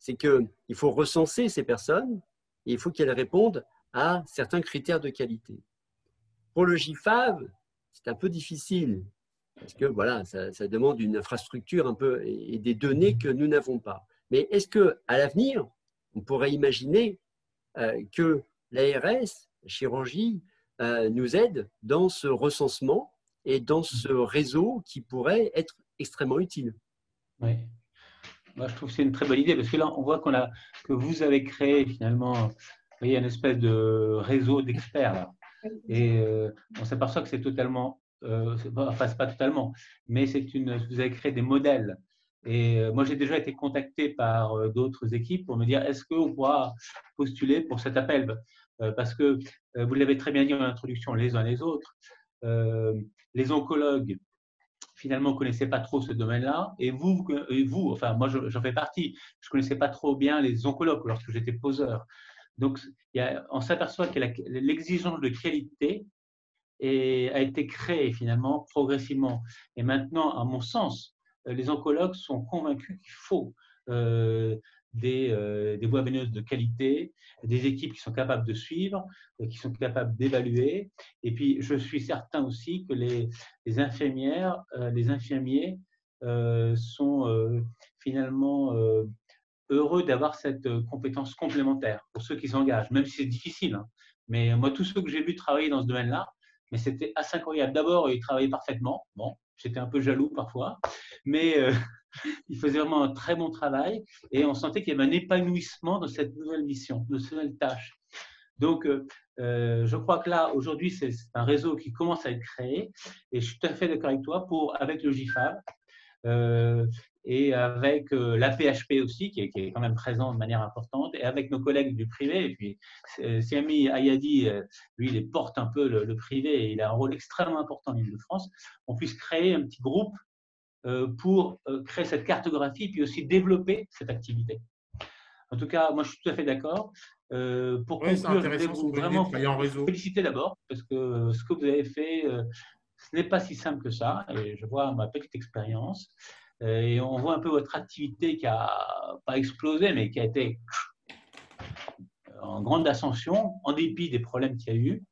c'est qu'il faut recenser ces personnes et il faut qu'elles répondent à certains critères de qualité. Pour le GIFAV, c'est un peu difficile parce que voilà, ça demande une infrastructure un peu et des données que nous n'avons pas. Mais est-ce qu'à l'avenir, on pourrait imaginer que l'ARS, la chirurgie, nous aide dans ce recensement et dans ce réseau qui pourrait être extrêmement utile? Oui. Moi, je trouve que c'est une très bonne idée parce que là, on voit que vous avez créé finalement, vous voyez, une espèce de réseau d'experts. Et on s'aperçoit que c'est totalement, enfin, c'est pas totalement, mais vous avez créé des modèles. Et moi, j'ai déjà été contacté par d'autres équipes pour me dire est-ce qu'on pourra postuler pour cet appel? Parce que vous l'avez très bien dit en introduction, les uns les autres, les oncologues, finalement, ne connaissez pas trop ce domaine-là. Et vous, enfin, moi, j'en fais partie. Je ne connaissais pas trop bien les oncologues lorsque j'étais poseur. Donc, on s'aperçoit que l'exigence de qualité a été créée finalement progressivement. Et maintenant, à mon sens, les oncologues sont convaincus qu'il faut des voies veineuses de qualité, des équipes qui sont capables de suivre, qui sont capables d'évaluer. Et puis, je suis certain aussi que les infirmières, les infirmiers sont finalement heureux d'avoir cette compétence complémentaire pour ceux qui s'engagent, même si c'est difficile. Hein. Mais moi, tous ceux que j'ai vus travailler dans ce domaine-là, mais c'était assez incroyable. D'abord, ils travaillaient parfaitement. Bon, j'étais un peu jaloux parfois, mais ils faisaient vraiment un très bon travail et on sentait qu'il y avait un épanouissement dans cette nouvelle mission, de cette nouvelle tâche. Donc, je crois que là, aujourd'hui, c'est un réseau qui commence à être créé et je suis tout à fait d'accord avec toi avec le GIFAV et avec la PHP aussi, qui est quand même présent de manière importante, et avec nos collègues du privé. Et puis, Sami Ayadi, lui, il porte un peu le privé et il a un rôle extrêmement important en Île-de-France. On puisse créer un petit groupe pour créer cette cartographie, puis aussi développer cette activité. En tout cas, moi, je suis tout à fait d'accord. Pour conclure, je voulais vous vraiment féliciter d'abord, parce que ce que vous avez fait, ce n'est pas si simple que ça. Et je vois ma petite expérience. Et on voit un peu votre activité qui n'a pas explosé, mais qui a été en grande ascension, en dépit des problèmes qu'il y a eu.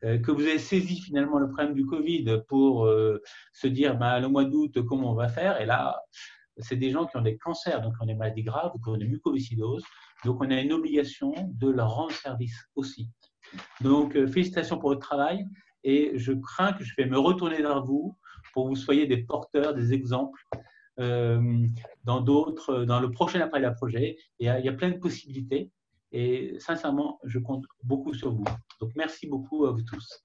Que vous avez saisi finalement le problème du Covid pour se dire le mois d'août, comment on va faire. Et là, c'est des gens qui ont des cancers, donc qui ont des maladies graves, qui ont des mucoviscidoses. Donc, on a une obligation de leur rendre service aussi. Donc, félicitations pour votre travail. et je crains que je vais me retourner vers vous pour que vous soyez des porteurs, des exemples dans le prochain appel à projet. Il y a plein de possibilités et sincèrement, je compte beaucoup sur vous. Donc, merci beaucoup à vous tous.